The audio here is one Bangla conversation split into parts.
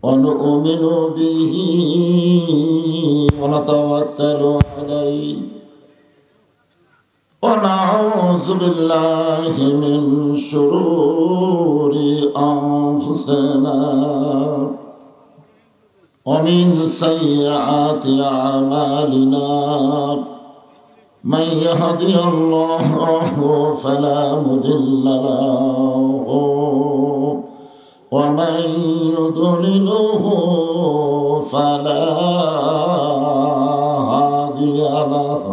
ونؤمن به ونتوكل عليه ونعوذ بالله من شرور أنفسنا ومن سيئات أعمالنا من يهدي الله فلا مضل له ومن يضلله فلا هادي له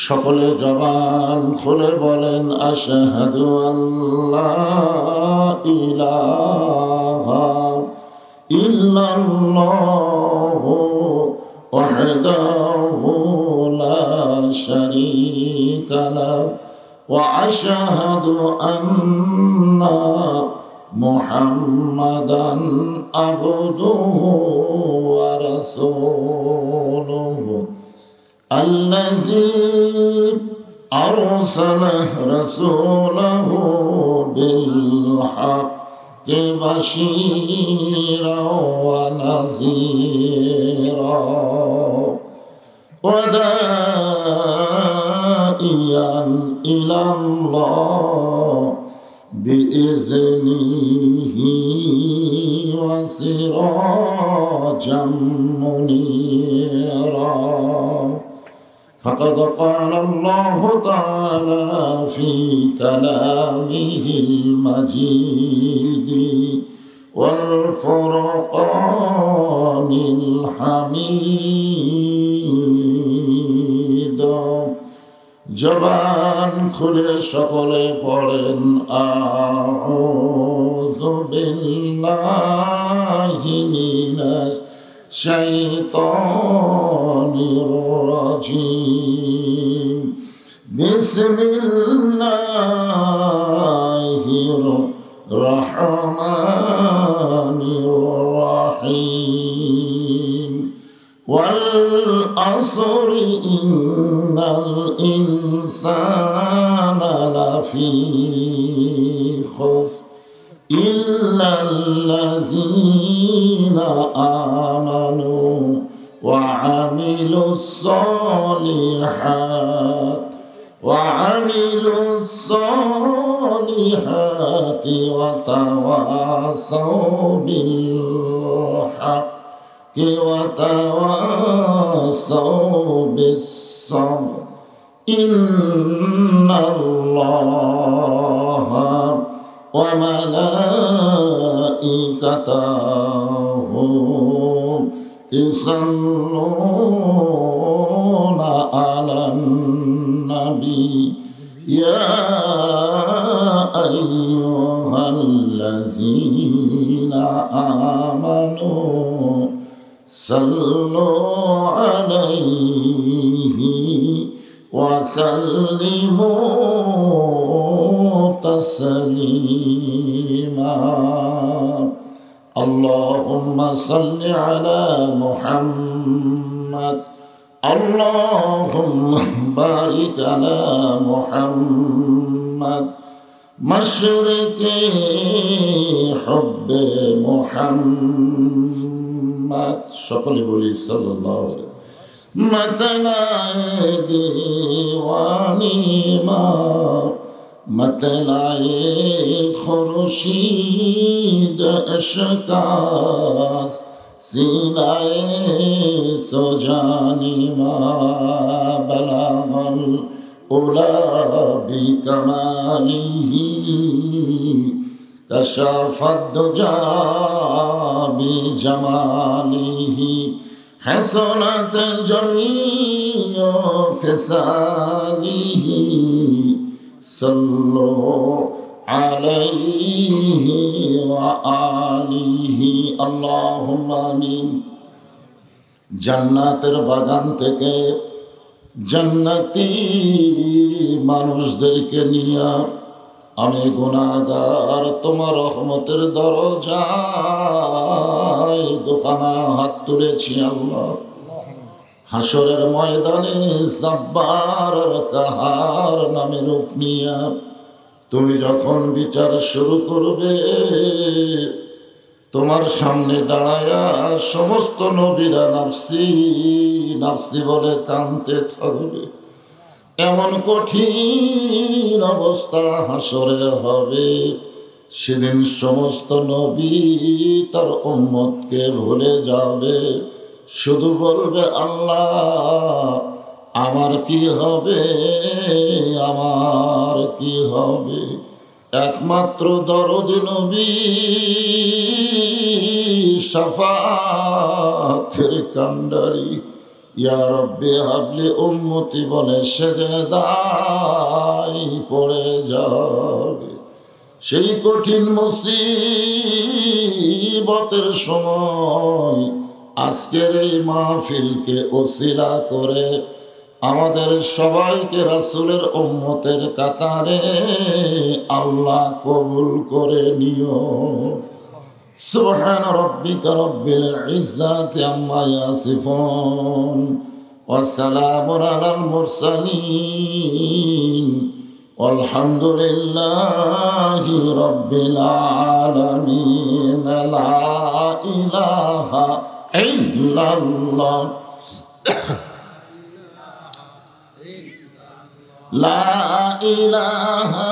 সকলে জবান খুলে বলেন আশহাদু আল্লা ইলাহা ইল্লাল্লাহু ওয়াহদাহু লা শারীকা লাহু ওয়া আশহাদু আন্না মুহাম্মাদান আবদুহু ওয়া রাসূলুহু الذي أرسل رسوله بالحق بشيرا ونذيرا وداعيا إلى الله بإذنه وسراجا منيرا فقد قال الله تعالى في كلامه المجيد والفرقان الحميد জবান খুলে সকলে পড়েন আউযু বিল্লাহি মিনাশ শাইতানির রাজিম বিসমিল্লাহির রহমানির রহিম ওয়াল আসরি ইন্নাল ইনসানা লাফি খুসর إلا الذين آمنوا وعملوا الصالحات وتواصوا بالحق وتواصوا بالصبر إن الله وملائكته يصلون على النبي يا أيها الذين آمنوا صلوا عليه وسلموا تسليما اللهم صل على محمد اللهم بارك على محمد مشرق حب محمد সকলে বলি সাল্লাল্লাহু আলাইহি متنا دیوانی ما متنا خورشید اشکاس سینہ سجانی ما بلغ العلا بکماله کشف الدجى بجماله حسنت جميع خصاله صلوا عليه وآله اللهم آمين জান্নাতের বাগান থেকে জান্নাতি মানুষদেরকে নিয়ে আমি গুনাহগার তোমার রহমতের দরজায় দুখানা হাত তুলেছি আল্লাহ। হাসরের ময়দানে জব্বার আর কাহার নামে রূপ নিয়া তুমি যখন বিচার শুরু করবে তোমার সামনে দাঁড়ায়া সমস্ত নবীরা নাফসি নাফসি বলে কাঁদতে থাকবে। এমন কঠিন অবস্থা হাসরে হবে, সেদিন সমস্ত নবী তার উম্মতকে ভুলে যাবে, শুধু বলবে আল্লাহ আমার কি হবে, আমার কি হবে। একমাত্র দরদি নবী শাফাতের কান্ডারি ইয়া রব্বি হাবলি উম্মতি বলে সেজদায় পড়ে যাবে। সেই কঠিন মুসিবতের সময় আজকের এই মাহফিলকে ওসিলা করে আমাদের সবাইকে রাসূলের উম্মতের কাতারে আল্লাহ কবুল করে নিও। সুবহান রাব্বিকা রব্বিল ইজ্জাতি আম্মা ইয়াসিফুন ওয়া সালামুন আলাল মুরসালিন walhamdulillahi rabbil alamin। লা ইলাহা ইল্লাল্লাহ লা ইলাহা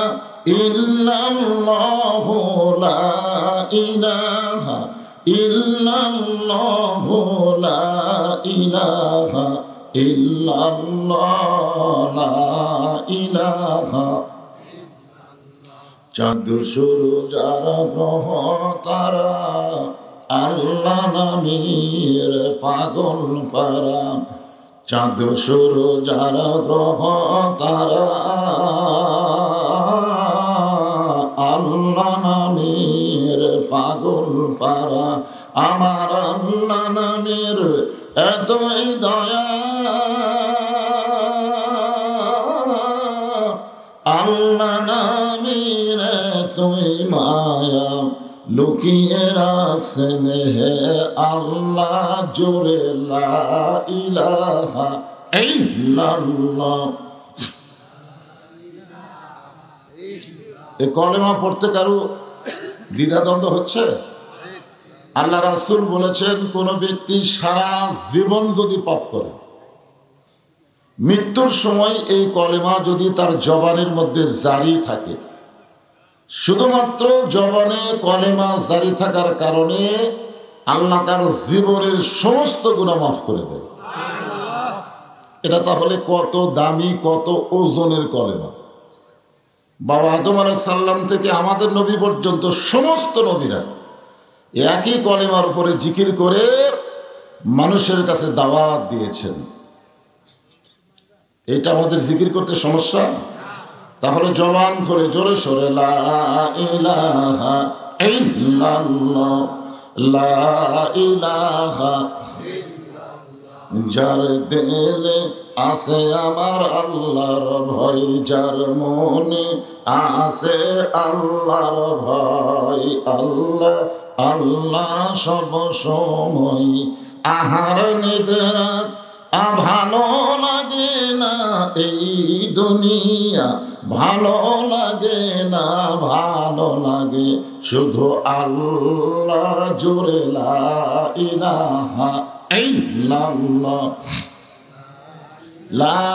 ইল্লাল্লাহ লা ইলাহা ইল্লাল্লাহ লা ইলাহা ইল্লাল্লাহ লা ইলাহা। চাঁদ সূর্য যারা গ্রহ তারা আল্লাহ নামের পাগল পারা। চাঁদ সূর্য যারা গ্রহ তারা আল্লাহ নামের পাগল পারা। আমার আল্লাহ নামের এতই দয়া, আল্লাহ নামের এতই মায়া, লুকিয়ে রাখছেন হে আল্লাহ জোরে লা ইলাহা ইল্লাল্লাহ। এই কলেমা পড়তে কারো দ্বিধাদ্বন্দ্ব হচ্ছে? আল্লাহ রাসূল বলেছেন কোন ব্যক্তি সারা জীবন যদি পাপ করে, মৃত্যুর সময় এই কলেমা যদি তার জবানের মধ্যে জারি থাকে, শুধুমাত্র জবানে কলেমা জারি থাকার কারণে আল্লাহ তার জীবনের সমস্ত গুনাহ মাফ করে দেয়। এটা তাহলে কত দামি, কত ওজনের কলেমা। বাবা আদম আলাইহিস সালাম থেকে আমাদের নবী পর্যন্ত সমস্ত নবীরা একই কলেমার উপরে জিকির করে মানুষের কাছে দাওয়াত দিয়েছেন। এটা আমাদের জিকির করতে সমস্যা? তাহলে জবান করে জোরে সরে লা ইলাহা ইল্লাল্লাহ লা ইলাহা। যার দিলে আছে আমার আল্লাহর ভয়, যার মনে আছে আল্লাহর ভয়, আল্লাহ আল্লাহ সব সময়। আহার নিদ্রা ভালো লাগে না এই দুনিয়া, ভালো লাগে না, ভালো লাগে শুধু আল্লাহ জোরে লা ইলাহা ইল্লাল্লাহ লা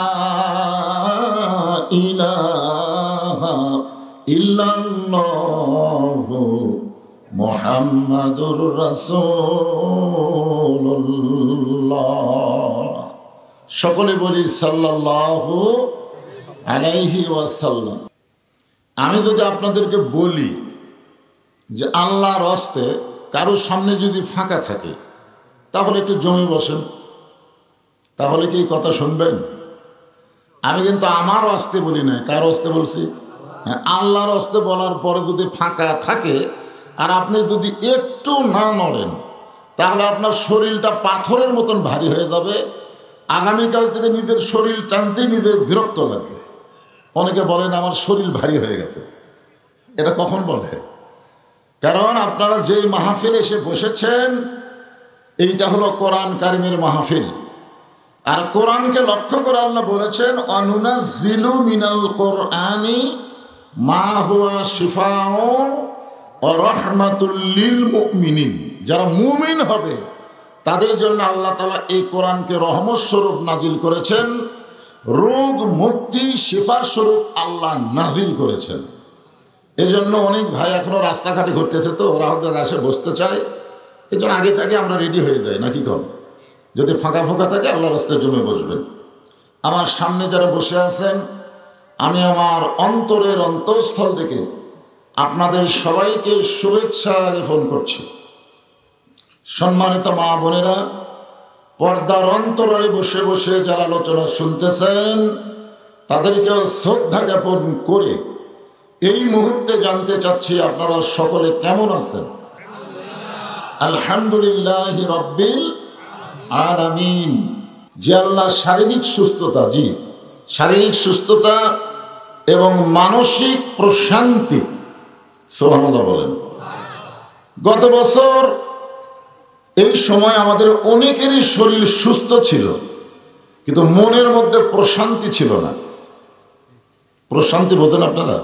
ইলাহা ইল্লাল্লাহ মুহাম্মাদুর রাসূলুল্লাহ। সকলে বলি সাল্লাল্লাহু আলাইহি ওয়াসাল্লাম। আমি যদি আপনাদেরকে বলি যে আল্লাহর হস্তে কারোর সামনে যদি ফাঁকা থাকে তাহলে একটু জমে বসেন, তাহলে কি কথা শুনবেন? আমি কিন্তু আমার হস্তে বলি না, কার হস্তে বলছি? হ্যাঁ, আল্লাহর হস্তে বলার পরে যদি ফাঁকা থাকে আর আপনি যদি একটু না নড়েন তাহলে আপনার শরীরটা পাথরের মতন ভারী হয়ে যাবে। আগামীকাল থেকে নিজের শরীর টানতেই নিজের বিরক্ত লাগবে। অনেকে বলেন আমার শরীর ভারী হয়ে গেছে। এটা কখন বলে? কারণ আপনারা যেই মাহফিলে এসে বসেছেন এইটা হলো কোরআন কারিমের মাহফিল। আর কোরআনকে লক্ষ্য করে আল্লাহ বলেছেন অনুনাজ্জিলু মিনাল কোরআনি মা হুয়া শিফাউ ওয়া রাহমাতুল লিল মুমিনিন, যারা মুমিন হবে তাদের জন্য আল্লাহ তাআলা এই কোরআনকে রহমত স্বরূপ নাজিল করেছেন, রোগ মুক্তি শিফা স্বরূপ আল্লাহ নাজিল করেছেন। এজন্য অনেক ভাই এখনো রাস্তাঘাটে ঘুরতেছে, তো ওরা হয়তো আসে বসতে চায়, এই জন্য আগে থেকে আমরা রেডি হয়ে যাই নাকি কর, যদি ফাঁকা ফাঁকা থাকে আল্লাহ রাস্তায় জমে বসবেন। আমার সামনে যারা বসে আছেন, আমি আমার অন্তরের অন্তঃস্থল থেকে আপনাদের সবাইকে শুভেচ্ছা জ্ঞাপন করছি। সম্মানিত মা বোনেরা, পর্দার অন্তরালে বসে বসে যারা আলোচনা শুনতেছেন তাদেরকে শ্রদ্ধা জ্ঞাপন করে এই মুহূর্তে জানতে চাচ্ছি আপনারা সকলে কেমন আছেন? আলহামদুলিল্লাহি রাব্বিল আলামিন। যে আল্লাহ শারীরিক সুস্থতা, জি শারীরিক সুস্থতা এবং মানসিক প্রশান্তি, সুবহানাল্লাহ বলেন। গত বছর এই সময় আমাদের অনেকেরই শরীর সুস্থ ছিল, কিন্তু মনের মধ্যে প্রশান্তি ছিল না। প্রশান্তি বোঝেন আপনারা?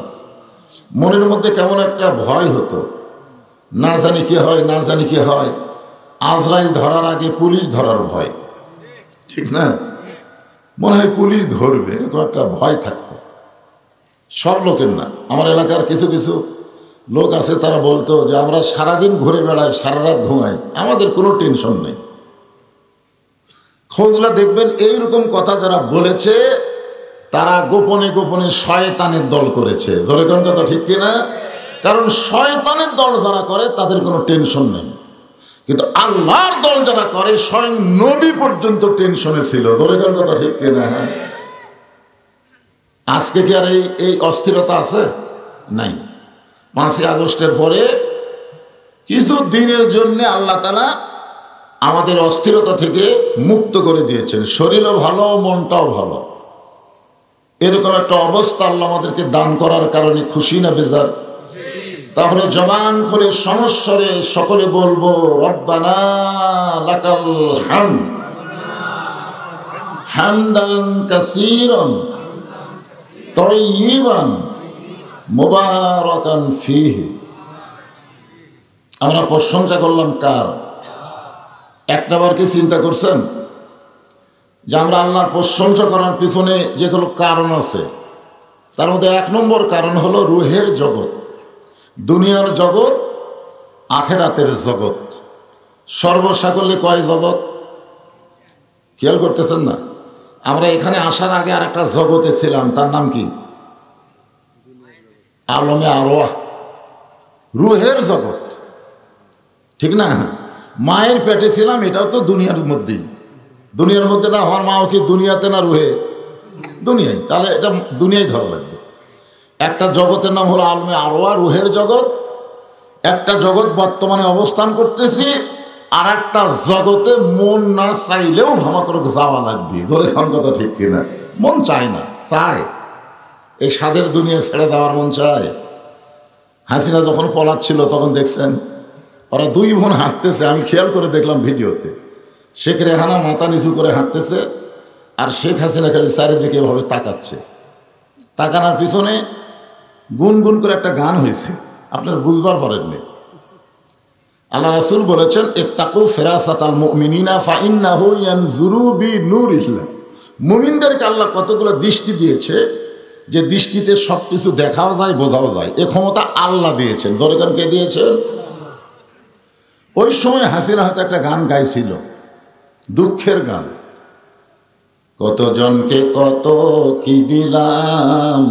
মনের মধ্যে কেমন একটা ভয় হতো, না জানি কি হয়, না জানি কি হয়। আজরাইল ধরার আগে পুলিশ ধরার ভয়, ঠিক না? মনে হয় পুলিশ ধরবে, এরকম একটা ভয় থাকতো। সব লোকের না, আমার এলাকার কিছু কিছু লোক আছে, তারা বলতো যে আমরা সারাদিন ঘুরে বেড়াই, সারা রাত ঘুমাই, আমাদের কোনো টেনশন নেই। খোঁজলা দেখবেন এইরকম কথা যারা বলেছে তারা গোপনে গোপনে শয়তানের দল করেছে। ধরে কোন কথা ঠিক কিনা? কারণ শয়তানের দল যারা করে তাদের কোনো টেনশন নেই, কিন্তু আল্লাহর দল যারা করে স্বয়ং নবী পর্যন্ত টেনশনে ছিল। ধরে কোন কথা ঠিক কিনা? হ্যাঁ, আজকে কি আর এই অস্থিরতা আছে? নাই। 5ই আগস্টের পরে কিছু দিনের জন্য আল্লাহ তাআলা আমাদের অস্থিরতা থেকে মুক্ত করে দিয়েছেন। শরীরও ভালো, মনটাও ভালো, এরকম একটা অবস্থা আল্লাহ আমাদেরকে দান করার কারণে খুশি না বেজার? তাহলে জবান করে সমস্বরে সকলে বলবো, রব্বানা লাকাল হামদ হামদান কাসীরান তাইয়িবান মুবারাকান ফীহি। আমরা প্রশংসা করলাম কার? একটাবার কি চিন্তা করছেন যে আমরা আল্লাহর প্রশংসা করার পিছনে যেগুলো কারণ আছে, তার মধ্যে 1 নম্বর কারণ হলো রুহের জগৎ, দুনিয়ার জগৎ, আখেরাতের জগৎ। সর্বসাকল্যে কয় জগৎ? খেয়াল করতেছেন না? আমরা এখানে আসার আগে আর একটা জগতে ছিলাম, তার নাম কি? আলমে আরওয়াহ, রুহের জগৎ, ঠিক না? মায়ের পেটে ছিলাম, এটাও তো দুনিয়ার মধ্যেই। দুনিয়ার মধ্যে না হওয়ার মাও কি দুনিয়াতে না রুহে? দুনিয়ায়। তাহলে এটা দুনিয়ায় ধরা লাগবে। একটা জগতের নাম হলো আলমে আরওয়াহ, রুহের জগৎ। একটা জগৎ বর্তমানে অবস্থান করতেছি, আর একটা জগতে মন না চাইলেও ভামাকরক যাওয়া লাগবে। ধরে খান কথা ঠিক কিনা? মন চায় না, চায়। এই স্বাদের দুনিয়া ছেড়ে দেওয়ার মন চায়। হাসিনা যখন পলাচ্ছিল তখন দেখছেন ওরা 2 বোন হাঁটতেছে, আমি খেয়াল করে দেখলাম ভিডিওতে। শেখ রেহানা মাথা নিচু করে হাঁটতেছে, আর শেখ হাসিনা খালি চারিদিকে এভাবে তাকাচ্ছে। তাকানোর পিছনে গুনগুন করে একটা গান হয়েছে, আপনার বুঝবার পারেননি। আল্লাহ রাসূল বলেছেন, ইত্তাকু ফিরাসাতাল মুমিনিনা ফাইন্নাহু ইয়ানজুরু বিনূরিল্লাহ। মুমিনদেরকে আল্লাহ কতগুলো দৃষ্টি দিয়েছে, যে দৃষ্টিতে সব কিছু দেখাও যায়, বোঝাও যায়। এ ক্ষমতা আল্লাহ দিয়েছেন। দরকার কে দিয়েছেন? ওই সময় হাসিনা হয়তো একটা গান গাইছিল, দুঃখের গান। কতজনকে কত কি দিলাম,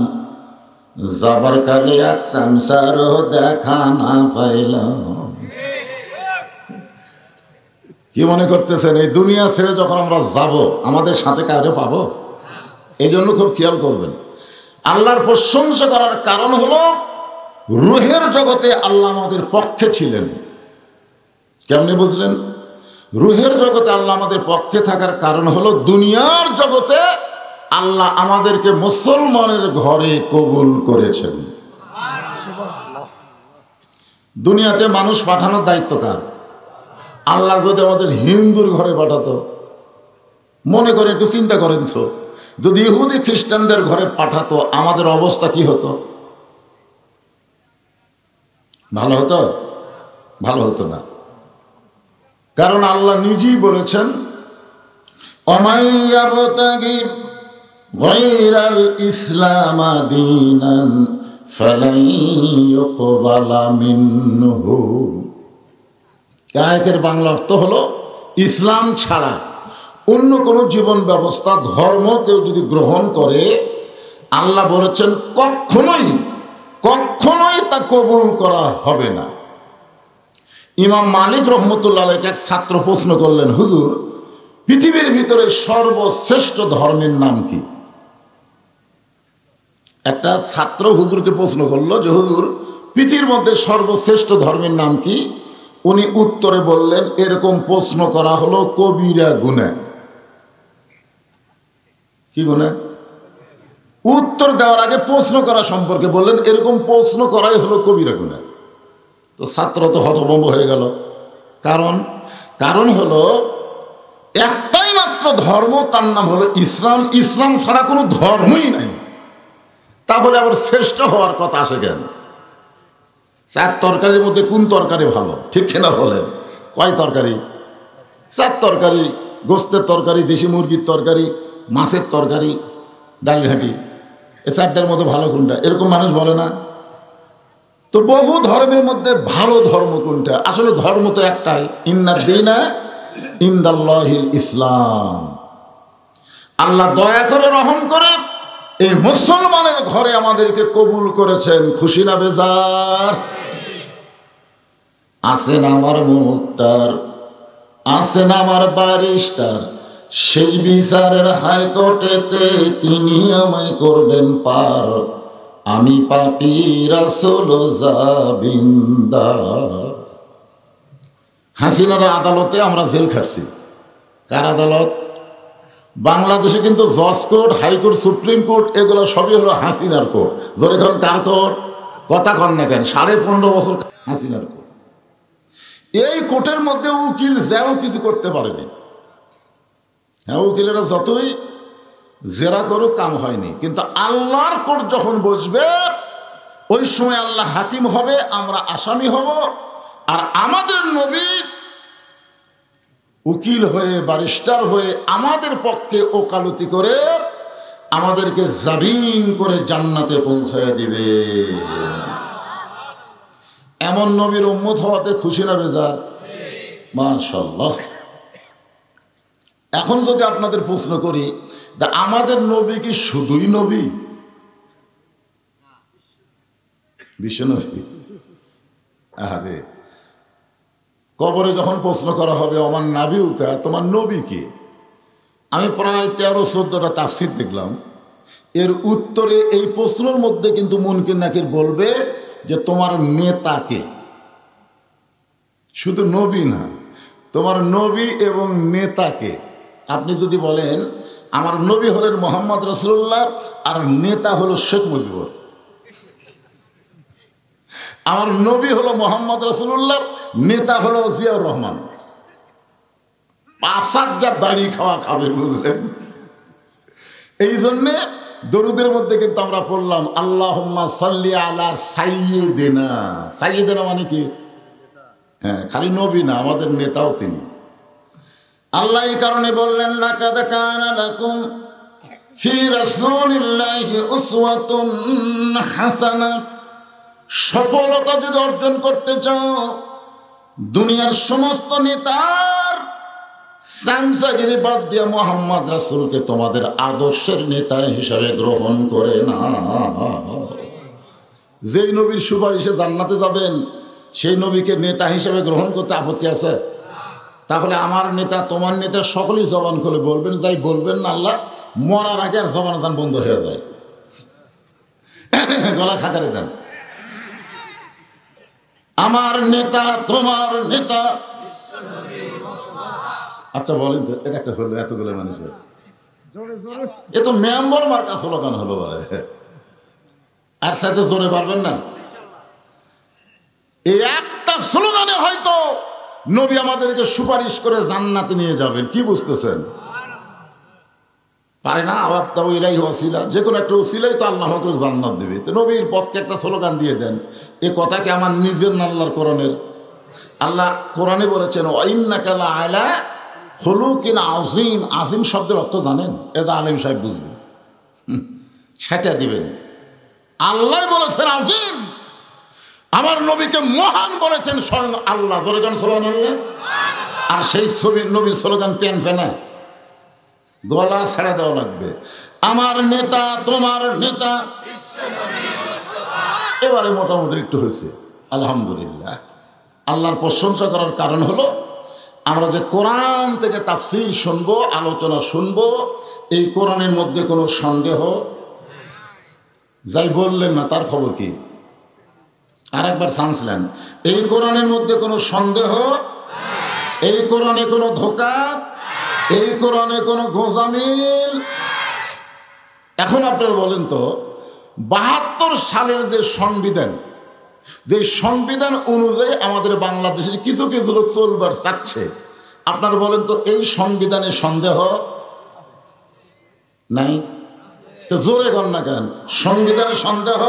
যাবার কালে এক সংসারও দেখা না পাইলাম। কি মনে করতেছেন এই দুনিয়া ছেড়ে যখন আমরা যাব, আমাদের সাথে কাউকে পাবো? এই জন্য খুব খেয়াল করবেন। আল্লাহর প্রশংসা করার কারণ হলো রুহের জগতে আল্লাহ আমাদের পক্ষে ছিলেন। কেমনে বুঝলেন? রুহের জগতে আল্লাহ আমাদের পক্ষে থাকার কারণ হলো দুনিয়ার জগতে আল্লাহ আমাদেরকে মুসলমানের ঘরে কবুল করেছেন। দুনিয়াতে মানুষ পাঠানোর দায়িত্ব কার? আল্লাহ যদি আমাদের হিন্দুর ঘরে পাঠাতো, মনে করে একটু চিন্তা করেন তো, যদি ইহুদি খ্রিস্টানদের ঘরে পাঠাতো আমাদের অবস্থা কি হতো? ভালো হতো? ভালো হতো না। কারণ আল্লাহ নিজেই বলেছেন, ওমান ইয়াবতাগি গায়রাল ইসলাম দীনান ফালান ইউকবালা মিনহু। আয়াতের বাংলা অর্থ হলো, ইসলাম ছাড়া অন্য কোনো জীবন ব্যবস্থা, ধর্ম কেউ যদি গ্রহণ করে, আল্লাহ বলেছেন কখনোই কখনোই তা কবুল করা হবে না। ইমাম মালিক রহমতুল্লাহ আলাইহি এক ছাত্র প্রশ্ন করলেন, হুজুর, পৃথিবীর ভিতরে সর্বশ্রেষ্ঠ ধর্মের নাম কি? একটা ছাত্র হুজুরকে প্রশ্ন করলো যে, হুজুর, পৃথিবীর মধ্যে সর্বশ্রেষ্ঠ ধর্মের নাম কি? উনি উত্তরে বললেন, এরকম প্রশ্ন করা হলো কবিরা গুনাহ। কি গুনাহ? উত্তর দেওয়ার আগে প্রশ্ন করা সম্পর্কে বললেন, এরকম প্রশ্ন করাই হলো কবিরা গুনাহ। তো ছাত্র তো হতভম্ব হয়ে গেল। কারণ হলো একটাই মাত্র ধর্ম, তার নাম হলো ইসলাম। ইসলাম ছাড়া কোনো ধর্মই নাই। তাহলে আবার শ্রেষ্ঠ হওয়ার কথা আসে কেন? চার তরকারির মধ্যে কোন তরকারি ভালো? ঠিক কিনা বলেন? কয় তরকারি? চার তরকারি। গোস্তের তরকারি, দেশি মুরগির তরকারি, মাছের তরকারি, ডাল ঘাঁটি। এই চারটার মধ্যে ভালো কোনটা? এরকম মানুষ বলে না? তো বহু ধর্মের মধ্যে ভালো ধর্ম কোনটা? আসলে ধর্ম তো একটাই, ইন্নাদ দীনা ইনদাল্লাহিল ইসলাম। আল্লাহ দয়া করে, রহম করে এই মুসলমানের ঘরে আমাদেরকে কবুল করেছেন। খুশি না বেজার? আছেন আমার মুক্তার, আছেন আমার ব্যারিস্টার, সেই বিচারের হাইকোর্টেতে তিনি আমায় করবেন পার। আমি পাপী রাসূল জাবিন্দার। হাসিনার আদালতে আমরা জেল খাটছি। কার আদালত? বাংলাদেশে কিন্তু জজ কোর্ট, হাইকোর্ট, সুপ্রিম কোর্ট এগুলো সবই হলো হাসিনার কোর্ট। ধরে এখন কার কোর্ট? কথা কন না কেন? 15.5 বছর হাসিনার কোর্ট। এই কোর্টের মধ্যে উকিল যেন কিছু করতে পারেনি। হ্যাঁ, উকিলেরা যতই জেরা করুক, কাম হয়নি। কিন্তু আল্লাহর কোর্ট যখন বসবে, ওই সময় আল্লাহ হাকিম হবে, আমরা আসামি হব। আর আমাদের নবী উকিল হয়ে, ব্যারিস্টার হয়ে আমাদের পক্ষে ওকালতি করে আমাদেরকে জামিন করে জান্নাতে পৌঁছায় দিবে। এমন নবীর উম্মত হওয়াতে খুশি না বেজার? মাশাআল্লাহ। এখন যদি আপনাদের প্রশ্ন করি, আমাদের নবী কি শুধুই নবী? বিশ্ব নবী? আরে, কবরে যখন প্রশ্ন করা হবে, আমার নাবিউকা, তোমার নবী কে? আমি প্রায় 13-14টা তাফসীর দেখলাম। এর উত্তরে এই প্রশ্নের মধ্যে কিন্তু মুনকির নাকির বলবে যে তোমার নেতাকে। শুধু নবী না, তোমার নবী এবং নেতাকে। আপনি যদি বলেন আমার নবী হলেন মোহাম্মদ রাসূলুল্লাহ আর নেতা হলো শেখ মুজিবুর, আমার নবী হলো মোহাম্মদ রাসূলুল্লাহ, নেতা হলো জিয়াউর রহমান, 5 যা বাড়ি খাওয়া খাবে, বুঝলেন? এই জন্যে দরুদের মধ্যে কিন্তু আমরা পড়লাম আল্লাহুম্মা সাল্লি আলা সাইয়্যিদিনা। সাইয়্যিদিনা মানে কি? হ্যাঁ, খালি নবী না, আমাদের নেতাও তিনি। আল্লাহ এই কারণে বললেন, লাকাদ কানা লাকুম ফি রাসূলিল্লাহি উসওয়াতুন হাসানাহ। সফলতা যদি অর্জন করতে চাও, দুনিয়ার সমস্ত নেতার সামসাগিরি বাদ দিয়ে মোহাম্মদ রাসূলকে তোমাদের আদর্শের নেতা হিসাবে গ্রহণ করে না। যেই নবীর সুপারিশে জান্নাতে যাবেন, সেই নবীকে নেতা হিসাবে গ্রহণ করতে আপত্তি আছে? তাহলে আমার নেতা, তোমার নেতা সকলেই জবান খুলে বলবেন, যাই বলবেন না, আল্লাহ মরার আগে আর জবান জান বন্ধ হয়ে যায়, গলা খাকারে দেন। আমার নেতা, তোমার নেতা। আচ্ছা বলেন তো, এটা একটা হলো এতগুলো মানুষের, এ তো মেম্বার মার্কা স্লোগান হলো বলে, আর সাথে জোরে পারবেন না। এই একটা স্লোগানে হয়তো নবী আমাদেরকে সুপারিশ করে জান্নাতে নিয়ে যাবেন। কি বুঝতেছেন? পারে না। আওয়াত্তাউ ইলাইহি ওয়াসিলা, যে কোনো একটা ওসিলাই তো আল্লাহ আমাকে জান্নাত দেবে। তো নবীর পক্ষে একটা স্লোগান দিয়ে দেন। এ কথা কি আমার নিজের না আল্লাহর কোরআনের? আল্লাহ কোরআনে বলেছেন ওয়াইন্নাকা লাআলা খুলুকিন আযীম। আযীম শব্দের অর্থ জানেন? এটা আলেম সাহেব বুঝবেন, সেটা দিবেন। আল্লাহ বলেছেন আযীম, আমার নবীকে মহান বলেছেন স্বয়ং আল্লাহ। ধরে গান সুবহানাল্লাহ। আর সেই ছবির নবীর স্লোগান প্যান ফেনা, গলা ছেড়ে দেওয়া লাগবে। আমার নেতা তোমার নেতা। এবারে মোটামুটি একটু হয়েছে, আলহামদুলিল্লাহ। আল্লাহর প্রশংসা করার কারণ হলো আমরা যে কোরআন থেকে তাফসীর শুনবো, আলোচনা শুনবো, এই কোরআনের মধ্যে কোনো সন্দেহ, যাই বললেন না তার খবর কি? আর একবার চান্স নেন। এই কোরআনের মধ্যে কোনো সন্দেহ, এই কোরআনে কোনো ধোঁকা, এই কোরআনে কোনো গোঁজামিল। এখন আপনারা বলেন তো, ৭২ সালের যে সংবিধান, যে সংবিধান অনুযায়ী আমাদের বাংলাদেশের কিছু কিছু লোক চলবার চাচ্ছে, আপনারা বলেন তো এই সংবিধানে সন্দেহ নাই? তো জোরে কর না কেন? সংবিধানে সন্দেহ,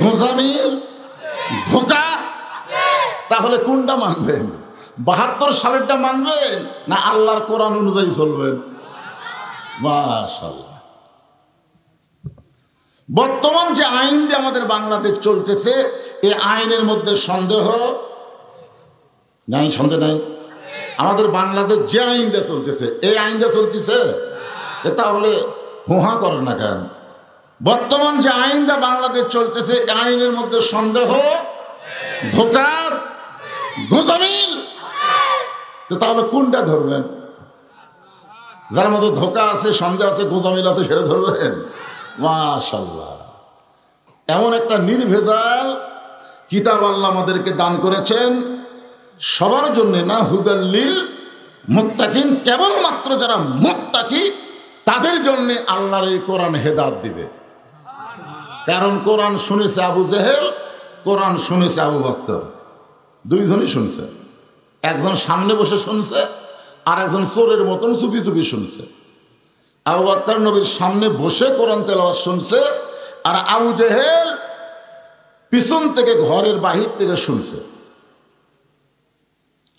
গোঁজামিল, ধোঁকা। তাহলে কোনটা মানবেন? ৭২ সালেরটা মানবেন না আল্লাহর কোরআন অনুযায়ী চলবেন? মাশাআল্লাহ। বর্তমান যে আইন দিয়ে আমাদের বাংলাদেশ চলতেছে, এই আইনের মধ্যে সন্দেহ নাই? সন্দেহ নাই? আমাদের বাংলাদেশ যে আইন দিয়ে চলতেছে, এই আইন দিয়ে চলতেছে, তাহলে হুহা করেন না কেন? বর্তমান যে আইন দিয়ে বাংলাদেশ চলতেছে, এই আইনের মধ্যে সন্দেহ, ধোঁকা, গোঁজামিল। তাহলে কোনটা ধরবেন? যার মধ্যে ধোঁকা আছে, সন্দেহ আছে, গোঁজামিল আছে, সেটা ধরবেন? মাশাআল্লাহ। এমন একটা নির্ভেজাল কিতাব আল্লাহ আমাদেরকে দান করেছেন, সবার জন্য না, হুদাল্লিল মুত্তাকিন, কেবলমাত্র যারা মুত্তাকি তাদের জন্য আল্লাহর এই কোরআন হেদায়েত দিবে। কারণ কোরআন শুনেছে আবু জেহেল, কোরআন শুনেছে আবু বকর, দুইজনই শুনছে। একজন সামনে বসে শুনছে, আর একজন চোরের মতন চুপি চুপি শুনছে। আবু বকর নবীর সামনে বসে কোরআন তেলাওয়াত শুনছে, আর আবু জেহেল পিছন থেকে ঘরের বাহির থেকে শুনছে।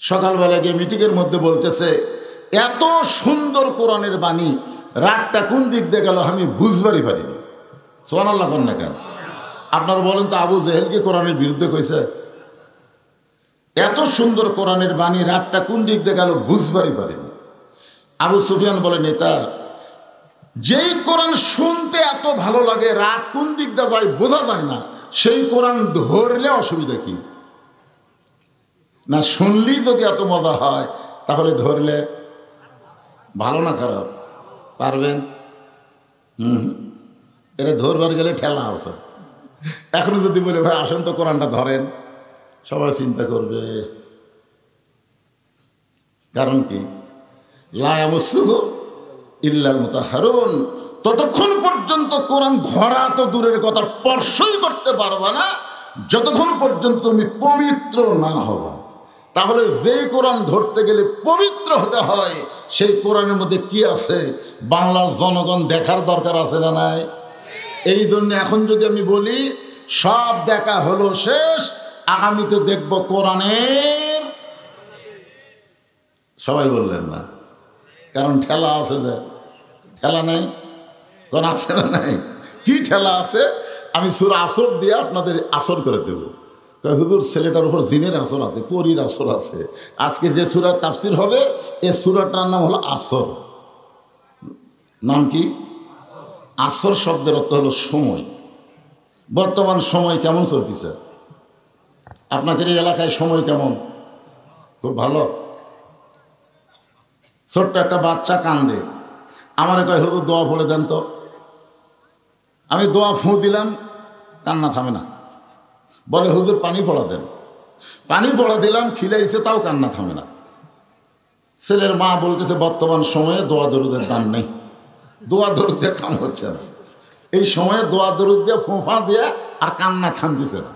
সকালবেলা গিয়ে মিটিংয়ের মধ্যে বলতেছে, এত সুন্দর কোরআনের বাণী, রাতটা কোন দিক দিয়ে গেল আমি বুঝবারই পারিনি। সুবহানাল্লাহ করেন না কেন? আপনারা বলেন তো, আবু জেহেল কি কোরআনের বিরুদ্ধে কইছে? এত সুন্দর কোরআনের বাণী, রাতটা কোন দিক দিয়ে গেল বুঝবারই পারিনি। আবু সুফিয়ান বলে, নেতা, যেই কোরআন শুনতে এত ভালো লাগে, রাত কোন দিক দিয়ে যায় বোঝা যায় না, সেই কোরআন ধরলে অসুবিধা কি? না শুনলেই যদি এত মজা হয়, তাহলে ধরলে ভালো না খারাপ? পারবেন? এটা ধরবার গেলে ঠেলা আছে। এখন যদি বলে ভাই আসেন তো কোরআনটা ধরেন, সবাই চিন্তা করবে। কারণ কি? লা ইয়ামাসসুহু ইল্লাল মুতাহহারুন। ততক্ষণ পর্যন্ত কোরআন ধরা তো দূরের কথা, স্পর্শই করতে পারবা না যতক্ষণ পর্যন্ত তুমি পবিত্র না হবা। তাহলে যেই কোরআন ধরতে গেলে পবিত্র হতে হয়, সেই কোরআনের মধ্যে কি আছে বাংলার জনগণ দেখার দরকার আছে না নাই? এই জন্য এখন যদি আমি বলি সব দেখা হলো শেষ, আগামীতে দেখব কোরআনের, সবাই বললেন না, কারণ ঠেলা আছে। যে ঠেলা নাই, কোন আছে না নাই? কি ঠেলা আছে? আমি সূরা আসর দিয়ে আপনাদের আসর করে দেব। হুজুর ছেলেটার উপর জিনের আসর আছে, পরীর আসর আছে। আজকে যে সূরার তাফসীর হবে, এই সূরাটার নাম হলো আসর। নাম কি? আসর শব্দের অর্থ হলো সময়। বর্তমান সময় কেমন চলতেছে আপনাদের এই এলাকায়? সময় কেমন? খুব ভালো। ছোট্ট একটা বাচ্চা কান্দে, আমার কয় হুজুর দোয়া পড়ে দেন তো। আমি দোয়া ফুঁ দিলাম, কান্না থামে না। বলে হুজুর পানি পড়া দেন, পানি পড়া দিলাম, খিলাইছে, তাও কান্না থামে না। ছেলের মা বলতেছে বর্তমান সময়ে দোয়া দরুদের দান নেই, দোয়া দরুদ দিয়ে কাম হচ্ছে না। এই সময়ে দোয়া দরুদ দিয়ে ফোঁফা দিয়ে আর কান্না থামতেছে না।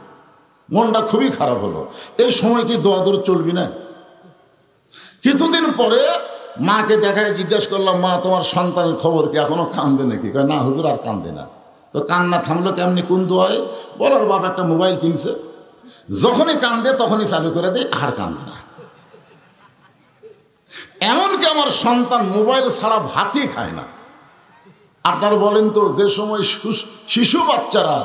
মনটা খুবই খারাপ হলো। এই সময় কি দোয়া দরুদ চলবি না? কিছুদিন পরে মাকে দেখায় জিজ্ঞেস করলাম, মা তোমার সন্তানের খবর কি, এখনো কান্দে নাকি? কয় না হুজুর আর কান্দে না। তো কান্না থামলো কেমনি, কোন দোয়ায়? বলার বাপ একটা মোবাইল কিনছে, যখনই কান্দে তখনই চালু করে দেয়, আর কান্দে না। এমনকি আমার সন্তান মোবাইল ছাড়া ভাতই খায় না। আপনারা বলেন তো, যে সময় শিশু বাচ্চারা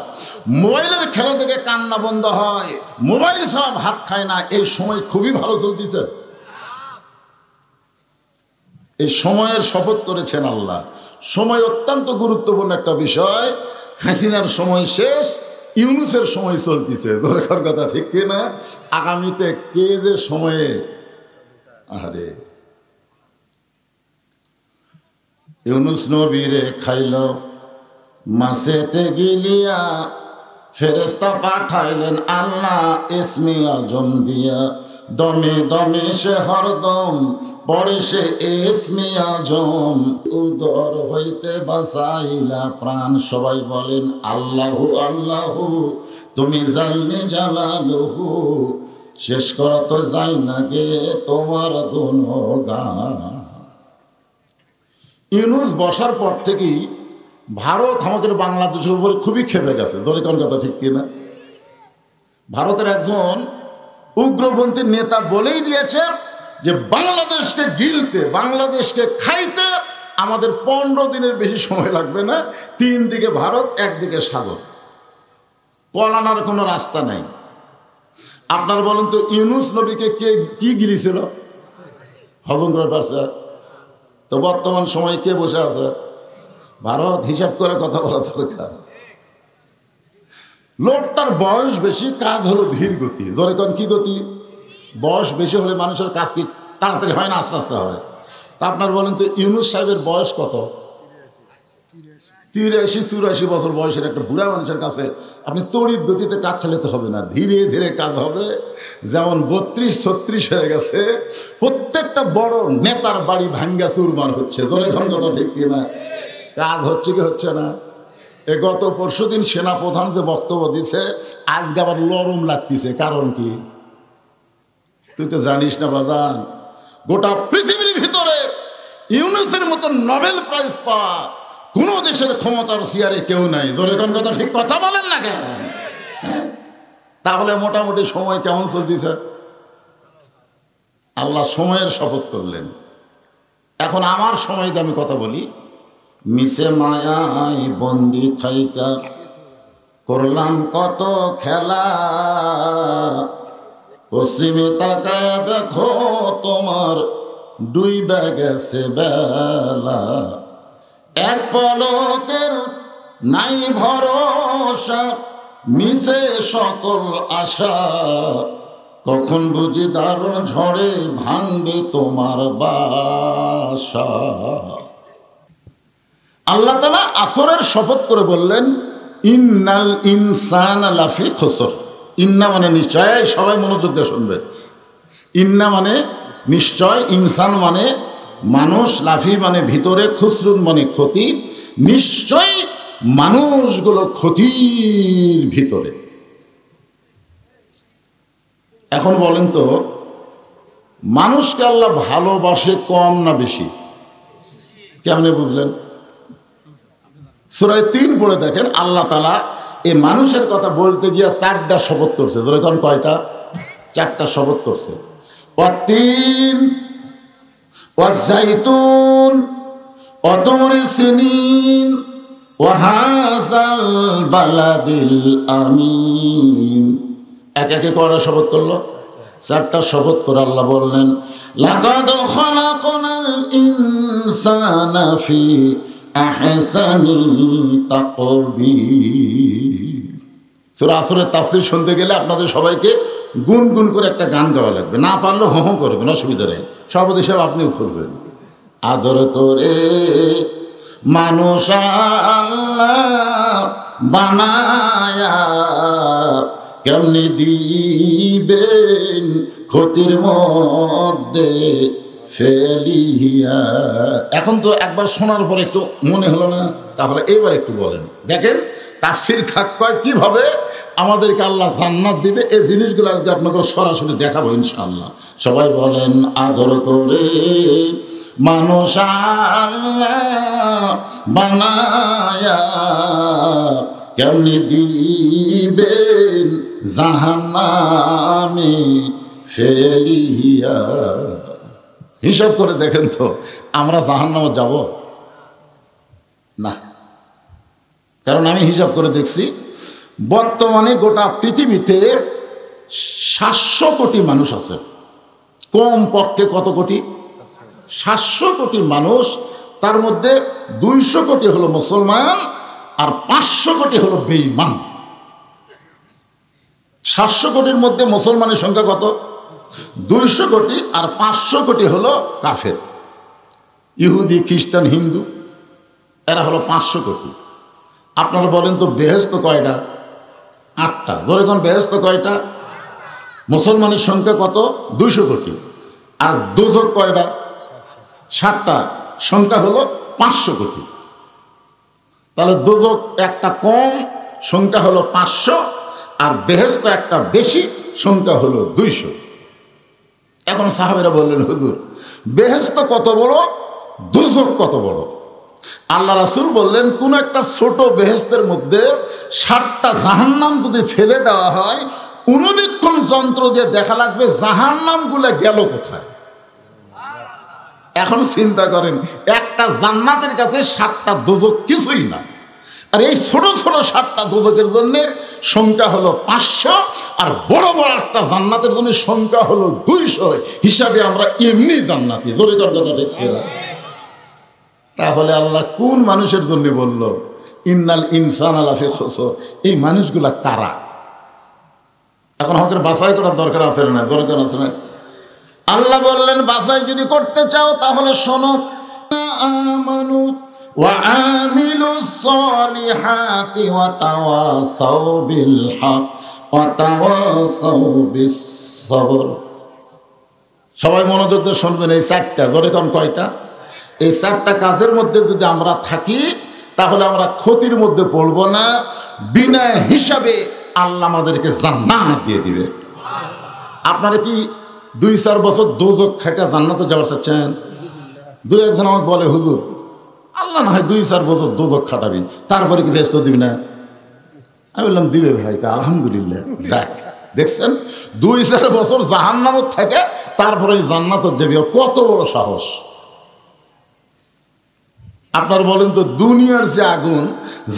মোবাইলের খেলা থেকে কান্না বন্ধ হয়, মোবাইল ছাড়া ভাত খায় না, এই সময় খুবই ভালো চলতেছে। এই সময়ের শপথ করেছেন আল্লাহ। সময় অত্যন্ত গুরুত্বপূর্ণ একটা বিষয়। হাসিনার সময় শেষ, ইউনূসের সময় চলতেছে। দরকার কথা ঠিক কিনা? আগামীতে কে যে সময়ে, আরে ইউনূস নবীরে খাইল মাছেতে গিলিয়া, ফেরেশতা পাঠাইলেন আল্লাহ ইসমে আজম দিয়া, দমে দমে সে হরদম পড়ে সে ইসমে আজম, উদর হইতে বাঁচাইলা প্রাণ। সবাই বলেন আল্লাহু আল্লাহু, তুমি জানলে জালালুহু, শেষ করা তো যাই না গে তোমার গুণগান। ইউনূস বসার পর থেকেই ভারত আমাদের বাংলাদেশের উপরে খুবই খেপে গেছে। ধরে কোন কথা ঠিক কিনা? ভারতের একজন উগ্রপন্থী নেতা বলেই দিয়েছে যে বাংলাদেশকে গিলতে, বাংলাদেশকে খাইতে আমাদের 15 দিনের বেশি সময় লাগবে না। 3 দিকে ভারত, একদিকে সাগর, পলানোর কোনো রাস্তা নাই। আপনারা বলেন তো, ইউনূস নবীকে কে কি গিলিছিল? হজম করে পারছে? তো বর্তমান সময় কে বসে আছে? ভারত। হিসাব করে কথা বলা দরকার। লোকটার বয়স বেশি, কাজ হলো ধীর গতি। ধরে কোন কি গতি? বয়স বেশি হলে মানুষের কাজ কি তাড়াতাড়ি হয় না, আস্তে আস্তে হয়? তা আপনার বলেন তো, ইউনূস সাহেবের বয়স কত? 83-84 বছর বয়সের একটা বুড়া মানুষের কাছে আপনি তড়িৎ গতিতে কাজ চালাতে হবে না, ধীরে ধীরে কাজ হবে। যেমন 32-36 হয়ে গেছে, প্রত্যেকটা বড় নেতার বাড়ি ভাঙ্গা চুরমার হচ্ছে। ধরে কথা ঠিক কিনা? কাজ হচ্ছে কি হচ্ছে না? এ গত পরশুদিন সেনাপ্রধান যে বক্তব্য দিছে, আজকে আবার লরম লাগতেছে। কারণ কি? তুই তো জানিস না বাজান, গোটা পৃথিবীর ভিতরে ইউনূসের মতো নোবেল প্রাইজ পাওয়া কোন দেশের ক্ষমতার চেয়ারে কেউ নাই। জোরে কোন কথা ঠিক কথা বলেন না কেন? তাহলে মোটামুটি সময় কেমন চলতেছে? আল্লাহ সময়ের শপথ করলেন। এখন আমার সময় দিয়ে আমি কথা বলি। মিশে মায়াই বন্দি থাইকা করলাম কত খেলা, পশ্চিমে তাকায় দেখো তোমার ডুইবা গেছে বেলা, এক পলকের নাই ভরসা, মিশে সকল আশা, কখন বুঝি দারুণ ঝড়ে ভাঙবে তোমার বাসা। আল্লাহ তাআলা আসরের শপথ করে বললেন, ইন্নাল ইনসানা লাফি খুসর। ইন্না মানে নিশ্চয়, সবাই মনোযোগ দিয়ে শুনবে। ইন্না মানে নিশ্চয়, ইনসান মানে মানুষ, লাফি মানে ভিতরে, খুসরুন মানে ক্ষতি। নিশ্চয় মানুষগুলো ক্ষতির ভিতরে। এখন বলেন তো, মানুষকে আল্লাহ ভালোবাসে কম না বেশি? কেমনে বুঝলেন? সূরা 3 পড়ে দেখেন, আল্লাহ তাআলা এই মানুষের কথা বলতে গিয়ে 4টা শপথ করছে। যেরকম কয়টা? 4টা শপথ করছে। ওয়াতিন ওয়াজাইতুন ওয়াতুরি সিনিন ওয়াহাযাল বালাদিল আমিন। এক একে কয়টা শপথ করলো? 4টা শপথ করে আল্লাহ বললেন, লাকাদ খালাকনাল ইনসানা ফি আহসানি তাকবীর। সূরা আসরের তাফসীর শুনতে গেলে আপনাদের সবাইকে গুনগুন করে একটা গান গাওয়া লাগবে, না পারলে হো হো করবেন, অসুবিধা নেই। সভাপতি সাহেব আপনিও করবেন। আদর করে মানুষ আল্লাহ বানায়া কেমনি দিবেন ক্ষতির মধ্যে ফেলিয়া। এখন তো একবার শোনার পর একটু মনে হলো না, তাহলে এবার একটু বলেন। দেখেন তাফসীর খাক কয় কিভাবে আমাদেরকে আল্লাহ জান্নাত দিবে। এই জিনিসগুলো আজকে আপনাকে সরাসরি দেখাবো ইনশাআল্লাহ। সবাই বলেন, আদর করে মানুষ আল্লাহ বানায়া কেমনি দিবেন জাহান্নামে ফেলিয়া। হিসাব করে দেখেন তো আমরা জাহান্নামে যাব না? কারণ আমি হিসাব করে দেখছি বর্তমানে গোটা পৃথিবীতে 700 কোটি মানুষ আছে। কম পক্ষে কত কোটি? 700 কোটি মানুষ। তার মধ্যে 200 কোটি হলো মুসলমান আর 500 কোটি হলো বেঈমান। 700 কোটির মধ্যে মুসলমানের সংখ্যা কত? 200 কোটি আর 500 কোটি হলো কাফের, ইহুদি, খ্রিস্টান, হিন্দু, এরা হলো 500 কোটি। আপনারা বলেন তো বেহেশত কয়টা? 8টা। ধরে কোন বেহেশত কয়টা? মুসলমানের সংখ্যা কত? 200 কোটি। আর দোজখ কয়টা? 7টা। সংখ্যা হলো 500 কোটি। তাহলে দোজখ একটা কম, সংখ্যা হলো 500, আর বেহেশত একটা বেশি, সংখ্যা হলো 200। এখন সাহাবেরা বললেন, হুজুর বেহেশত কত বড়, দোজখ কত বড়? আল্লাহ রাসূল বললেন, কোন একটা ছোট বেহেশতের মধ্যে 7টা জাহান্নাম যদি ফেলে দেওয়া হয়, অনুবীক্ষণ যন্ত্র দিয়ে দেখা লাগবে জাহান্নাম গুলা গেল কোথায়। এখন চিন্তা করেন, একটা জান্নাতের কাছে 7টা দোজখ কিছুই না, আর এই ছোট ছোট 7টা দোজখের জন্য সংখ্যা হলো 500, আর বড় বড় একটা জান্নাতের জন্য সংখ্যা হলো 200। হিসাবে আমরা এমনি জান্নাতি। জোরে কর কথা ঠিক কিনা? তাহলে আল্লাহ কোন মানুষের জন্য বলল ইন্নাল ইনসানা লাফি খুসর? এই মানুষগুলা কারা? এখন আমাদের বাছাই করার দরকার আছে না? দরকার আছে না? আল্লাহ বললেন, বাছাই যদি করতে চাও তাহলে শোনো, আমানু ওয়া আমিলুস সলিহাতি ওয়া তাওয়াসাউ বিল হক ওয়া তাওয়াসাউ বিস সবর। সবাই মনোযোগ দিয়ে শুনবেন। এই 4টা, ধরে কোন কয়টা? এই 4টা কাজের মধ্যে যদি আমরা থাকি তাহলে আমরা ক্ষতির মধ্যে পড়ব না। বিনা হিসাবে আল্লাহ আমাদেরকে জান্নাত দিয়ে দিবে। আপনারা কি 2-4 বছর দোজখ খাটা জান্নাতে যাওয়ার চাচ্ছেন? 2-1 আমাকে বলে, হুজুর আল্লাহ না হয় 2-4 বছর দোজখ খাটাবি, তারপরে কি ব্যস্ত দিবি না? আমি বললাম, দিবে ভাই। আলহামদুলিল্লাহ। যাক, দেখছেন 2-4 বছর জাহান্নামত থাকে তারপরে জান্নাতে যাবি, কত বড় সাহস! আপনার বলেন তো, দুনিয়ার যে আগুন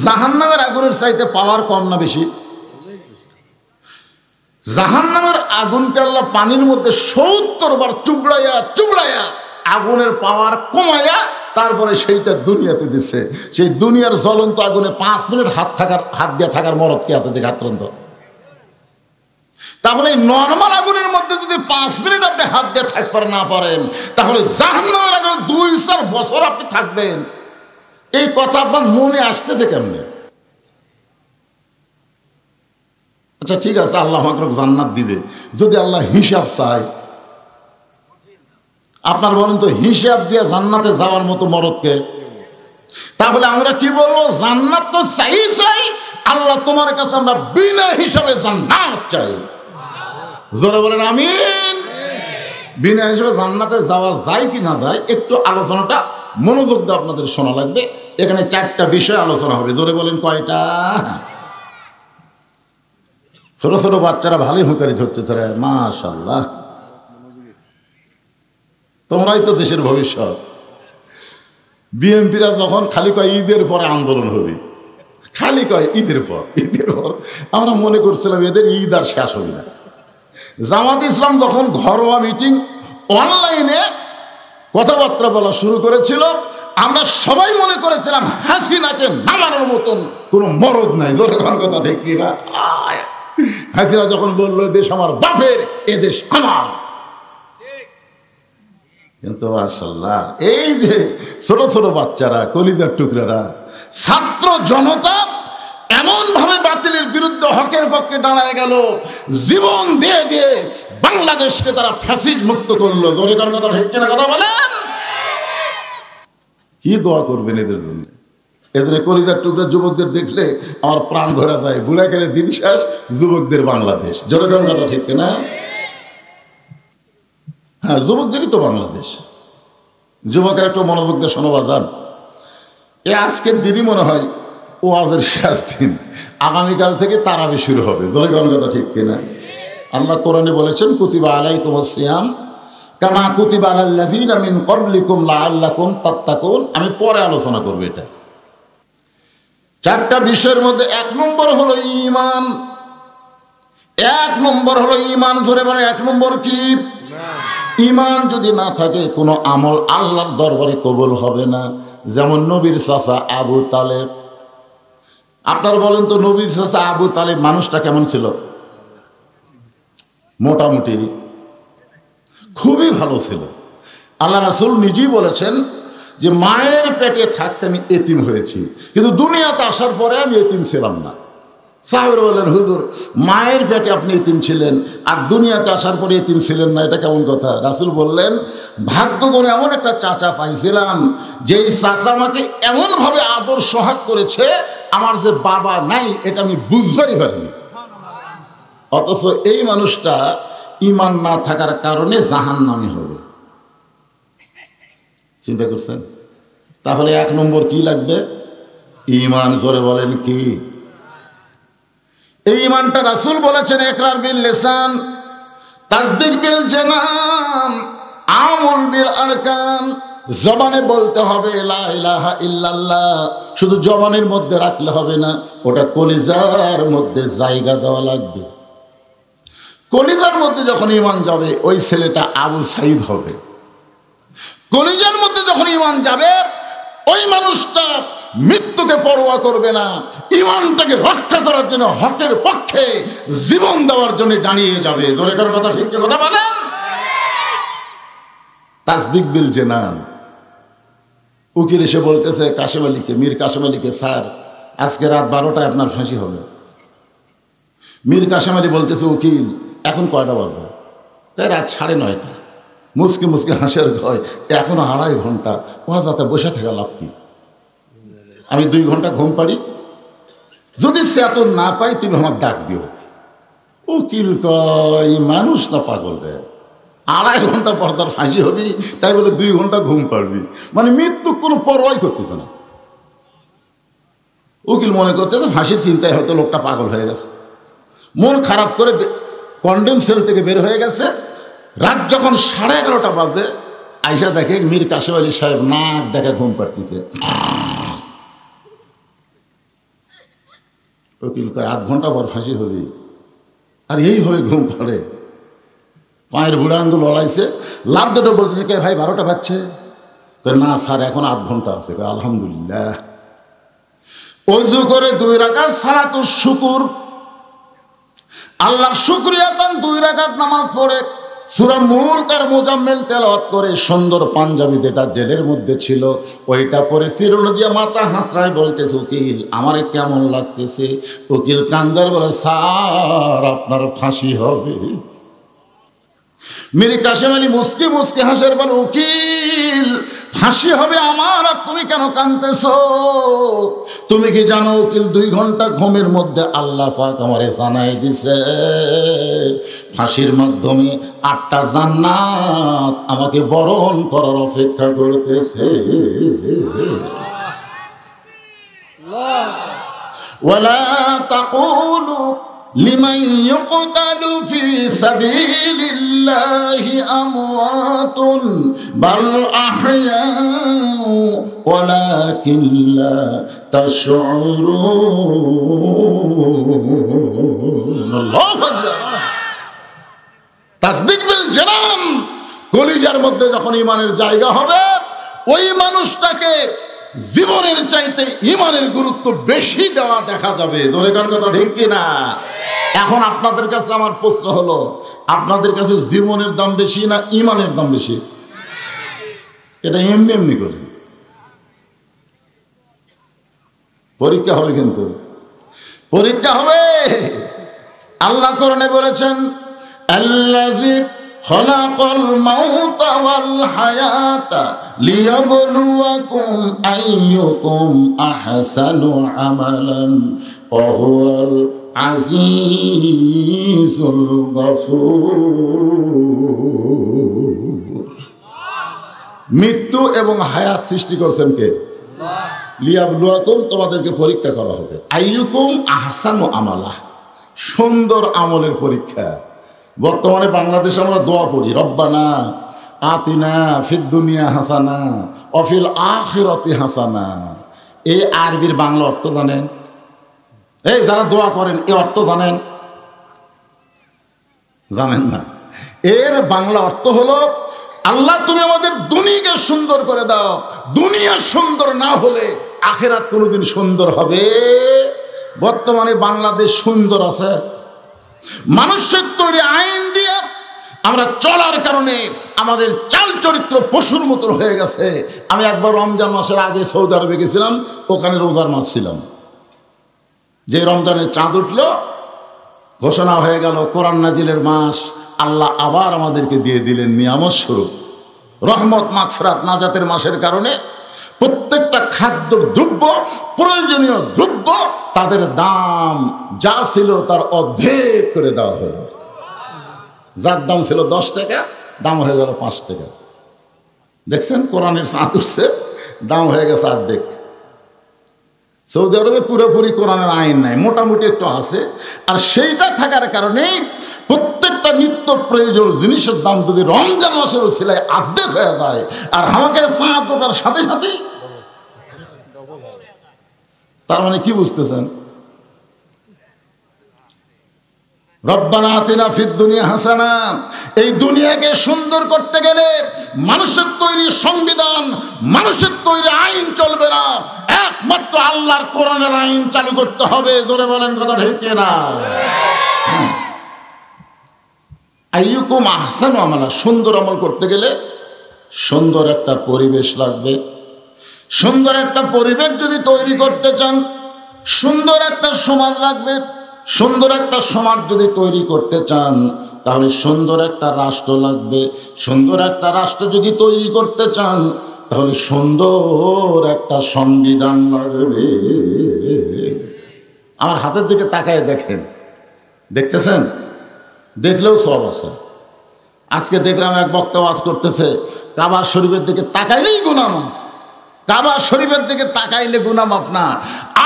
জাহান্নামের আগুনের চাইতে পাওয়ার কম না বেশি? জাহান্নামের আগুনকে আল্লাহ পানির মধ্যে 70 বার চুবড়াইয়া চুবড়াইয়া আগুনের পাওয়ার কমাইয়া তারপরে সেইটা দুনিয়াতে দিচ্ছে। সেই দুনিয়ার জ্বলন্ত আগুনে 5 মিনিট হাত দিয়ে থাকার মরদ কি আছে? দেখ হাতরন্ত। তাহলে এই নর্মাল আগুনের মধ্যে যদি 5 মিনিট আপনি হাত দিয়ে থাকতে না পারেন, তাহলে জাহান্নামের আগুনে 2-4 বছর আপনি থাকবেন। এই কথা আপনার মনে আসতেছে কেমনে? আচ্ছা ঠিক আছে, আল্লাহ আমাকে জান্নাত দিবে, যদি আল্লাহ হিসাব চায়। আপনার বলেন তো, হিসাব দিয়ে জান্নাতে যাওয়ার মতো মরদকে? তাহলে আমরা কি বলবো? জান্নাত তো চাই চাই, আল্লাহ তোমার কাছে আমরা বিনা হিসাবে জান্নাত চাই। জোরে বলেন আমিন। বিনা হিসাবে জান্নাতে যাওয়া যায় কি না যায়, একটু আলোচনাটা মনোযোগ দিয়ে আপনাদের শোনা লাগবে। এখানে 4টা বিষয় আলোচনা হবে। জোরে বলেন কয়টা? ছোট ছোট বাচ্চারা ভালোই হুঁকারি ধরতে চায়, মাশাআল্লাহ। তোমরাই তো দেশের ভবিষ্যৎ। বিএনপিরা যখন খালি কয় ঈদের পরে আন্দোলন হবে, খালি কয় ঈদের পর। আমরা মনে করছিলাম এদের ঈদ আর শেষ হবে না। জামাত ইসলাম যখন ঘরোয়া মিটিং অনলাইনে কথাবার্তা বলা শুরু করেছিল, আমরা সবাই মনে করেছিলাম হাসিনাকে নামানোর মতন কোনো মরদ নাই। জোরে কথা ঠিক কিনা? হাসিনা যখন বললো দেশ আমার বাপের, এদেশ আমার, কিন্তু মাশাআল্লাহ এই যে ছোট ছোট বাচ্চারা, কলিজার টুকরারা, ছাত্র জনতা এমন ভাবে বাতিলের বিরুদ্ধে হকের পক্ষে দাঁড়ায় গেল, জীবন দিয়ে দিয়ে বাংলাদেশকে তারা ফ্যাসিস্ট মুক্ত করলো। জোরে কথা ঠিক কিনা? কথা বলেন। কি দোয়া করবেন এদের জন্য? এদের কলিজার টুকরা যুবকদের দেখলে আমার প্রাণ ভরা যায়। বুড়াকের দিন শেষ, যুবকদের বাংলাদেশ। জোরে কথা ঠিক কিনা? হ্যাঁ, যুবকদেরই তো বাংলাদেশ। যুবকের একটু মনোযোগ দিয়ে শোনো বাজান, এ আজকের দিনই মনে হয় ওয়াজের শেষ দিন, আগামীকাল থেকে তারাবি শুরু হবে। ধরে কোন কথা ঠিক কিনা? আল্লাহ কোরআনে বলেছেন কুতিবা আলাইকুমুস সিয়াম কামা কুতিবা আলাল লাযিনা মিন ক্বাবলিকুম লাআল্লাকুম তাত্তাকুন। আমি পরে আলোচনা করব এটা। চারটা বিষয়ের মধ্যে এক নম্বর হলো ঈমান। এক নম্বর হলো ঈমান। ধরে বলে এক নম্বর কি? ঈমান যদি না থাকে কোনো আমল আল্লাহর দরবারে কবুল হবে না। যেমন নবীর চাচা আবু তালেব। আপনারা বলেন তো, নবীর চাচা আবু তালেব মানুষটা কেমন ছিল? মোটামুটি খুবই ভালো ছিল। আল্লাহ রাসূল নিজেই বলেছেন যে মায়ের পেটে থাকতে আমি এতিম হয়েছি, কিন্তু দুনিয়াতে আসার পরে আমি এতিম ছিলাম না। সাহাবীরা বললেন, হুজুর মায়ের পেটে আপনি এতিম ছিলেন আর দুনিয়াতে আসার পরে এতিম ছিলেন না, এটা কেমন কথা? রাসূল বললেন, ভাগ্য করে এমন একটা চাচা পাইছিলাম যেই চাচা আমাকে এমনভাবে আদর সোহাগ করেছে, আমার যে বাবা নাই এটা আমি বুঝতেই পারিনি। অথচ এই মানুষটা ঈমান না থাকার কারণে জাহান্নামী হবে। চিন্তা করছেন? তাহলে এক নম্বর কি লাগবে? ঈমান। জোরে বলেন কি? এই ঈমানটা রাসূল বলেছেন ইকরার বিল লিসান, তাসদীক বিল জানান, আমল বিল আরকান। জবানে বলতে হবে লা ইলাহা ইল্লাল্লাহ, শুধু জবানের মধ্যে রাখলে হবে না, ওটা কলিজার মধ্যে জায়গা দেওয়া লাগবে। কলিজার মধ্যে যখন ঈমান যাবে ওই ছেলেটা আবু সাঈদ হবে। কলিজার মধ্যে যখন ঈমান যাবে ওই মানুষটা মৃত্যুকে পরোয়া করবে না, ঈমানটাকে রক্ষা করার জন্য হকের পক্ষে জীবন দেওয়ার জন্য দাঁড়িয়ে যাবে। জোরে করে কথা ঠিক কথা বলেন। তাসদীক বিল জানান। উকিল এসে বলতেছে কাশেম আলীকে, মীর কাশেম আলীকে, স্যার আজকে রাত 12টায় আপনার ফাঁসি হবে। মীর কাশেম আলী বলতেছে, উকিল এখন কয়টা বাজে? তাই রাত 9:30। মুসকে মুসকে হাসের ভয়, এখনো 2.5 ঘন্টা। ওনার রাতে বসে থাকা লাভ কি? আমি 2 ঘন্টা ঘুম পাড়ি, যদি সে এত না পাই তুমি আমার ডাক দিও। উকিল কয় মানুষ না পাগল রে, 2.5 ঘন্টা পর তার ফাঁসি হবি, তাই বলে 2 ঘন্টা ঘুম পাড়বি? মানে মৃত্যু কোনো পরোয়াই করতেছে না। উকিল মনে করতেছে ফাঁসির চিন্তায় হয়তো লোকটা পাগল হয়ে গেছে, মন খারাপ করে কন্ডেম সেল থেকে বের হয়ে গেছে। রাত যখন 11:30 বাজে আইসা দেখে মীর কাশেম আলী সাহেব নাক দেখে ঘুম পাড়তেছে। উকিল কয় 8 ঘন্টা পর ফাঁসি হবে, আর এইভাবে ঘুম পাড়ে। পায়ের বুড়া আঙ্গুল লড়াইছে, লাভ দুটো বলতেছে, কে ভাই 12টা বাজছে? না স্যার এখন 8 ঘন্টা আছে। আলহামদুলিল্লাহ। ওযু করে 2 রাকাত সালাতুশ শুকর, আল্লাহর শুকরিয়া তান 2 রাকাত নামাজ পড়ে সূরা মুলক আর মুজাম্মিল তেলাওয়াত করে, সুন্দর পাঞ্জাবি যেটা জেলের মধ্যে ছিল ওইটা পরে চিরুনি দিয়ে মাথা হাসরায় বলতেছে, উকিল আমারে কেমন লাগতেছে? উকিল কান্দার বলে, স্যার আপনার ফাঁসি হবে। মীর কাশেম আলী মুস্কি মুস্কি হাসের বলে, উকিল ফাঁসি হবে আমার, আর তুমি কেন কাঁদতেছো? তুমি কি জানো উকিল 2 ঘন্টা ঘুমের মধ্যে আল্লাহ পাক আমারে জানাই দিছে ফাঁসির মাধ্যমে 8টা জান্নাত আমাকে বরণ করার অপেক্ষা করতেছে। ওয়ালা তাকুলু লিমান ইউকতালু ফি সাবিলিল্লাহি আমওয়াতুন বাল আহইয়াউ ওয়ালাকিন লা তাশউরুন। আল্লাহু আকবার। তাসদীক বিল জানান, কলিজার মধ্যে যখন ঈমানের জায়গা হবে ওই মানুষটাকে জীবনের চাইতে ঈমানের গুরুত্ব বেশি দেওয়া দেখা যাবে। ধরে কোন কথা ঠিক কিনা? এখন আপনাদের কাছে আমার প্রশ্ন হলো, আপনাদের কাছে জীবনের দাম বেশি না ঈমানের দাম বেশি? এটা এমনি এমনি করে পরীক্ষা হবে, কিন্তু পরীক্ষা হবে। আল্লাহ কোরআনে বলেছেন, আল্লাযী খালাকাল মাউতা ওয়াল হায়াতা লিয়াবলুয়াকুম আইয়ুকুম আহসানু আমালান ওয়া হুয়াল আজিজুল গফুর। মৃত্যু এবং হায়াত সৃষ্টি করছেন কে? লিয়াবলুয়াকুম, তোমাদেরকে পরীক্ষা করা হবে। আইয়ুকুম আহসানু আমালা, সুন্দর আমলের পরীক্ষা। বর্তমানে বাংলাদেশে আমরা দোয়া পড়ি, রব্বানা আতিনা ফিদ দুনিয়া হাসানা অফিল আখিরাতি হাসানা। এই আরবির বাংলা অর্থ জানেন? এই যারা দোয়া করেন এই অর্থ জানেন? জানেন না। এর বাংলা অর্থ হলো, আল্লাহ তুমি আমাদের দুনিয়াকে সুন্দর করে দাও, দুনিয়া সুন্দর না হলে আখিরাত কোনোদিন সুন্দর হবে? বর্তমানে বাংলাদেশ সুন্দর আছে মানুষের তৈরি আইন দিয়ে আমরা চলার কারণে আমাদের চাল চরিত্র পশুর মতো হয়ে গেছে। আমি একবার রমজান মাসের আগে সৌদি আরবে গেছিলাম, ওখানে রোজার মাস ছিলাম। যে রমজানের চাঁদ উঠল, ঘোষণা হয়ে গেল কোরআন নাজিলের মাস, আল্লাহ আবার আমাদেরকে দিয়ে দিলেন নিয়ামত স্বরূপ রহমত মাগফিরাত নাজাতের মাসের কারণে প্রত্যেকটা খাদ্য দ্রব্য, প্রয়োজনীয় দ্রব্য, তাদের দাম যা ছিল তার অর্ধেক করে দেওয়া হলো। যার দাম ছিল 10 টাকা, দাম হয়ে গেল 5 টাকা। দেখছেন কোরআনের চাঁদ উঠছে, দাম হয়ে গেছে অর্ধেক। সৌদি আরবে পুরোপুরি কোরআনের আইন নাই, মোটামুটি একটু আছে। আর সেইটা থাকার কারণে প্রত্যেকটা নিত্য প্রয়োজন জিনিসের দাম যদি রমজান মাসের সিলাই অর্ধেক হয়ে যায়, আর আমাকে চাঁদ ওঠার সাথে সাথে, তার মানে কি বুঝতেছেন? রব্বানা আতিনা ফিদ দুনিয়া হাসানা, এই দুনিয়াকে সুন্দর করতে গেলে মানুষের তৈরি সংবিধান, মানুষের তৈরি আইন চলবে না, একমাত্র আল্লাহর কোরআনের আইন চালু করতে হবে। জোরে বলেন কথা ঠিক না? আইয়ুকুম আহসানু আমালা, সুন্দর আমল করতে গেলে সুন্দর একটা পরিবেশ লাগবে। সুন্দর একটা পরিবেশ যদি তৈরি করতে চান, সুন্দর একটা সমাজ লাগবে। সুন্দর একটা সমাজ যদি তৈরি করতে চান, তাহলে সুন্দর একটা রাষ্ট্র লাগবে। সুন্দর একটা রাষ্ট্র যদি তৈরি করতে চান, তাহলে সুন্দর একটা সংবিধান লাগবে। আমার হাতের দিকে তাকায় দেখেন, দেখতেছেন? দেখলেও সব আছে। আজকে দেখলাম এক বক্তা ওয়াজ করতেছে, কাবা শরীফের দিকে তাকাইলেই গুনাহ মাফ। কাবা শরীফের দিকে তাকাইলে গুনাহ মাফ না,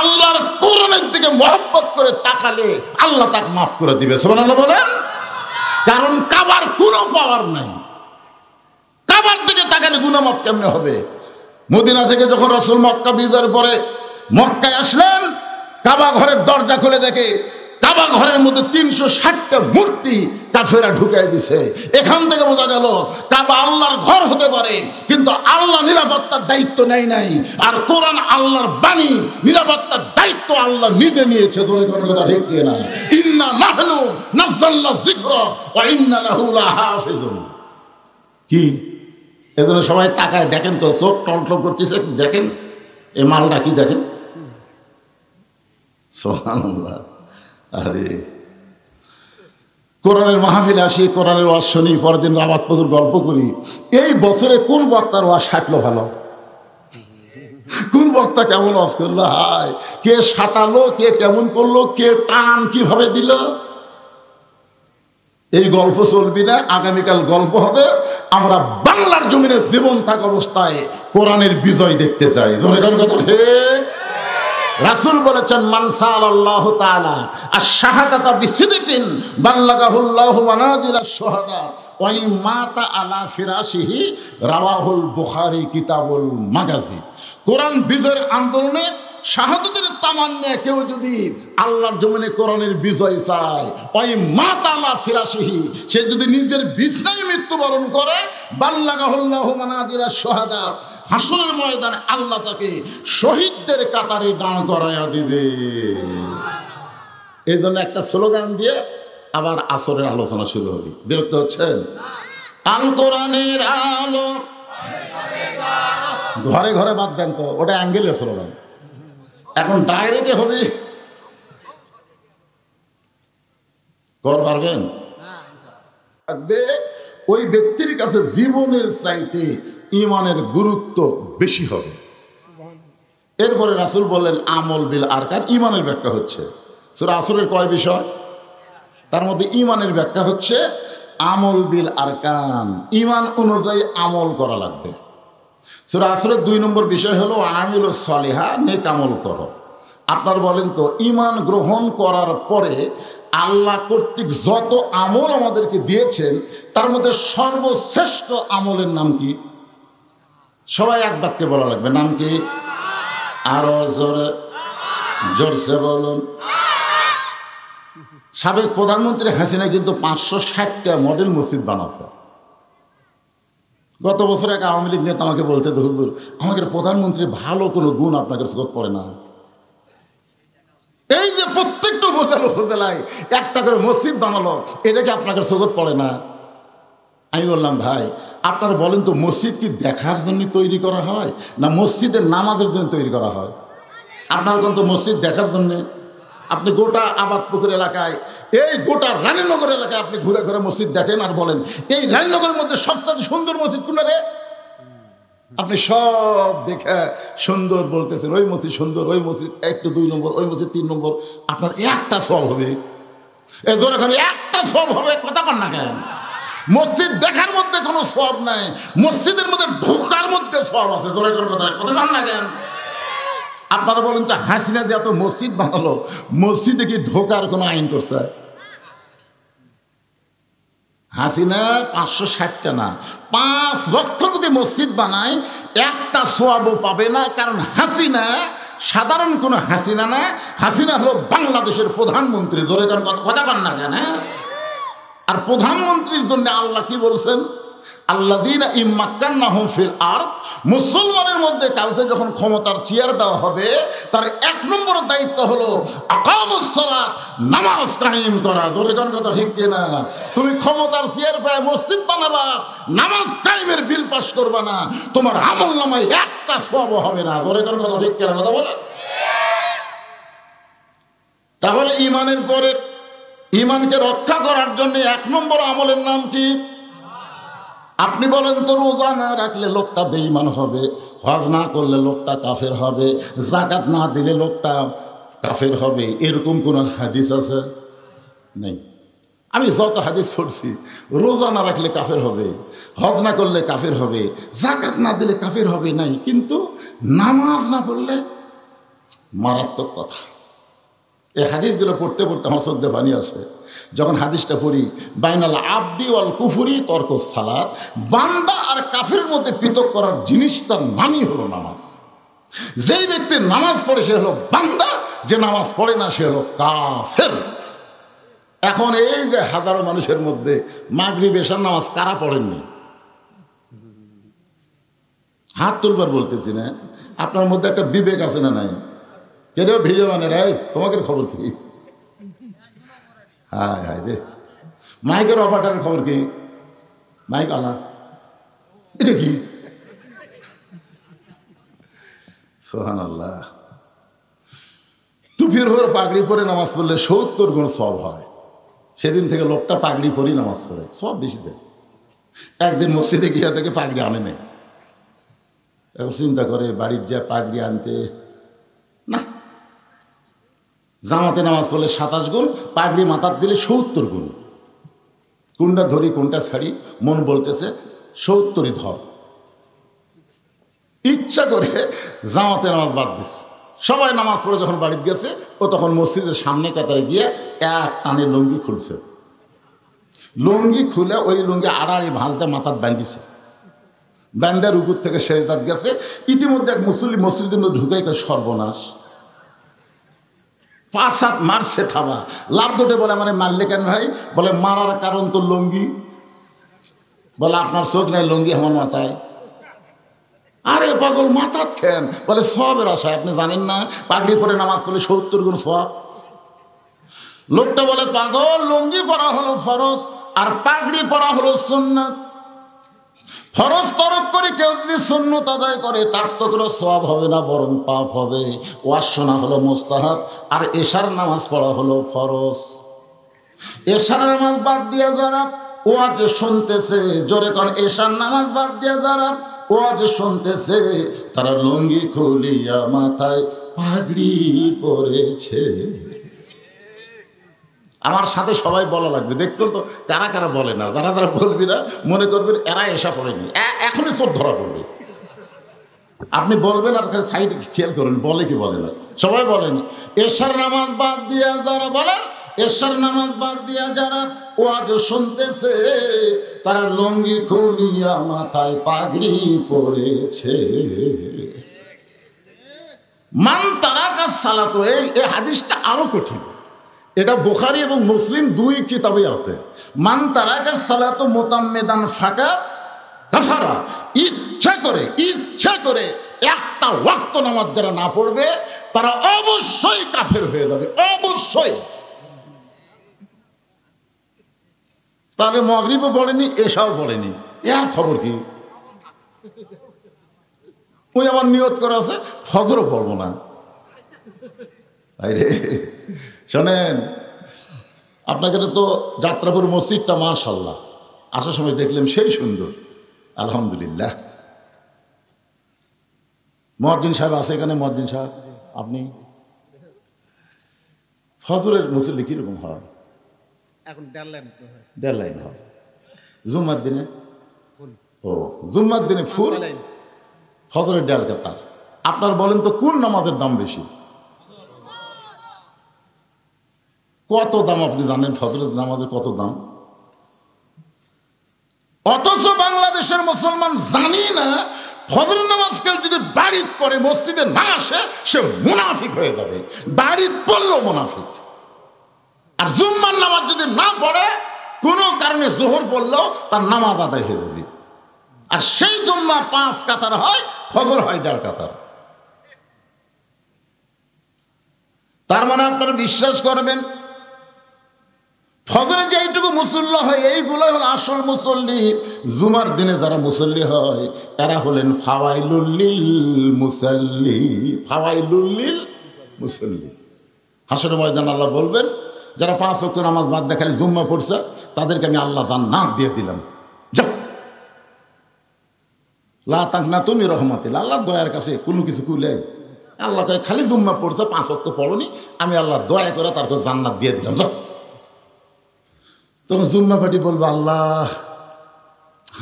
আল্লাহর কোরআনের দিকে মহব্বত করে তাকালে আল্লাহ তাকে মাফ করে দিবে। সুবহানাল্লাহ বলেন। কারণ কাবার কোনো পাওয়ার নাই, কাবার দিকে তাকালে গুনাহ মাফ কেমনে হবে? মদিনা থেকে যখন রাসূল মক্কা বিজয়ের পরে মক্কায় আসলেন, কাবা ঘরের দরজা খুলে দেখে কাবা ঘরের মধ্যে 360টা মূর্তি কাফেরা ঢুকাই দিছে। এখান থেকে বোঝা গেল কাবা আল্লাহর ঘর হতে পারে, কিন্তু আল্লাহ নিরাপত্তার দায়িত্ব নেয় নাই। আর কোরআন আল্লাহর বাণী, নিরাপত্তার দায়িত্ব আল্লাহ নিজে নিয়েছে। ধরে কোন কথা ঠিক না? ইন্না নাহনু নাযালনা যিকরা ওয়া ইন্না লাহু লাহাফিজুন। কি এজন্য সবাই তাকায় দেখেন তো, চোখ টলটল করতেছে, দেখেন এই মালটা কি দেখেন। সুবহানাল্লাহ। আরে কোরআনের মাহফিলে আসি, কোরআনের ওয়াজ শুনি, পরের দিন আবাদ পদুর গল্প করি। এই বছরে কোন বক্তার ওয়াজ সাটলো ভালো, কোন বক্তা কেমন ওয়াজ করলো, হায় কে সাটালো, কে কেমন করলো, কে টান কিভাবে দিল, এই গল্প চলবি না। আগামীকাল গল্প হবে আমরা বাংলার জমিনে জীবন থাকা অবস্থায় কোরআনের বিজয় দেখতে চাই। রাসূল বলেছেন, মান সাআলাল্লাহু তাআলা আশ-শাহাদাতা বিসিদকিন বাল্লাগাহুল্লাহু মানাজিলাশ শুহাদা ওয়া ইমাতা আলা ফিরাশিহি, রাওয়াহুল বুখারী কিতাবুল মাগাজি। কোরআন বিজয়ের আন্দোলনে শাহাদাতের তামান্না কেউ যদি আল্লাহর জমিনে কোরআনের বিজয় চায়, ওই মাতা আলা ফিরাশিহি, সে যদি নিজের বিছানায় মৃত্যুবরণ করে, বাল্লাগাহুল্লাহু মানাজিলাশ শুহাদা, হাসরের ময়দানে আল্লাহ তাকে শহীদদের কাতারে দাঁড় করাইয়া দিবে। এই জন্য একটা স্লোগান দিয়ে আবার আসরের আলোচনা শুরু হবে। বিরক্ত হচ্ছেন? আল কোরআনের আলো ঘরে ঘরে বাদ দেন তো, ওটা অ্যাঙ্গেলের স্লোগান। এখন ডাইরেক্টে হবে, কর পারবেন? ওই ব্যক্তির কাছে জীবনের চাইতে ইমানের গুরুত্ব বেশি হবে। এরপরে রাসূল বললেন, আমল বিল আরকান, ইমানের ব্যাখ্যা হচ্ছে সূরা আসরের কয় বিষয়, তার মধ্যে ইমানের ব্যাখ্যা হচ্ছে আমল বিল আরকান। ইমান অনুযায়ী আমল করা লাগবে। সূরা আসরের 2 নম্বর বিষয় হলো আমিলুস সলিহা, নেক আমল করো। আপনার বলেন তো, ঈমান গ্রহণ করার পরে আল্লাহ কর্তৃক যত আমল আমাদেরকে দিয়েছেন তার মধ্যে সর্বশ্রেষ্ঠ আমলের নাম কি? সবাই এক বাক্যে বলা লাগবে, নাম কি? আরো জোরে, জোরসে বলুন। সাবেক প্রধানমন্ত্রী হাসিনা কিন্তু 560টা মডেল মসজিদ বানাচ্ছে। গত বছর এক আওয়ামী লীগ নেতা আমাকে বলতে, তো হুজুর, আমাদের প্রধানমন্ত্রীর ভালো কোনো গুণ আপনাকে চোখ পড়ে না? এই যে প্রত্যেকটা উপজেলায় একটা করে মসজিদ বানালো, এটাকে আপনাকে চোখ পড়ে না? আমি বললাম, ভাই আপনারা বলেন তো, মসজিদ কি দেখার জন্য তৈরি করা হয় না মসজিদের নামাজের জন্য তৈরি করা হয়? আপনারা কিন্তু মসজিদ দেখার জন্যে, আপনি গোটা আবাদপুকুর এলাকায়, এই গোটা রানীনগর এলাকায় আপনি ঘুরে ঘুরে মসজিদ দেখেন আর বলেন এই রানীনগরের মধ্যে সবচেয়ে সুন্দর মসজিদ কোনটা রে? আপনি সব দেখে সুন্দর বলতেছেন, ওই মসজিদ সুন্দর, ওই মসজিদ একটু 2 নম্বর, ওই মসজিদ 3 নম্বর। আপনার একটা সব হবে, এই ধরে একটা সব হবে, কথা কন না কেন? মসজিদ দেখার মধ্যে কোনো সব নাই, মসজিদের মধ্যে ঢোকার মধ্যে সব আছে। জোরে করে কথা কন না কেন? আপনারা বলেন তো, হাসিনা যে এত মসজিদ বানালো, মসজিদে কি ঢোকার কোনো আইন করছে? হাসিনা 560টা না, 5 লক্ষ যদি মসজিদ বানায় একটা সোয়াবও পাবে না। কারণ হাসিনা সাধারণ কোনো হাসিনা না, হাসিনা হলো বাংলাদেশের প্রধানমন্ত্রী। জোরে কথা কন না কেন? আর প্রধানমন্ত্রীর জন্য আল্লাহ কি বলছেন? আল্লাযীনা ইম্মাক্কান্নাহুম ফিল আরদ, মুসলমানের মধ্যে কাউকে যখন ক্ষমতার চেয়ার দেওয়া হবে তার 1 নম্বর দায়িত্ব হলো আকামুস সালাত, নামাজ কায়েম করা। জোরে কোন কথা ঠিক কিনা? তুমি ক্ষমতার চেয়ার পেয়ে মসজিদ বানাবা, নামাজ কায়েমের বিল পাস করবা না, তোমার আমলনামায় একটা সওয়াব হবে না। জোরে কোন কথা ঠিক কিনা? কথা বলেন। তাহলে ঈমানের পরে ঈমানকে রক্ষা করার জন্য 1 নম্বর আমলের নাম কি? আপনি বলেন তো, রোজা না রাখলে লোকটা বেঈমান হবে, হজ না করলে লোকটা কাফের হবে, যাকাত না দিলে লোকটা কাফের হবে, এরকম কোনো হাদিস আছে? নেই। আমি যত হাদিস পড়ছি, রোজা না রাখলে কাফের হবে, হজ না করলে কাফের হবে, যাকাত না দিলে কাফের হবে, নাই। কিন্তু নামাজ না পড়লে মারাত্মক কথা। এই হাদিসগুলো পড়তে পড়তে আমার চোখে পানি আসে। যখন হাদিসটা পড়ি, বাইনাল আবদি ওয়াল কুফরি তরকুস সালাত, বান্দা আর কাফের মধ্যে পৃথক করার জিনিসটার নামই হলো নামাজ। যেই ব্যক্তি নামাজ পড়ে সে হলো বান্দা, যে নামাজ পড়ে না সে হলো কাফের। এখন এই যে হাজারো মানুষের মধ্যে মাগরিব এশার নামাজ কারা পড়েননি? হাত তুলবার বলতেছি না, আপনার মধ্যে একটা বিবেক আছে না নাই? কেন ভিডিও মানে রাই, তোমাকে খবর কি? হায় হায় রে, মাইকের অপারেটরের খবর কি? মাইক আলা, এটা কি? সুবহানাল্লাহ। টুপির উপর পাগড়ি পরে নামাজ পড়লে 70 গুণ সওয়াব হয়। সেদিন থেকে লোকটা পাগড়ি পরেই নামাজ পড়ে, সব বেশি যায়। একদিন মসজিদে গিয়ে থেকে পাগড়ি আনে নেই, এখন চিন্তা করে বাড়ির যা পাগড়ি আনতে, না, জামাতে নামাজ পড়লে 27 গুণ, পাগড়ি মাথার দিলে 70 গুণ। কোনটা ধরি কোনটা ছাড়ি, মন বলতেছে 70ই ধর। ইচ্ছা করে জামাতে নামাজ বাদ দিচ্ছে। সবাই নামাজ পড়ে যখন বাড়িতে গেছে, ও তখন মসজিদের সামনে কাতারে গিয়ে এক টানে লুঙ্গি খুলছে। লুঙ্গি খুলে ওই লুঙ্গি আড়াই ভাঁজতে মাথার বাঁধিছে, বান্দার উপর থেকে সেজদাত গেছে। ইতিমধ্যে এক মুসল্লি মসজিদের মধ্যে ঢুকাই কয়, সর্বনাশ, 5-7 মারছে থাবা। লাভ দুটে বলে, মানে মারলে কেন ভাই? বলে মারার কারণ তো লুঙ্গি। বলে আপনার চোখ নাই, লুঙ্গি আমার মাথায়। আরে পাগল, মাথার খেন। বলে সবের আশায়, আপনি জানেন না পাগড়ি পরে নামাজ পড়লে 70 গুণ সওয়াব? লোকটা বলে, পাগল, লুঙ্গি পরা হলো ফরজ আর পাগড়ি পরা হলো সুন্নাত। ফরজ তরক করে কেউ যদি সুন্নত আদায় করে তার তো কোনো সওয়াব হবে না, বরং পাপ হবে। ওয়াজ শোনা হলো মুস্তাহাব আর এশার নামাজ পড়া হলো ফরজ। এশার নামাজ বাদ দিয়ে যারা ওয়াজ শুনতেছে, জোরে কর, এশার নামাজ বাদ দিয়ে যারা ওয়াজ শুনতেছে, তারা লুঙ্গি খুলিয়া মাথায় পাগড়ি পরেছে। আমার সাথে সবাই বলা লাগবে, দেখছো তো কারা কারা বলে না। যারা যারা বলবি না মনে করবেন এরা এসা পড়েনি, এখনই চোর ধরা পড়বে। আপনি বলবেন আর সাইড খেয়াল করুন বলে কি বলে না, সবাই বলেন এশার নামাজ বাদ দিয়া যারা বলেন, এশার নামাজ বাদ দিয়া যারা ওয়াজ শুনতেছে তারা লুঙ্গি খুলিয়া মাথায় পাগড়ি পরেছে। মান তারাকা সালাত, এই হাদিসটা আরো কঠিন, এটা বুখারী এবং মুসলিম দুই কিতাবে আছে। মান তারাকা সালাত মুতাম্মিদান ফাকাত কাফারা, ইচ্ছা করে একটা ওয়াক্ত নামাজ যারা না পড়বে তারা অবশ্যই কাফের হয়ে যাবে, অবশ্যই। তাহলে মাগরিবও পড়েনি, এশাও পড়েনি, এর খবর কি? ওই আমার নিয়ত করা আছে ফজরও পড়বো না। আরে শোনেন, আপনাকে তো যাত্রাপুর মসজিদটা মাশাআল্লাহ আসার সময় দেখলাম সেই সুন্দর, আলহামদুলিল্লাহ। মুয়াজ্জিন সাহেব আছে এখানে? মুয়াজ্জিন সাহেব আপনি ফজরের মুসল্লি কিরকম হয়? এখন 1.5 লাইন হয়। জুম্মার দিনে? ও জুম্মার দিনে ফুল, ফজরের 1.5 কাতার। আপনার বলেন তো কোন নামাজের দাম বেশি? কত দাম আপনি জানেন? ফজরের নামাজের কত দাম? অথচ বাংলাদেশের মুসলমান জানি না ফজরের নামাজকে যদি বাড়ির পরে মসজিদে না আসে সে মুনাফিক হয়ে যাবে, বাড়ির পড়লো মুনাফিক। আর জুম্মার নামাজ যদি না পড়ে কোনো কারণে জোহর পড়লেও তার নামাজ আদায় হয়ে যাবে। আর সেই জুম্মা 5 কাতার হয়, ফজর হয় 1.5 কাতার। তার মানে আপনারা বিশ্বাস করবেন ফজরে যে এইটুকু মুসল্লি হয় এইগুলোই হল আসল মুসল্লি। জুমার দিনে যারা মুসল্লি হয় এরা হলেন ফাওয়াইলুল মুসল্লি, ফাওয়াইলুল মুসল্লি। হাসরের ময়দান আল্লাহ বলবেন যারা 5 ওয়াক্ত নামাজ বাদ দিয়ে খালি জুম্মা পড়ছে তাদেরকে আমি আল্লাহ জান্নাত দিয়ে দিলাম, যাও লা তাকনাতু মির রাহমাতিল্লাহ। আল্লাহর দয়ার কাছে কোনো কিছু কুলে আল্লাহ কয় খালি জুম্মা পড়ছে 5 ওয়াক্ত পড়নি, আমি আল্লাহ দয়া করে তারপর জান্নাত দিয়ে দিলাম, যাও। তখন জুম্মা পার্টি বলবো আল্লাহ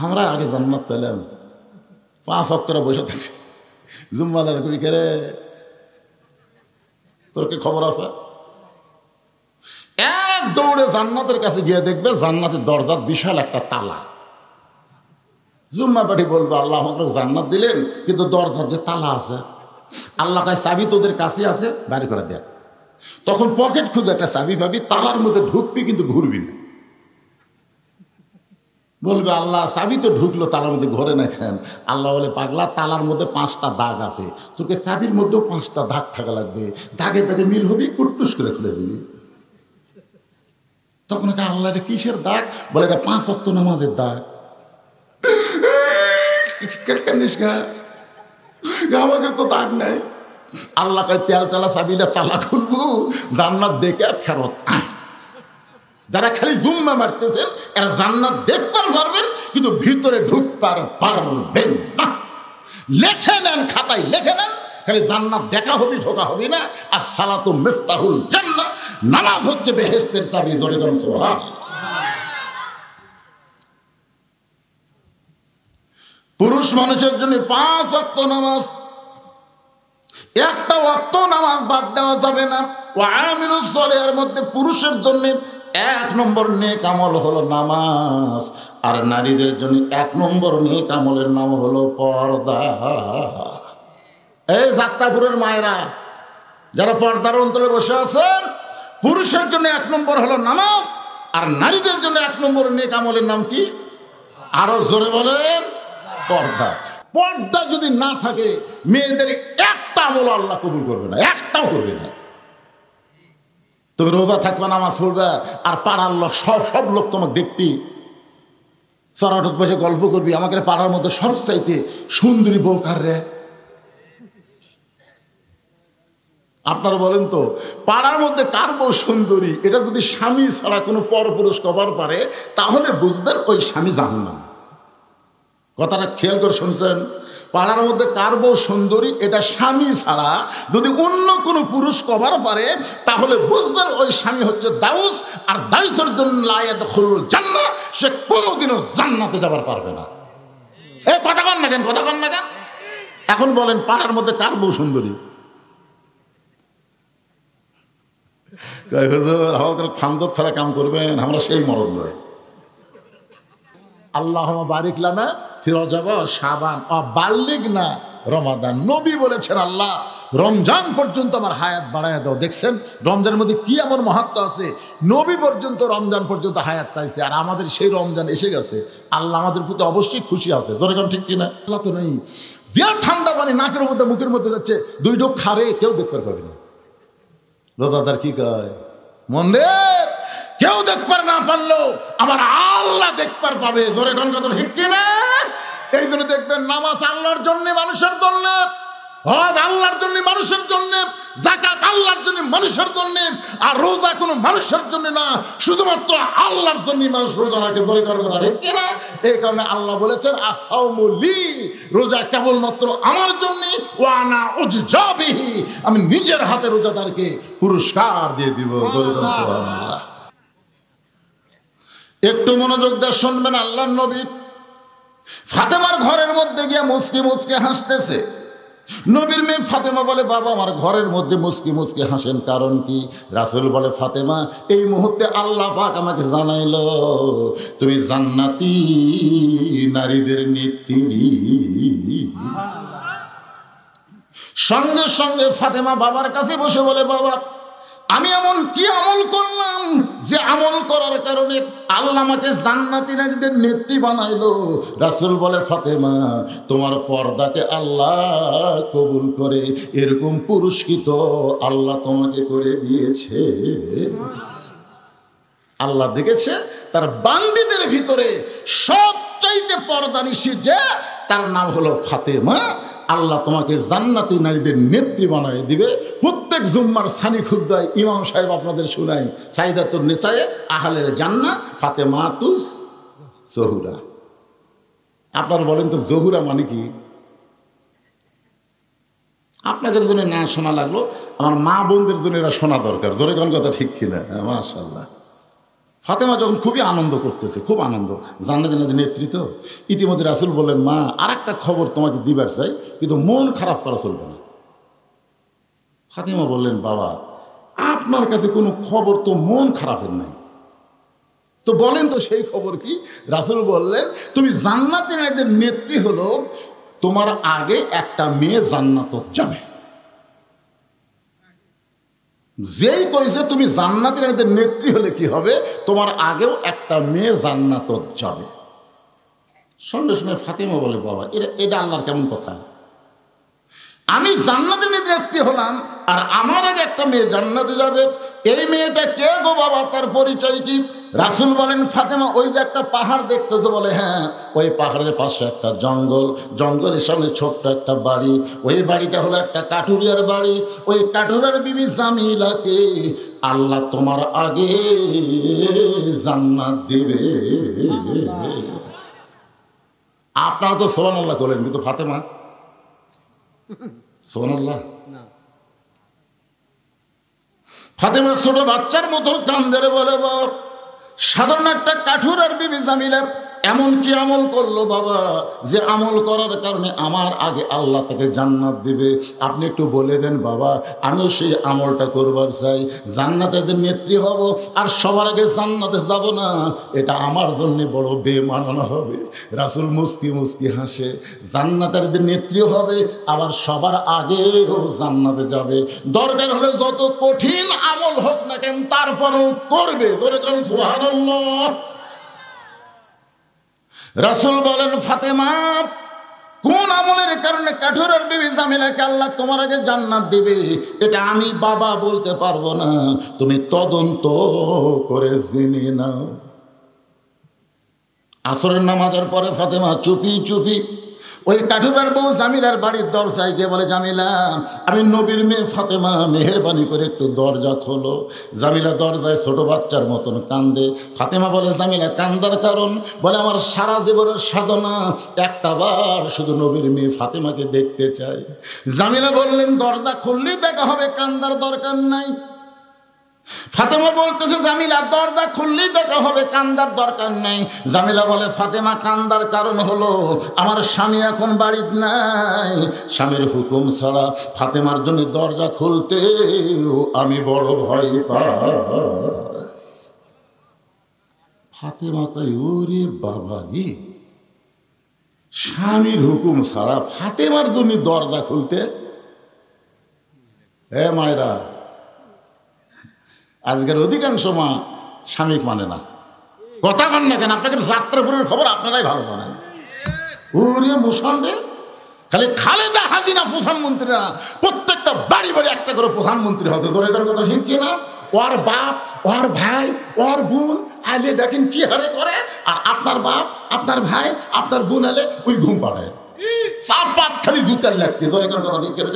আমরা আগে জান্নাত পেলাম, 5 ওয়াক্তরা বসে থাকি, জুম্মালার কই করে তোর কি খবর আছে? এক দৌড়ে জান্নাতের কাছে গিয়ে দেখবে জান্নাতের দরজার বিশাল একটা তালা। জুম্মা পার্টি বলবো আল্লাহ আমাকে জান্নাত দিলেন কিন্তু দরজার যে তালা আছে, আল্লাহ কাছে চাবি তোদের কাছে আছে, বাড়ি করে দেয়। তখন পকেট খুঁজে একটা চাবি পাবি, তালার মধ্যে ঢুকবি কিন্তু ঘুরবি না। বলবে আল্লাহ চাবি তো ঢুকলো তালার মধ্যে ঘরে না কেন? আল্লাহ বলে পাগলা তালার মধ্যে 5টা দাগ আছে, তোকে চাবির মধ্যেও 5টা দাগ থাকা লাগবে, দাগে দাগে মিল হবি, কুট্টুস করে খুলে দিবি। তখন আল্লাহ রে কিসের দাগ? বলে এটা 5 ওয়াক্ত নামাজের দাগ। আমাকে তো দাগ নাই। আল্লাহ কয় তেল তেলা চাবিলে তালা খুলবো, জান্নাত দেখে ফেরত আয়। যারা খালি জুম্মা মারতেছেন এরা জান্নাত দেখতে পারবেন কিন্তু ভিতরে ঢুকতে পারবেন না। লেখে নেন, খাতায় লেখে নেন, খালি জান্নাত দেখা হবি, ঢোকা হবি না। আর সালাতু মিফতাহুল জান্নাহ, নামাজ হচ্ছে বেহেশতের চাবি। জোরে বলুন সুবহানাল্লাহ। পুরুষ মানুষের জন্য 5 ওয়াক্ত নামাজ, একটা ওয়াক্ত নামাজ বাদ দেওয়া যাবে না। ওয়া আমিলুস সালিহার মধ্যে পুরুষের জন্য 1 নম্বর নেক আমল হলো নামাজ, আর নারীদের জন্য 1 নম্বর নেক আমলের নাম হলো পর্দা। এই যাত্রাপুরের মায়েরা যারা পর্দার অন্তরে বসে আছেন, পুরুষের জন্য 1 নম্বর হলো নামাজ, আর নারীদের জন্য 1 নম্বর নেক আমলের নাম কি? আরো জোরে বলেন, পর্দা। পর্দা যদি না থাকে মেয়েদের একটা আমল আল্লাহ কবুল করবে না, একটাও করবে না। তুমি রোজা থাকবে, নামাজ পড়বে, আর পাড়ার লোক সব লোক তোমাকে দেখবি, চড়াটক বসে গল্প করবি, আমাকে পাড়ার মধ্যে সবচাইতে সুন্দরী বউ কার রে? আপনারা বলেন তো পাড়ার মধ্যে কার বউ সুন্দরী? এটা যদি স্বামী ছাড়া কোনো পরপুরুষ কবার পারে তাহলে বুঝবেন ওই স্বামী জাহান্নামী। কথাটা খেয়াল করে শুনছেন? পাড়ার মধ্যে কার বউ সুন্দরী এটা স্বামী ছাড়া যদি অন্য কোনো পুরুষ কবার পারে তাহলে বুঝবেন ওই স্বামী হচ্ছে দাউস, আর দাউসের জন্য লা ইয়াদখুলুল জান্নাহ, সে কোনোদিনও জান্নাতে যাবার পারবে না। এই কথা কন না কেন? কথা কন না কেন? এখন বলেন পাড়ার মধ্যে কার বউ সুন্দরী? খান্দর ছাড়া কাম করবেন, আমরা সেই মরদ নয়। আল্লাহ বারিক লানা ফি রজব শাবান বাল্লিগ না রমাদান। নবী বলেছেন আল্লাহ রমজান পর্যন্ত আমার হায়াত বাড়ায় দাও। দেখছেন রমজানের মধ্যে কি এমন মাহাত্ম আছে, নবী পর্যন্ত রমজান পর্যন্ত হায়াত পাইছে, আর আমাদের সেই রমজান এসে গেছে। আল্লাহ আমাদের প্রতি অবশ্যই খুশি আছে, যেরকম ঠিক কিনা? আল্লাহ তো নেই যে ঠান্ডা পানি নাকের মধ্যে মুখের মধ্যে যাচ্ছে, দুই ঢোক খারে কেউ দেখতে পাবে না। রোজাদার কি কয়, মন রে কেউ দেখবার না পারলো আমার আল্লাহ দেখবার পাবে। জোরে কোন কথা ঠিক কিনা? এই জন্য দেখবেন নামাজ আল্লাহর জন্য, মানুষের জন্য, হজ আল্লাহর জন্য, মানুষের জন্য, যাকাত আল্লাহর জন্য, মানুষের জন্য, আর রোজা কোনো মানুষের জন্য না, শুধুমাত্র আল্লাহর জন্য মানুষ রোজা রাখে। জোরে কোন কথা ঠিক কিনা? এই কারণে আল্লাহ বলেছেন আসাউমু লি, রোজা কেবলমাত্র আমার জন্য, ওয়া আনা উজজা বিহি, আমি নিজের হাতে রোজাদারকে পুরস্কার দিয়ে দিব। জোরে কোন সুবহানাল্লাহ। একটু মনোযোগ দিয়ে শুনবেন। আল্লাহর নবী ফাতেমার ঘরের মধ্যে গিয়ে মুচকি মুচকি হাসতেছে। নবীর মেয়ে ফাতেমা বলে, বাবা আমার ঘরের মধ্যে মুচকি মুচকি হাসেন, কারণ কি? রাসূল বলে, ফাতেমা এই মুহূর্তে আল্লাহ পাক আমাকে জানাইলো তুমি জান্নাতি নারীদের নেত্রী। সঙ্গে সঙ্গে ফাতেমা বাবার কাছে বসে বলে, বাবা আমি এমন কি আমল করলাম যে আমল করার কারণে আল্লাহ আমাকে জান্নাতি নারীদের নেত্রী বানাইলো? রাসূল বলে, ফাতেমা তোমার পর্দাকে আল্লাহ কবুল করে এরকম পুরস্কৃত আল্লাহ তোমাকে করে দিয়েছে। আল্লাহ দেখেছে তার বান্দীদের ভিতরে সবচাইতে পর্দানিশী যে, তার নাম হলো ফাতেমা। আল্লাহ তোমাকে জান্নাতি নারীদের নেত্রী বানায় দিবে। প্রত্যেক জুম্মার সানি খুদ্বায় ইমাম সাহেব আপনাদের শুনাই, সাইদাতুন নিসায়ে আহলেল জান্নাহ ফাতেমাতুস জহুরা। আপনারা বলেন তো জহুরা মানে কি? আপনাদের জন্য না শোনা লাগলো, আমার মা বোনদের জন্য এরা শোনা দরকার। জোরে কোন কথা ঠিক কিনা? মাশাআল্লাহ। ফাতেমা যখন খুবই আনন্দ করতেছে, খুব আনন্দ, জান্নাতি নারীদের নেত্রী তো। ইতিমধ্যে রাসূল বললেন, মা আর একটা খবর তোমাকে দিবার চাই, কিন্তু মন খারাপ করা চলবে না। ফাতেমা বললেন, বাবা আপনার কাছে কোনো খবর তো মন খারাপের নাই, তো বলেন তো সেই খবর কি? রাসূল বললেন, তুমি জান্নাতি নারীদের নেত্রী হলো, তোমার আগে একটা মেয়ে জান্নাতে যাবে। যেই কইছে তুমি জান্নাতি নারীদের নেত্রী হলে কি হবে, তোমার আগেও একটা মেয়ে জান্নাতে যাবে। সঙ্গে সঙ্গে ফাতেমা বলে, বাবা এটা আল্লাহর কেমন কথা? আমি জান্নাতের নেত্রী হলাম আর আমার আগে একটা মেয়ে জান্নাতে যাবে, এই মেয়েটা কে গো বাবা, তার পরিচয় কি? রাসূল বলেন, ফাতেমা ওই যে একটা পাহাড় দেখতেছো? বলে, হ্যাঁ ওই পাহাড়ের পাশে একটা জঙ্গল, জঙ্গলের সামনে ছোট্ট একটা বাড়ি, ওই বাড়িটা হলো একটা কাঠুরিয়ার বাড়ি। ওই কাঠুরিয়ার বিবি জামিলাকে আল্লাহ তোমার আগে জান্নাত দিবে। আপনারা তো সুবহানাল্লাহ বলেন, কিন্তু ফাতেমা সুবহানাল্লাহ। ফাতেমা ছোট বাচ্চার মতো কান্দে বলে, বাবা সাধারণ একটা কাঠুরার বিবি জামিলা এমন কি আমল করলো বাবা, যে আমল করার কারণে আমার আগে আল্লাহ তাকে জান্নাত দিবে? আপনি একটু বলে দেন বাবা, আমিও সেই আমলটা করবার চাই, জান্নাতের নেত্রী হব, আর সবার আগে জান্নাতে যাব না, এটা আমার জন্য বড় বেমানানো হবে। রাসূল মুস্কি মুস্কি হাসে, জান্নাতের নেত্রী হবে আবার সবার আগেও জান্নাতে যাবে, দরকার হলে যত কঠিন আমল হোক না কেন তারপরও করবে। ধরে করুন সুবহানাল্লাহ। রাসূল বলেন, ফাতেমা কোন আমলের কারণে কাঠুরের বিবি জামিলাকে আল্লাহ তোমার আগে জান্নাত দিবে এটা আমি বাবা বলতে পারবো না, তুমি তদন্ত করে জেনে নাও। আসরের নামাজের পরে ফাতেমা চুপি চুপি ওই কাঠুরার বউ জামিলার বাড়ির দরজায় গিয়ে বলে, জামিলা আমি নবীর মেয়ে ফাতেমা, মেহেরবানি করে একটু দরজা খোলো। জামিলা দরজায় ছোট বাচ্চার মতন কান্দে। ফাতেমা বলে, জামিলা কান্দার কারণ? বলে, আমার সারা জীবনের সাধনা একটাবার শুধু নবীর মেয়ে ফাতেমাকে দেখতে চাই। জামিলা বললেন, দরজা খুললেই দেখা হবে, কান্দার দরকার নাই। ফাতেমা বলতেছে জামিলা দরজা খুললেই দেখা হবে, কান্দার দরকার নেই। জামিলা বলে ফাতেমা কান্দার কারণ হলো আমার স্বামী এখন বাড়িতে নাই, স্বামীর হুকুম ছাড়া ফাতেমার জন্য দরজা খুলতে আমি বড় ভয় পাই। ফাতেমা কই ওরে বাবা রে, স্বামীর হুকুম ছাড়া ফাতেমার জন্য দরজা খুলতে? হে মায়েরা, আজকের অধিকাংশ মা স্বামী মানে না, কথা কন না কেন? আপনাকে যাত্রাপুরের খবর আপনারাই ভালো জানেন। ওরে মুসলমান, খালি খালেদা হাসিনা প্রধানমন্ত্রী না, প্রত্যেকটা বাড়ি বাড়ি একটা করে প্রধানমন্ত্রী হচ্ছে। ধরে করে কথা ঠিক কিনা? ওর বাপ, ওর ভাই, ওর বোন আলে দেখেন কি হারে করে, আর আপনার বাপ, আপনার ভাই, আপনার বোন আলে ওই ঘুম পাড়ায় চাপ পাত খালি জুতার লাগতে। ধরে করে কথা ঠিক করে?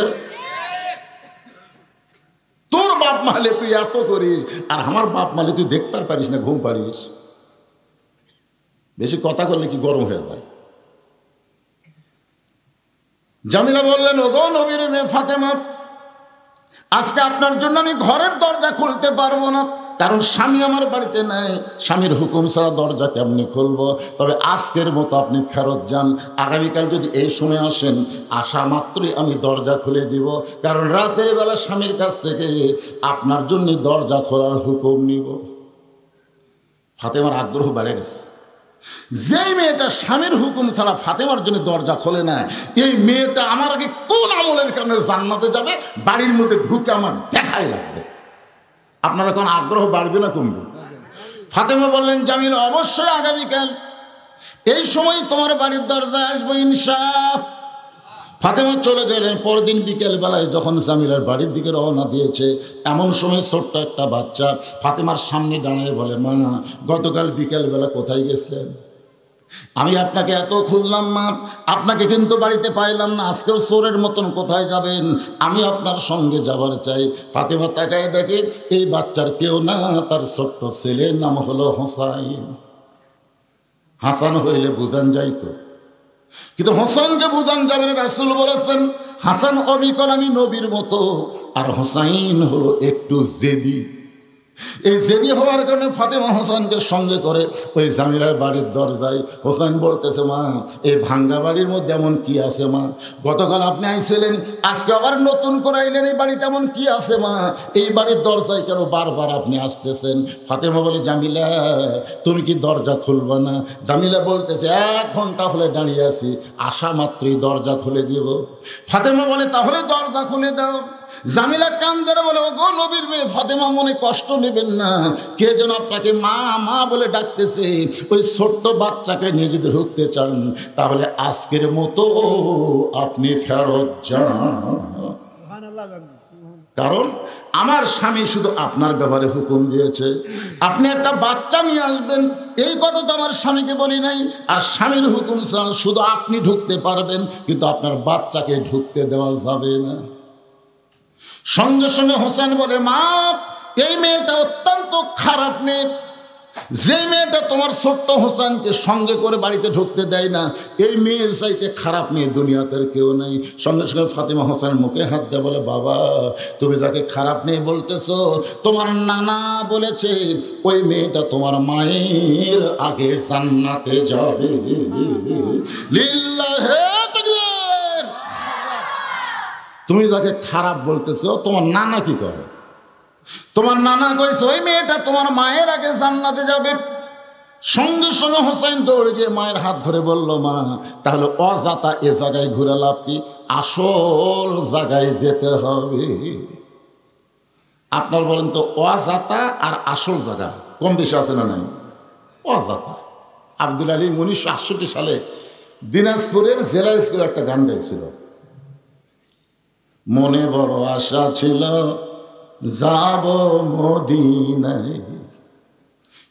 তোর বাপ মালে তুই এত করিস, আর আমার বাপ মালে তুই দেখতে পারিস না, ঘুম পারিস। বেশি কথা করলে কি গরম হয়ে যায়? জামিলা বললেন ওগো নবীর মেয়ে ফাতেমা, আজকে আপনার জন্য আমি ঘরের দরজা খুলতে পারবো না, কারণ স্বামী আমার বাড়িতে নাই, স্বামীর হুকুম ছাড়া দরজা কেমনি খুলবো? তবে আজকের মতো আপনি ফেরত যান, আগামীকাল যদি এই সময় আসেন, আসা মাত্রই আমি দরজা খুলে দিব, কারণ রাতের বেলা স্বামীর কাছ থেকে আপনার জন্য দরজা খোলার হুকুম নিব। ফাতেমার আগ্রহ বেড়ে গেছে। যেই মেয়েটা স্বামীর হুকুম ছাড়া ফাতেমার জন্য দরজা খোলে না, এই মেয়েটা আমার আগে কোন আমলের কারণে জান্নাতে যাবে, বাড়ির মধ্যে ঢুকে আমার দেখাই লাগবে। আপনারা কোন আগ্রহ বাড়বে না কমবে? ফাতেমা বললেন জামিল অবশ্যই আগামীকাল এই সময় তোমার বাড়ির দরজায় আসবো ইনশাআল্লাহ। ফাতেমা চলে গেলেন। পরদিন বিকেল বেলায় যখন জামিলার বাড়ির দিকে রওনা দিয়েছে, এমন সময় ছোট্ট একটা বাচ্চা ফাতেমার সামনে দাঁড়িয়ে বলে, মা গতকাল বিকেল বেলা কোথায় গেছিলেন? আমি আপনাকে এত খুঁজলাম মা, আপনাকে কিন্তু বাড়িতে পাইলাম না, আজকেও চোরের মতন কোথায় যাবেন? আমি আপনার সঙ্গে যাবার চাই। ফাতেমা তাকায় দেখে এই বাচ্চার কেউ না, তার ছোট্ট ছেলের নাম হলো হোসাইন। হাসান হইলে বুঝান যাইতো, কিন্তু হোসেনকে বুঝান যাবে না। রাসূল বলেছেন হাসান অবিকল আমি নবীর মতো, আর হোসাইন হলো একটু জেদি। এই জেদি হওয়ার কারণে ফাতেমা হোসেনকে সঙ্গে করে ওই জামিলার বাড়ির দরজায়। হোসেন বলতেছে, মা এই ভাঙ্গা বাড়ির মধ্যে এমন কি আছে মা? গতকাল আপনি আইছিলেন, আজকে আবার নতুন করে আইলেন, এই বাড়িতে এমন কি আছে মা? এই বাড়ির দরজায় কেন বারবার আপনি আসতেছেন? ফাতেমা বলে, জামিলা তুমি কি দরজা খুলবা না? জামিলা বলতেছে, 1 ঘন্টা হলে দাঁড়িয়ে আছি, আসা মাত্রই দরজা খুলে দিব। ফাতেমা বলে, তাহলে দরজা খুলে দাও। জামিলা কান্দে বলে, ওগো নবীর মেয়ে ফাতেমা মনে কষ্ট নেবেন না, কে যেন আপনাকে মা মা বলে ডাকতেছে। ওই ছোট্ট বাচ্চাকে নিয়ে যদি ঢুকতে চান, তাহলে আজকের মতো আপনি ফেরত যান, কারণ আমার স্বামী শুধু আপনার ব্যাপারে হুকুম দিয়েছে, আপনি একটা বাচ্চা নিয়ে আসবেন। এই কথা তো আমার স্বামীকে বলি নাই। আর স্বামীর হুকুম ছাড়া শুধু আপনি ঢুকতে পারবেন, কিন্তু আপনার বাচ্চাকে ঢুকতে দেওয়া যাবে না। সঙ্গে সঙ্গে হোসেন বলে, মা এই মেয়েটা অত্যন্ত খারাপ মেয়ে, যে মেয়েটা তোমার ছোট্ট হোসেনকে সঙ্গে করে বাড়িতে ঢুকতে দেয় না, এই মেয়ের চাইতে খারাপ মেয়ে দুনিয়াতে কেউ নেই। সঙ্গে সঙ্গে ফাতেমা হোসেন মুখে হাত দিয়ে বলে, বাবা তুমি যাকে খারাপ মেয়ে বলতেছো, তোমার নানা বলেছে ওই মেয়েটা তোমার মায়ের আগে জান্নাতে যাবে। লিল্লাহে তাকবীর। তুমি যাকে খারাপ বলতেছো, তোমার নানা কি করে? তোমার নানা কইছে ওই মেয়েটা তোমার মায়ের আগে জান্নাতে যাবে। সঙ্গে সঙ্গে হোসেন দৌড়ে গিয়ে মায়ের হাত ধরে বলল, মা তাহলে অজাতা এ জায়গায় ঘুরে লাভ কি? আসল জায়গায় যেতে হবে। আপনার বলেন তো, অজাতা আর আসল জায়গা কম বেশি আছে না নাই? অজাতা। আব্দুল আলীম 1968 সালে দিনাজপুরের জেলা স্কুলে একটা গান গাইছিল, মনে বড় আশা ছিল যাব মদিনায়।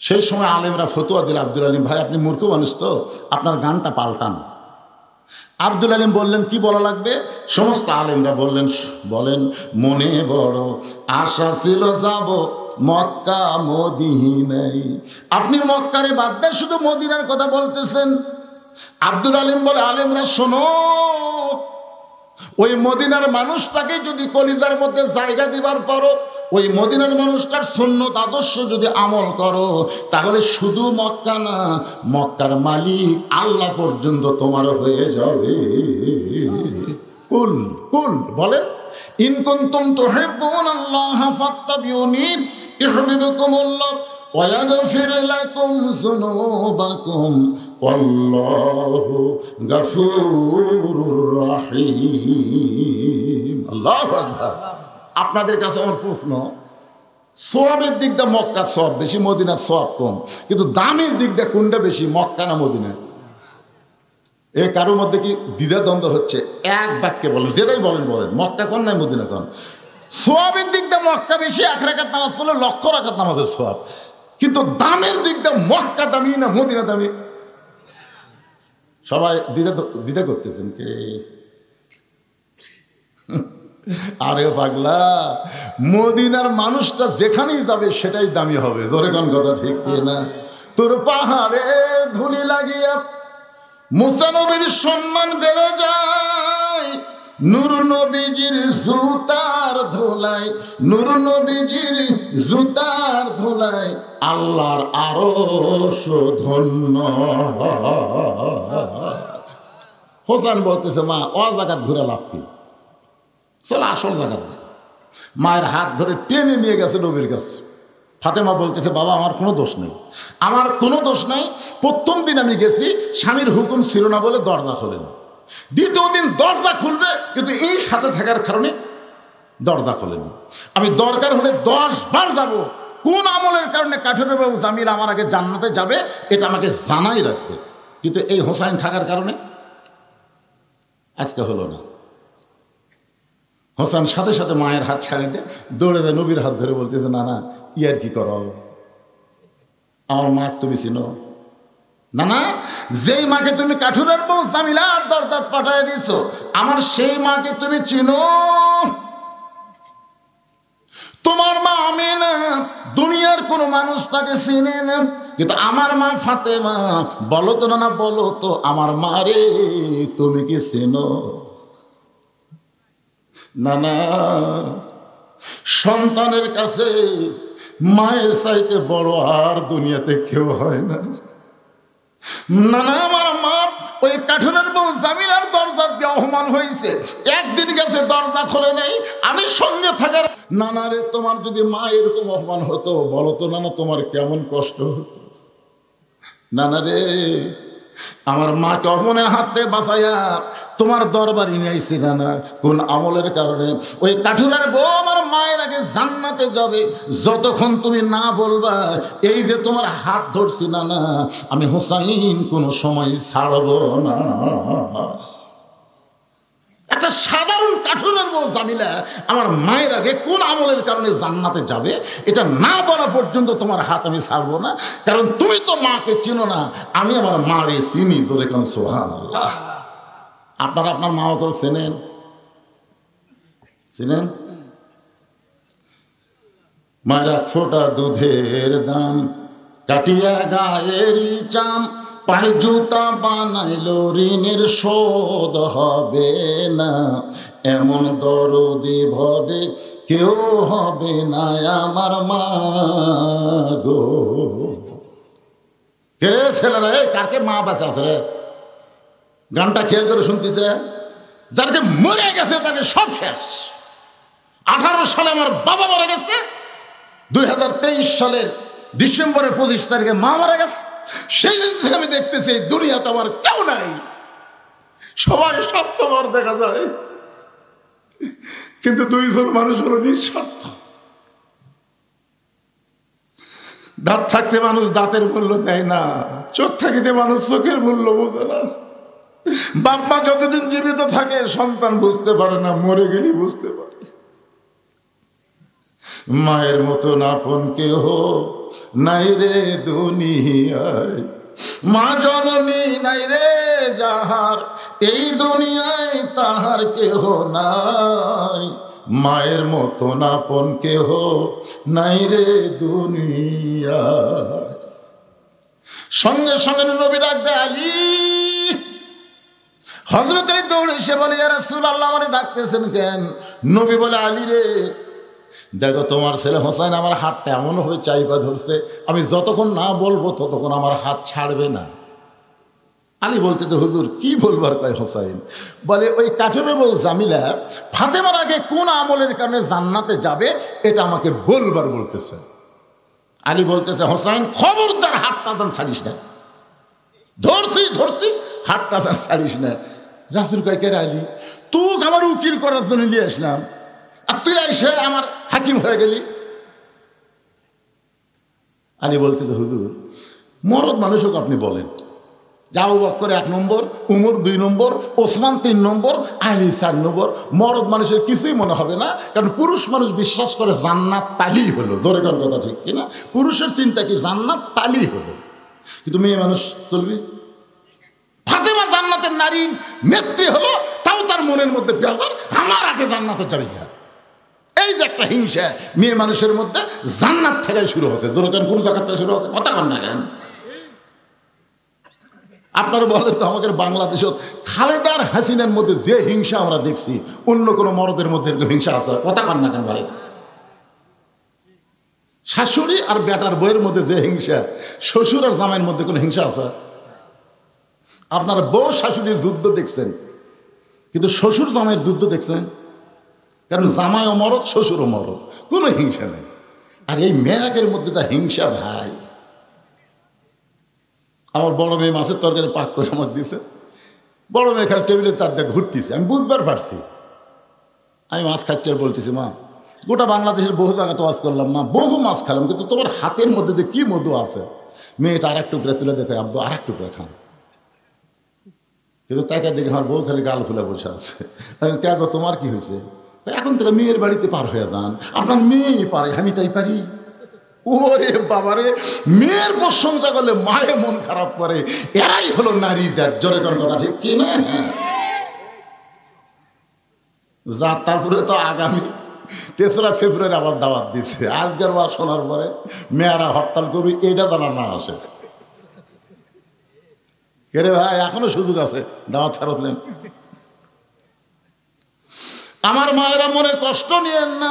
সেই সময় আলেমরা ফতোয়া দিল, আব্দুল আলীম ভাই আপনি মূর্খ মানুষ তো, আপনার গানটা পাল্টান। আব্দুল আলীম বললেন কি বলা লাগবে? সমস্ত আলেমরা বলেন মনে বড় আশা ছিল যাব মক্কা মদিনায়। আপনি মক্কারে বাদ দিয়ে শুধু মদিনার কথা বলতেছেন। আব্দুল আলীম বলে, আলেমরা শোনো, ওই মদিনার মানুষটাকে যদি কলিজার মধ্যে জায়গা দিবার পারো, ওই মদিনার মানুষটার সুন্নত আদর্শ যদি আমল করো, তাহলে শুধু মক্কা না, মক্কার মালিক আল্লাহ পর্যন্ত তোমার হয়ে যাবে। কুল কুল বলেন, ইন কুনতুম তুহিব্বুনাল্লাহা ফাত্তাবিউনি ইউহিব্বুকুমুল্লাহ ওয়া ইয়াগফির লাকুম যুনুবাকুম ওয়াল্লাহু গফুরুর রহিম। আল্লাহু আকবার। আপনাদের কাছে আমার প্রশ্ন, সওয়াবের দিক দিয়ে মক্কার সওয়াব বেশি, মদিনার সওয়াব কম, কিন্তু দামের দিক দিয়ে কোনটা বেশি, মক্কা না মদিনা? এই কারোর মধ্যে কি দ্বিধাদ্বন্দ্ব হচ্ছে? এক বাক্যে বলেন, যেটাই বলেন বলেন, মক্কা কোন নাই মদিনা কোন? সওয়াবের দিক দিয়ে মক্কা বেশি, 1 রাকাত নামাজ পড়লে 1,00,000 রাকাত নামাজের সওয়াব, কিন্তু দামের দিক দিয়ে মক্কা দামি না মদিনা দামি? সবাই দ্বিধা করতেছেন কে? আরে পাগলা, মদিনার মানুষটা যেখানেই যাবে সেটাই দামি হবে। ধরে কোন কথা ঠিক না? তোর পাহাড়ের ধুলি লাগিয়া মুসা নবীর সম্মান বেড়ে যায়, নূর নবীজির জুতার ধুলাই, নূর নবীজির জুতার ধুলাই আল্লাহর আরশ ধন্য। হোসেন বলতেছে, মা ও জায়গা ঘুরে লাভ কি, চলো আসল জায়গা। মায়ের হাত ধরে টেনে নিয়ে গেছে নবীর কাছে। ফাতেমা বলতেছে, বাবা আমার কোনো দোষ নেই, আমার কোনো দোষ নাই। প্রথম দিন আমি গেছি, স্বামীর হুকুম ছিল না বলে দরজা খোলেনি। দ্বিতীয় দিন দরজা খুলবে, কিন্তু এই সাথে থাকার কারণে দরজা খোলেনি। আমি দরকার হলে 10 বার যাব। কোন আমলের কারণে কাঠুরে বাবু জামিল আমার আগে জান্নাতে যাবে এটা আমাকে জানাই রাখবে, কিন্তু এই হোসাইন থাকার কারণে আজকে হলো না। হোসেন সাথে সাথে মায়ের হাত ছাড়ে দিয়ে দৌড়ে দেয়, নবীর হাত ধরে বলতেছে, না না ইয়ার কি করো, আমার মা তুমি চিনো না? না, যেই মাকে তুমি কাঠুরের বউ জামিলার দরদাত পাঠায় দিছো, আমার সেই মাকে তুমি চিনো? তোমার মা আমিনা দুনিয়ার কোনো মানুষ তাকে চিনে না, কিন্তু আমার মা ফাতেমা, বলো তো না, বলো তো আমার মা রে তুমি কি চেনো? না না, সন্তানের কাছে মায়ের চাইতে বড় আর দুনিয়াতে কেউ হয় না। না না, আমার মা ওই কাঠুরের বউ জামিলার দরজা দিয়ে অপমান হয়েছে, একদিন গেছে দরজা খোলে নেই, আমি সঙ্গে থাকার। নানা রে, তোমার যদি মা এরকম অপমান হতো, বলো তো নানা তোমার কেমন কষ্ট হতো? নানা রে, আমার মাকে অপমানের হাত থেকে বাঁচাইয়া তোমার দরবারে নিয়ে আইছি নানা, কোন আমলের কারণে? ওই কাঠুরের বউ আমার মায়ের আগে জান্নাতে যাবে, যতক্ষণ তুমি না বলবা এই যে তোমার হাত ধরছি নানা, আমি হোসাইন কোনো সময় ছাড়ব না। একটা সাধারণ কাঠুরের বউ জামিলা আমার মায়ের আগে কোন আমলের কারণে জান্নাতে যাবে এটা না বলা পর্যন্ত তোমার হাত আমি ছাড়বো না, কারণ তুমি তো মাকে চিনো না, আমি আমার মারে চিনি। তোরে কোন সুবহানাল্লাহ। আপনারা আপনার মা করে চেনেন? চিনেন? মায়েরা ফোটা দুধের দাম কাটিয়া গায়েরই চাম, পানি জুতা বানাইলো ঋণের শোধ হবে না, এমন দরদি ভবে কেউ হবে না আমার মা গো। কে রে ছেলেরা, কাকে মা বাঁচাছে রে? গানটা খেয়াল করে শুনতেছে? যাকে মরে গেছে তাকে সব শেষ। 18 সালে আমার বাবা মারা গেছে, 2023 সালের ডিসেম্বরের 25 তারিখে মা মারা গেছে। সেই দিন থেকে আমি দেখতেছি দুনিয়াতে আমার কেউ নাই, সবাই স্বার্থপর দেখা যায়, কিন্তু 2 জন মানুষ হলো নিঃস্বার্থ। দাঁত থাকতে মানুষ দাঁতের মূল্য দেয় না, চোখ থাকিতে মানুষ চোখের মূল্য বোঝে না। বাপ মা যতদিন জীবিত থাকে সন্তান বুঝতে পারে না, মরে গেলে বুঝতে পারে। মায়ের মতন আপন কেহ নাই রে দুনিয়ায়, মা জননী নাই রে যাহার, এই দুনিয়ায় তাহার কেহ নাই। মায়ের মতন আপন কেহ নাই রে দুনিয়ায়। সঙ্গে সঙ্গে নবী ডাক দেয়, আলী। হযরত আলী দৌড়ে এসে বলে, ইয়া রাসূলুল্লাহ আমারে ডাকতেছেন কেন? নবী বলে, আলী রে দেখো তোমার ছেলে হোসাইন আমার হাতটা এমনভাবে চাইপা ধরছে, আমি যতক্ষণ না বলবো ততক্ষণ আমার হাত ছাড়বে না। আলী বলতে তো হুজুর কি বলবার কয় হোসাইন? বলে ওই কাঠুরে বউ জামিলা ফাতেমার আগে কোন আমলের কারণে জান্নাতে যাবে এটা আমাকে বলবার বলতেছে। আলী বলতেছে হোসাইন খবরদার হাতটা দান ছাড়িস না, ধরছি হাতটা দান ছাড়িস না। রাসূল কয় কে আলী, তুই আমার উকিল করার জন্য নিয়ে আসলাম আর তুই এসে আমার হাকিম হয়ে গেলি। আলী বলতে তো হুজুর মরদ মানুষকে আপনি বলেন আবু বকর 1 নম্বর, উমর 2 নম্বর, ওসমান 3 নম্বর, আলী 4 নম্বর। মরদ মানুষের কিছুই মনে হবে না, কারণ পুরুষ মানুষ বিশ্বাস করে জান্নাত পালি হলো। জোরে কোন কথা ঠিক কিনা? পুরুষের চিন্তা কি জান্নাত পালি হলো, কিন্তু মেয়ে মানুষ চলবে। ফাতেমা জান্নাতের নারী নেত্রী হলো, তাও তার মনের মধ্যে বেজার আমার আগে জান্নাতে যাবে। এই যে একটা হিংসা মেয়ে মানুষের মধ্যে জান্নাত থেকে শুরু হচ্ছে। জোরে কোন কোন জায়গা থেকে শুরু হচ্ছে কথা কন না কেন? আপনারা বলেন তো আমাদের বাংলাদেশে খালেদা আর হাসিনার মধ্যে যে হিংসা আমরা দেখছি, অন্য কোনো মরদের মধ্যে এরকম হিংসা আছে? কথা কন না কেন ভাই? শাশুড়ি আর বেটার বইয়ের মধ্যে যে হিংসা, শ্বশুর আর জামাইয়ের মধ্যে কোনো হিংসা আছে? আপনারা বউ শাশুড়ির যুদ্ধ দেখছেন, কিন্তু শ্বশুর জামাইয়ের যুদ্ধ দেখছেন? কারণ জামাইও মরদ, শ্বশুরও মরদ, কোনো হিংসা নেই। আর এই মেয়াকের মধ্যে তা হিংসা ভাই। আমার বড় মেয়ে মাছের তরকারি পাক করে আমার দিয়েছে, বড় মেয়ে খালি টেবিলের তারটা ঘুরতেছে, আমি বুঝবার পারছি। আমি মাছ খাচ্ছি আর বলতেছি মা গোটা বাংলাদেশের বহু জায়গা তো ওয়াজ করলাম মা, বহু মাছ খেলাম, কিন্তু তোমার হাতের মধ্যে যে কি মধু আছে। মেয়েটা আর এক টুকরা তুলে দেখে আব্বু আর এক টুকরা খান, কিন্তু তাকে দেখে আমার বউ খালি গাল ফুলে বসে আছে। আমি কে গো তোমার কি হয়েছে? এখন থেকে মেয়ের বাড়িতে পার হয়ে যান, আপনার মেয়েই পারে, আমি তাই পারি। ওরে বাবারে, মেয়ের প্রশংসা করলে মায়ে মন খারাপ করে। এরাই হলো নারী জাত। জোরে কোন কথা ঠিক কি না? যা তারপরে তো আগামী 3রা ফেব্রুয়ারি আবার দাওয়াত দিছে। আজকের বার শোনার পরে মেয়েরা হরতাল করবি এটা জানা না আসে। কে রে ভাই, এখনো সুযোগ আছে দাওয়াত ফেরত নেন। আমার মায়েরা মনে কষ্ট নিয়েন না।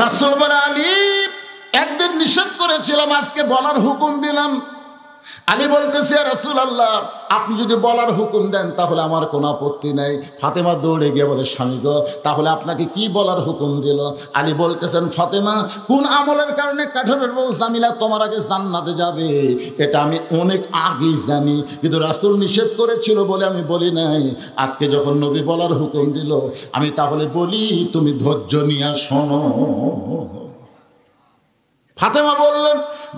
রাসূল বলে আলী একদিন নিষেধ করেছিলাম, আজকে বলার হুকুম দিলাম। আলী বলতেছে রাসূলুল্লাহ আপনি যদি বলার হুকুম দেন তাহলে আমার কোনো আপত্তি নেই। ফাতেমা দৌড়ে গিয়ে বলে স্বামী গো তাহলে আপনাকে কি বলার হুকুম দিল? আলী বলতেছেন ফাতেমা কোন আমলের কারণে কাঠুরের বউ জামিলা তোমার আগে জান্নাতে যাবে এটা আমি অনেক আগেই জানি, কিন্তু রাসূল নিষেধ করেছিল বলে আমি বলি নাই। আজকে যখন নবী বলার হুকুম দিল আমি তাহলে বলি, তুমি ধৈর্য নিয়ে শোনো। ফাতেমা বললেন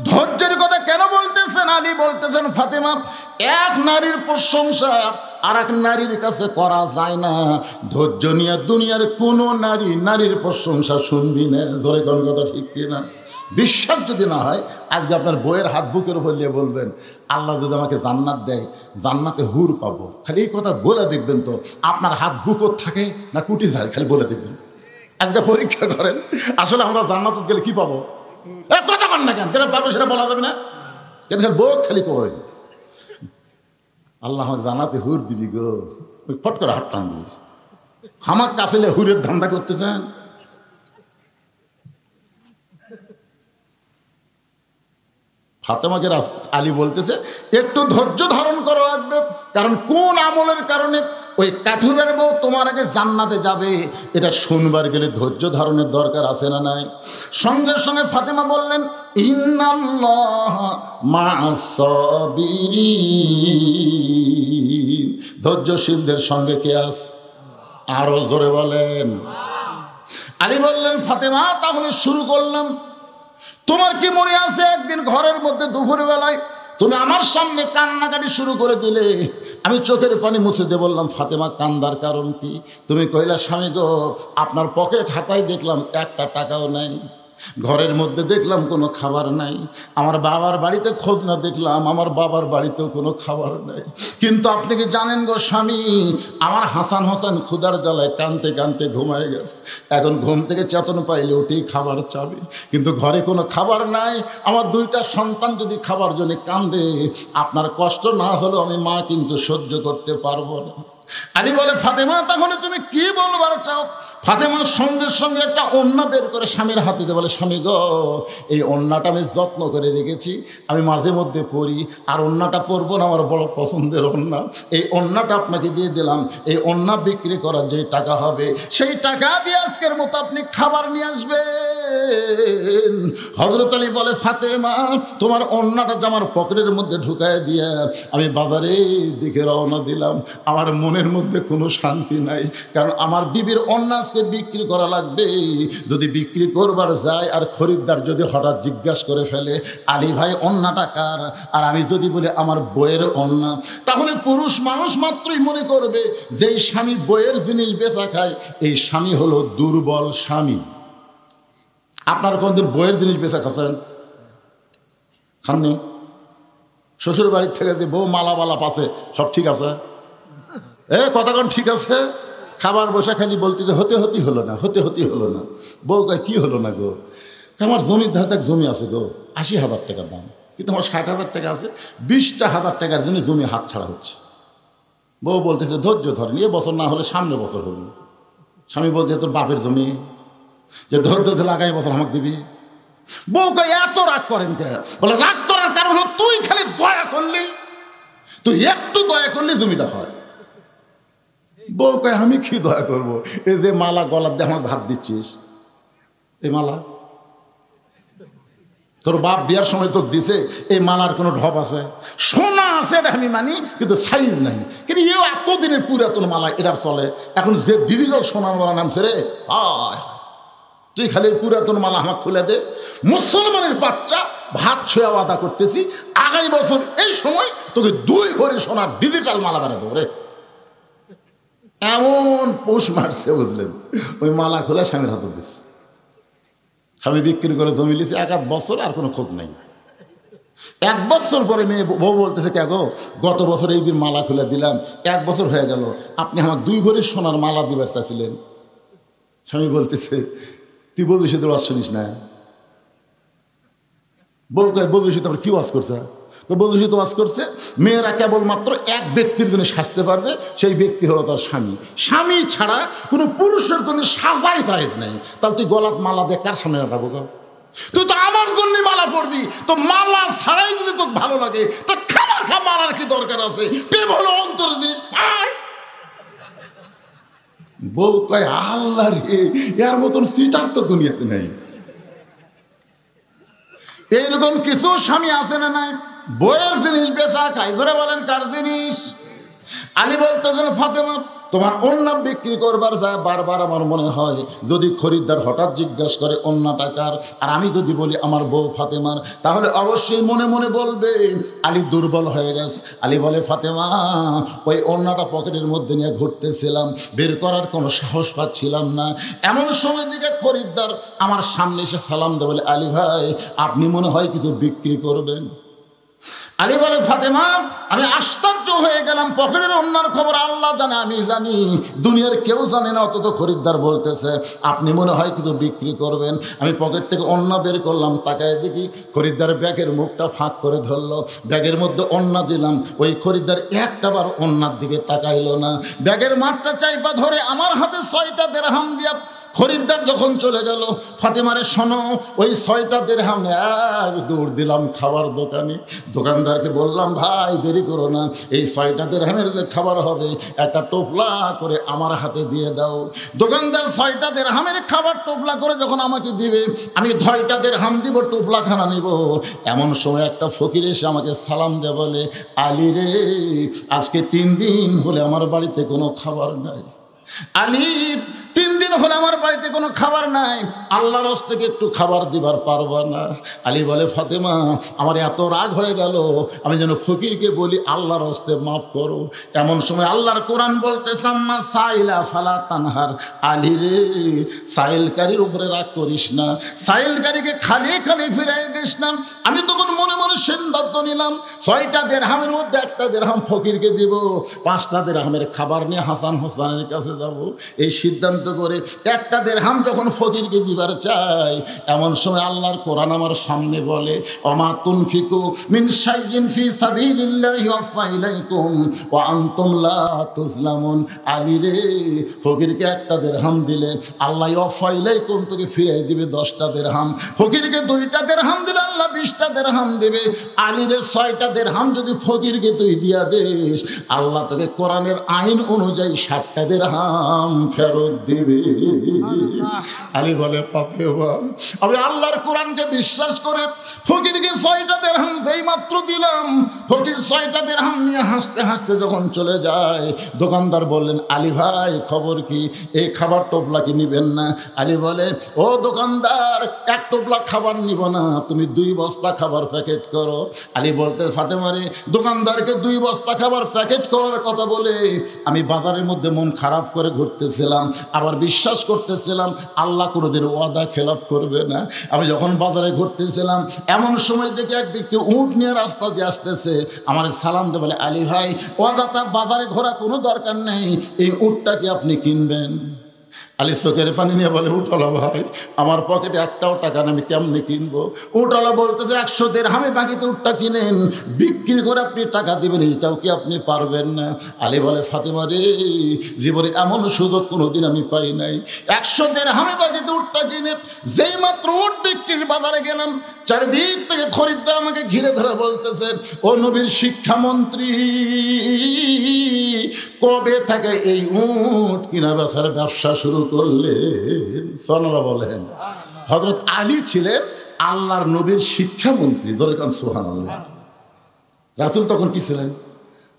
ধৈর্যের কথা কেন বলতেছেন? আলী বলতেছেন ফাতেমা এক নারীর প্রশংসা আর এক নারীর কাছে করা যায় না। ধৈর্য নিয়ে দুনিয়ার কোনো নারীর প্রশংসা শুনবি না। জোরে কোন কথা ঠিক কিনা? বিশ্বাস যদি না হয় আজকে আপনার বইয়ের হাত বুকের উপর নিয়ে বলবেন আল্লাহ যদি আমাকে জান্নাত দেয় জান্নাতে হুর পাবো। খালি এই কথা বলে দেখবেন তো আপনার হাত বুকর থাকে না কুটি যায়, খালি বলে দেখবেন। আজকে পরীক্ষা করেন আসলে আমরা জান্নাতে গেলে কি পাবো? কথা কন না কেন? কেন পাবো সেটা বলা যাবে না কেন? বোক খালি কই আল্লাহ জানাতে হুর দিবি গো, ফট করে হাত টান দিবি। হামাক কাছেলে হুরের ধান্দা করতে চান? ফাতেমাকে আলী বলতেছে একটু ধৈর্য ধারণ করা লাগবে, কারণ কোন আমলের কারণে ওই কাঠুরের বউ তোমার আগে জান্নাতে যাবে এটা শুনবার গেলে ধৈর্য ধারণের দরকার আছে না নাই? সঙ্গে সঙ্গে ফাতেমা বললেন ইন্নাল্লাহ মা'আস সাবিরিন, ধৈর্যশীলদের সঙ্গে কে আছে? আরো জোরে বলেন। আলী বললেন ফাতেমা তাহলে শুরু করলাম। তোমার কি মনে আছে একদিন ঘরের মধ্যে দুপুর বেলায় তুমি আমার সামনে কান্নাকাটি শুরু করে দিলে, আমি চোখের পানি মুছে দিয়ে বললাম ফাতেমা কান্দার কারণ কি? তুমি কইলা স্বামী গো আপনার পকেট হাতায় দেখলাম একটা টাকাও নাই, ঘরের মধ্যে দেখলাম কোনো খাবার নাই, আমার বাবার বাড়িতে খোঁজ না দেখলাম আমার বাবার বাড়িতেও কোনো খাবার নাই, কিন্তু আপনি কি জানেন গো স্বামী আমার হাসান ক্ষুধার জ্বালায় কানতে কানতে ঘুমায় গেছে, এখন ঘুম থেকে চেতন পাইলে ওঠেই খাবার চাবে, কিন্তু ঘরে কোনো খাবার নাই, আমার 2টা সন্তান যদি খাবার জন্য কান্দে আপনার কষ্ট না হলেও আমি মা কিন্তু সহ্য করতে পারবো না। আলী বলে, ফাতেমা তাহলে তুমি কি বলবার চাও? ফাতেমার সঙ্গে সঙ্গে একটা ওড়না বের করে স্বামীর হাতে দিয়ে বলে, স্বামী গো, এই ওড়নাটা আমি যত্ন করে রেখেছি, আমি মাঝে মধ্যে পরি, আর ওড়নাটা পরবো না, আমার বড় পছন্দের ওড়না, এই ওড়নাটা আপনাকে দিয়ে দিলাম। এই ওড়না বিক্রি করার যে টাকা হবে, সেই টাকা দিয়ে আজকের মতো আপনি খাবার নিয়ে আসবেন। হযরত আলী বলে, ফাতেমা তোমার ওড়নাটা আমার পকেটের মধ্যে ঢুকায় দিয়ে আমি বাজারের দিকে রওনা দিলাম। আমার মনের মধ্যে কোনো শান্তি নাই, কারণ আমার বিবির ওড়না আজকে বিক্রি করা লাগবে। যদি বিক্রি করবার যায় আর খরিদ্দার যদি হঠাৎ জিজ্ঞাসা করে ফেলে, আলী ভাই ওড়নাটা কার, আর আমি যদি বলি আমার বইয়ের ওড়না, তাহলে পুরুষ মানুষ মাত্রই মনে করবে যে এই স্বামী বইয়ের জিনিস বেচা খায়, এই স্বামী হলো দুর্বল স্বামী। আপনার কোনদিন বইয়ের জিনিস বেচা খাচ্ছেন? খাননি? শ্বশুর বাড়ির থেকে যে বউ মালা পাচ্ছে, সব ঠিক আছে? কতক্ষণ ঠিক আছে? খাবার বসে খালি বলতে যে হতে হলো না, হতে হলো না। বউ কয়, কি হলো না গো? আমার জমির ধারে এক জমি আছে গো, ৮০,০০০ টাকা দাম, কিন্তু আমার ৬০,০০০ টাকা আছে, ২০,০০০ টাকার জন্য জমি হাত ছাড়া হচ্ছে। বউ বলতেছে ধৈর্য ধরেন, এ বছর না হলে সামনে বছর হবে। স্বামী বলছে তোর বাপের জমি, যে ধৈর্য ধরে আগামী বছর আমাকে দিবি। বউ কয়, এত রাগ করেন কে? বলে, রাগ করার কারণ হলো তুই খালি দয়া করলি, তুই একটু দয়া করলি জমিটা হয়। বউ কয়, আমি কি দয়া করবো? এই যে মালা গলার দিয়ে আমাকে ভাত দিচ্ছিস, এই মালা তোর বাপ বিয়ার সময় তোকে দিছে, এই মালার কোনো ঢপ আছে? সোনা আছে এটা আমি মানি, কিন্তু সাইজ নাই। কিন্তু এও এতদিনের পুরাতন মালা, এটার চলে। এখন যে ডিজিটাল সোনার মালা নামছে রে, তুই খালি পুরাতন মালা আমাকে খুলে দে। মুসলমানের বাচ্চা ভাত ছুঁয়া আদা করতেছি, আগামী বছর এই সময় তোকে 2 ভরি সোনার ডিজিটাল মালা বানিয়ে দেবো রে। এমন পোষ মারছে বুঝলেন, ওই মালা খোলা স্বামীর হাতে দিচ্ছে। স্বামী বিক্রি করে জমি লিছে 1 বছর, আর কোনো খোঁজ নাই। 1 বছর পরে মেয়ে বউ বলতেছে, কে গো, গত বছর এই দিন মালা খুলে দিলাম, 1 বছর হয়ে গেল, আপনি আমাকে 2 ভরি সোনার মালা দিবার চাইছিলেন। স্বামী বলতেছে, তুই বলছিস তো ওয়াজ শুনিস না? বউ কয়, বলছিস তো কি ওয়াজ করছে? বলছিস তো ওয়াজ করছে, মেয়েরা কেবলমাত্র এক ব্যক্তির জন্য সাজতে পারবে, সেই ব্যক্তি হলো তার স্বামী। স্বামী ছাড়া কোনো পুরুষের জন্য সাজাই সাইজ নেই। তাহলে তুই গলাত মালা দিয়ে কার সামনে রাখাবো? তুই তো আমার জন্য মালা পরবি, তো মালা ছাড়াই যদি তোকে ভালো লাগে, তো খামাখা মালার কি দরকার আছে? প্রেম হলো অন্তরের জিনিস। বউ কয়, আল্লাহ রে, এর মতন সিটার তো দুনিয়াতে নেই। এইরকম কিছু স্বামী আছে না নাই, বইয়ের জিনিস বেচা খাই। ধরে বলেন কার জিনিস? আলী বলতেছেন, ফাতেমা তোমার ওড়না বিক্রি করবার যায় বারবার আমার মনে হয়, যদি খরিদ্দার হঠাৎ জিজ্ঞাসা করে ওড়না টাকার, আর আমি যদি বলি আমার বউ ফাতেমার, তাহলে অবশ্যই মনে মনে বলবে আলী দুর্বল হয়ে গেছে। আলী বলে, ফাতেমা ওই ওড়নাটা পকেটের মধ্যে নিয়ে ঘুরতেছিলাম, বের করার কোনো সাহস পাচ্ছিলাম না। এমন সময় দিকে খরিদ্দার আমার সামনে এসে সালাম দেয়, বলে, আলী ভাই আপনি মনে হয় কিছু বিক্রি করবেন। আলী বলে, ফাতেমা আমি আশ্চর্য হয়ে গেলাম, পকেটের ওড়নার খবর আল্লাহ জানে, আমি জানি, দুনিয়ার কেউ জানে না। অথচ খরিদ্দার বলতেছে আপনি মনে হয় কিছু বিক্রি করবেন। আমি পকেট থেকে ওড়না বের করলাম, তাকায় দেখি খরিদ্দার ব্যাগের মুখটা ফাঁক করে ধরলো, ব্যাগের মধ্যে ওড়না দিলাম। ওই খরিদ্দার একটাবার ওড়নার দিকে তাকাইলো না, ব্যাগের মাঠটা চাইপা ধরে আমার হাতে 6টা দিরহাম দিয়া খরিদ্দার যখন চলে গেল, ফাতেমারে শোনো, ওই 6টা দিরহাম এক দৌড় দিলাম খাবার দোকানে। দোকানদারকে বললাম, ভাই দেরি করো না, এই 6টা দিরহামের যে খাবার হবে একটা টোপলা করে আমার হাতে দিয়ে দাও। দোকানদার 6টা দিরহামের খাবার টোপলা করে যখন আমাকে দিবে, আমি 6টা দিরহাম দিব, টোপলাখানা নিব। এমন সময় একটা ফকির এসে আমাকে সালাম দেয়, বলে, আলী রে আজকে 3 দিন হলে আমার বাড়িতে কোনো খাবার নাই। আলী 3 দিন হলে আমার বাড়িতে কোনো খাবার নাই, আল্লাহর হস্তে একটু খাবার দিবার পারবা না? আলী বলে, ফাতেমা আমার এত রাগ হয়ে গেল, আমি যেন ফকিরকে বলি আল্লাহর হস্তে মাফ করো। এমন সময় আল্লাহর কোরআন বলতেছে, আম্মা সাইলা ফালা তানহার, আলী রে সাইলকারীর উপরে রাগ করিস না, সাইলকারীকে খালি খালি ফিরাই দিস না। আমি তখন মনে মনে সিদ্ধান্ত নিলাম, 6টা দিরহামের মধ্যে একটা দিরহাম ফকিরকে দিব, 5টা দিরহামের খাবার নিয়ে হাসান হোসেনের কাছে যাব। এই সিদ্ধান্ত করে একটা দিরহাম যখন ফকিরকে দিবার চাই, এমন সময় আল্লাহর কোরআন আমার সামনে বলে, ওমা তুনফিকু মিন শাইইন ফি সাবিলিল্লাহি ওয়াফা ইলাইকুম ওয়া আনতুম লা তুজলামুন। আলী রে, ফকিরকে একটা দিরহাম দিলে আল্লাহ ওয়াফা ইলাইকুম তোকে ফিরিয়ে দিবে 10টা দিরহাম। ফকিরকে 2টা দিরহাম দিলে আল্লাহ 20টা দিরহাম দেবে। আলী রে, 6টা দিরহাম যদি ফকিরকে তুই দিয়া দিস, আল্লাহ তোকে কোরআনের আইন অনুযায়ী 60টা দিরহাম ফেরত দিবে। আলী বলে, ফাতেমা, আমি আল্লাহর কোরআনকে বিশ্বাস করে ফকিরকে 6টা দিরহাম যেই মাত্র দিলাম, ফকির 6টা দিরহাম নিয়ে হাসতে হাসতে যখন চলে যায়, দোকানদার বললেন, আলী ভাই খবর কি, এই খাবার টোপলা কি নিবেন না? আলী বলে, ও দোকানদার, 1 টোপলা খাবার নিব না, তুমি 2 বস্তা খাবার প্যাকেট করো। আলী বলতে, ফাতেমা রে, দোকানদারকে 2 বস্তা খাবার প্যাকেট করার কথা বলে আমি বাজারের মধ্যে মন খারাপ করে ঘুরতেছিলাম, আবার বিশ্বাস করতেছিলাম আল্লাহ কোনোদিন ওয়াদা খেলাপ করবে না। আমি যখন বাজারে ঘুরতেছিলাম, এমন সময় দেখে এক ব্যক্তি উট নিয়ে রাস্তা দিয়ে আসতেছে, আমার সালাম দিয়ে বলে, আলী ভাই, ওয়াদাটা বাজারে ঘোরা কোনো দরকার নেই, এই উটটা কি আপনি কিনবেন? আলী চোখের পানি নিয়ে বলে, উঠলা ভাই, আমার পকেটে একটাও টাকা না, আমি কেমনি কিনবো? উঠলা বলতেছে, 100 দিরহামে বাকিতে উটটা কিনেন, বিক্রি করে আপনি টাকা দিবেন, এটাও কি আপনি পারবেন না? আলী বলে, ফাতেমা রে, জীবনে এমন সুযোগ কোনোদিন আমি পাই নাই। 100 দিরহামে বাকিতে উটটা কিনে যেই মাত্র উট বিক্রির বাজারে গেলাম, চারিদিক থেকে খরিদ্দার আমাকে ঘিরে ধরে বলতেছে, ও নবীর শিক্ষামন্ত্রী, কবে থেকে এই উট কিনা বেচার ব্যবসা শুরু করলেন? সুবহানাল্লাহ বলেন। হযরত আলী ছিলেন আল্লাহর নবীর শিক্ষামন্ত্রী। জোরে কান সুবহানাল্লাহ। রাসূল তখন কি ছিলেন?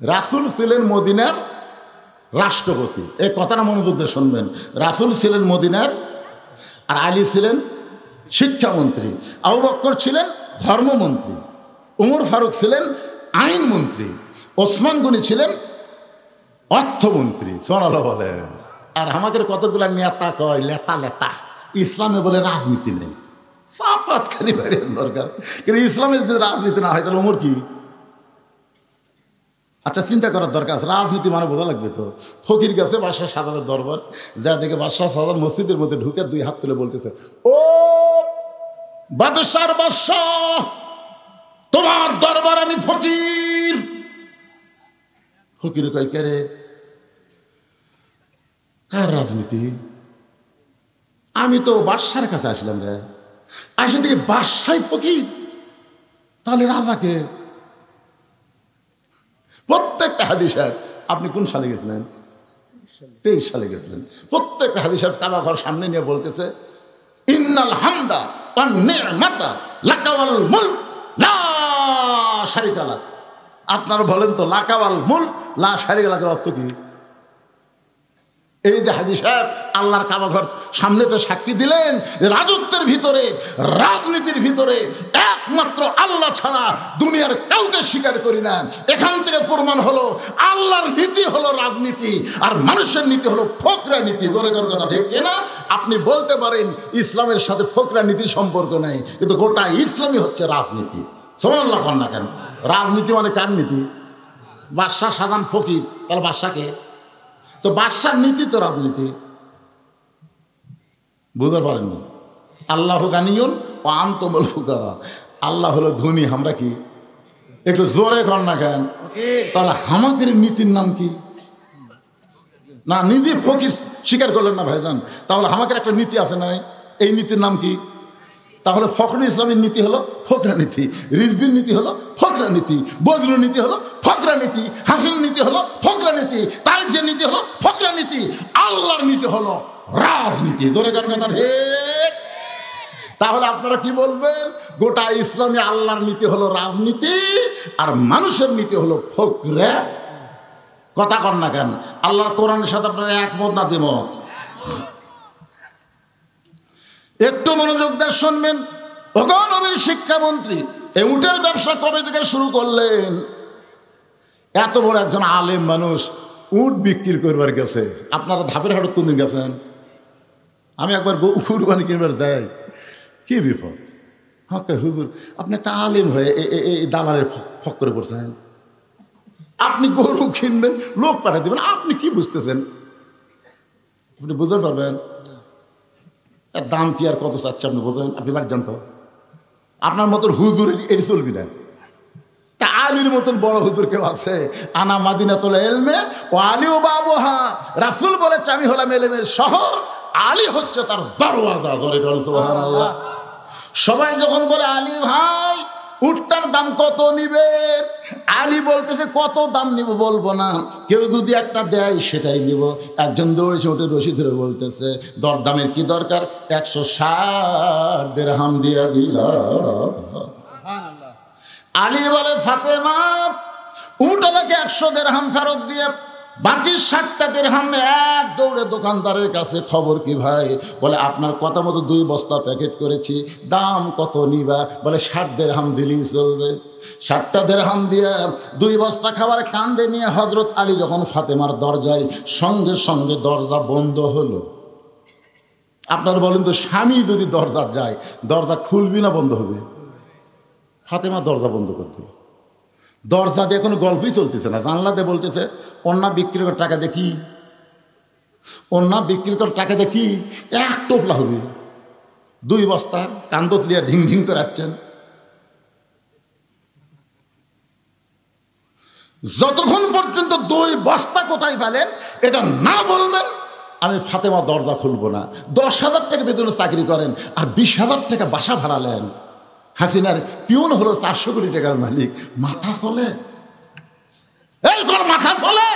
রাসূল ছিলেন মদিনার রাষ্ট্রপতি। এই কথাটা মনোযোগ দিয়ে শুনবেন। রাসূল ছিলেন মদিনার, আর আলী ছিলেন শিক্ষামন্ত্রী। আবু বকর ছিলেন ধর্মমন্ত্রী, উমর ফারুক ছিলেন আইনমন্ত্রী, ওসমান গনি ছিলেন অর্থমন্ত্রী। সুবহানাল্লাহ বলেন। আর আমাদের কতগুলা নেতা কয় লেতা লেতা, ইসলামে বলে রাজনীতি নেই, সাপাত খালি বাইরে দরকার। কিন্তু ইসলামে যদি রাজনীতি না হয় তাহলে ওমর কি? আচ্ছা, চিন্তা করার দরকার আছে, রাজনীতি মানে বোঝা লাগবে তো। ফকির গেছে বাদশাহ সাদালের দরবার, যা দেখে বাদশাহ সাদাল মসজিদের মধ্যে ঢুকে 2 হাত তুলে বলতেছে, ও বাদশার বাদশাহ, তোমার দরবার আমি ফকির। ফকির কয়, কে রে? কার রাজনীতি? আমি তো বাদশার কাছে আসলাম রে। আসে থেকে বাদশাই ফকির, তাহলে রাজাকে? প্রত্যেকটা হাদী সাহেব, আপনি কোন সালে গেছিলেন? 23 সালে গেছিলেন। প্রত্যেকটা হাদী সাহেব কাবা ঘর সামনে নিয়ে বলতেছে, ইন্নাল হামদা ওয়ান নি'মাতা লাকা ওয়াল মুলক লা শারিকা লাক। আপনারা বলেন তো, লাকা ওয়াল মুলক লা শারিকা লাকের অর্থ কি? এই যে হাজী সাহেব আল্লাহর কাবা ঘর সামনে তো সাক্ষী দিলেন, রাজত্বের ভিতরে, রাজনীতির ভিতরে একমাত্র আল্লাহ ছাড়া দুনিয়ার কাউকে স্বীকার করি না। এখান থেকে প্রমাণ হলো আল্লাহর নীতি হলো রাজনীতি, আর মানুষের নীতি হলো ফকরা নীতি। জোরে করে কথা ঠিক কিনা? আপনি বলতে পারেন ইসলামের সাথে ফকরা নীতির সম্পর্ক নেই, কিন্তু গোটা ইসলামই হচ্ছে রাজনীতি। সুবহানাল্লাহ কন না কেন? রাজনীতি মানে কার নীতি? বাদশাহ সাধারণ ফকির, তাহলে বাদশাকে? তো বাদশার নীতি তো রাজনীতি। বুঝতে পারেননি? আল্লাহ গানিয়ুন ও আনতুমুল ফুকারা। আল্লাহ হলো ধনী, আমরা কি? একটু জোরে কর না কেন? তাহলে আমাদের নীতির নাম কি? না, নিজে ফকির স্বীকার করলেন না ভাইজান, তাহলে আমাদের একটা নীতি আছে না? এই নীতির নাম কি? তাহলে ফখরুল ইসলামের নীতি হলো ফকরা নীতি, রিজভির নীতি হলো ফকরা নীতি, বজরুল নীতি হলো ফকরা নীতি, হাসিন নীতি হলো ফকরা নীতি, তারিখের নীতি হলো ফকরা নীতি, আল্লাহর নীতি হলো রাজনীতি। ধরে গান কথা ঠিক? তাহলে আপনারা কি বলবেন? গোটা ইসলামে আল্লাহর নীতি হলো রাজনীতি, আর মানুষের নীতি হলো ফকরা। কথা কন না কেন? আল্লাহর কোরআনের সাথে আপনারা একমত না দ্বিমত? একটু মনোযোগ দিয়ে শুনবেন। ওগো নবীর শিক্ষামন্ত্রী, এই উটের ব্যবসা কবে থেকে শুরু করলেন? এত বড় একজন আলেম মানুষ উট বিক্রি করবার গেছে। আপনারা ধাপের হাটত কোনদিন গেছেন? আমি একবার কুরবানি কিনবার যাই, কি বিপদ। হ্যাঁ হুজুর, আপনি একটা আলেম হয়ে এই দালালের ফক করে পড়ছেন। আপনি গরু কিনবেন, লোক পাঠিয়ে দেবেন, আপনি কি বুঝতেছেন? আপনি বুঝতে পারবেন? এর দাম কি আর কত চাচ্ছে আপনি বোঝেন? আপনি বাড়ি জান তো, আপনার মতন হুজুর এটি চলবি না। তা আলীর মতন বড় হুজুর কেউ আছে? আনা মাদিনাতুল ইলমে ও আলী ও বাবুহা, রাসূল বলেছে আমি হলাম ইলমের শহর, আলী হচ্ছে তার দরওয়াজা। ধরে বলেন সুবহানাল্লাহ। সবাই যখন বলে আলী ভাই উটটার দাম কত নিবে, আলী বলতেছে কত দাম নিব বলবো না, কেউ যদি একটা দেয় সেটাই নিব। একজন দৌড়েছে উঠে রশি ধরে বলতেছে দরদামের কি দরকার, 160 দিরহাম দিয়া দিলাম। আলী বলে ফাতেমা উট আমাকে 100 দিরহাম ফেরত দিয়ে বাকি 60টা দিরহাম এক দৌড়ে দোকানদারের কাছে। খবর কি ভাই? বলে আপনার কথা মতো 2 বস্তা প্যাকেট করেছি, দাম কত নিবা? বলে 60 দিরহাম দিলেই চলবে। 60টা দিরহাম দিয়ে 2 বস্তা খাবার কান্দে নিয়ে হযরত আলী যখন ফাতেমার দরজায়, সঙ্গে সঙ্গে দরজা বন্ধ হলো। আপনারা বলেন তো, স্বামী যদি দরজা যায়, দরজা খুলবি না বন্ধ হবে? ফাতেমা দরজা বন্ধ করে দিল। দরজা দিয়ে কোনো গল্পই চলতেছে না, জানলা দিয়ে বলতেছে অন্যা বিক্রি করে টাকা দেখি, অন্যা বিক্রি করে টাকা দেখি, 1 টোপলা হবে। 2 বস্তা কান্দত লিয়া ঢিং ঢিং করে আসছেন। যতক্ষণ পর্যন্ত 2 বস্তা কোথায় পেলেন এটা না বলবেন, আমি ফাতেমা দরজা খুলবো না। 10,000 টাকা বেতনে চাকরি করেন আর 20,000 টাকা বাসা ভাড়া নেন। হাসিনার পিওন হলো 400 কোটি টাকার মালিক। মাথা চলে? এই তোর মাথা চলে?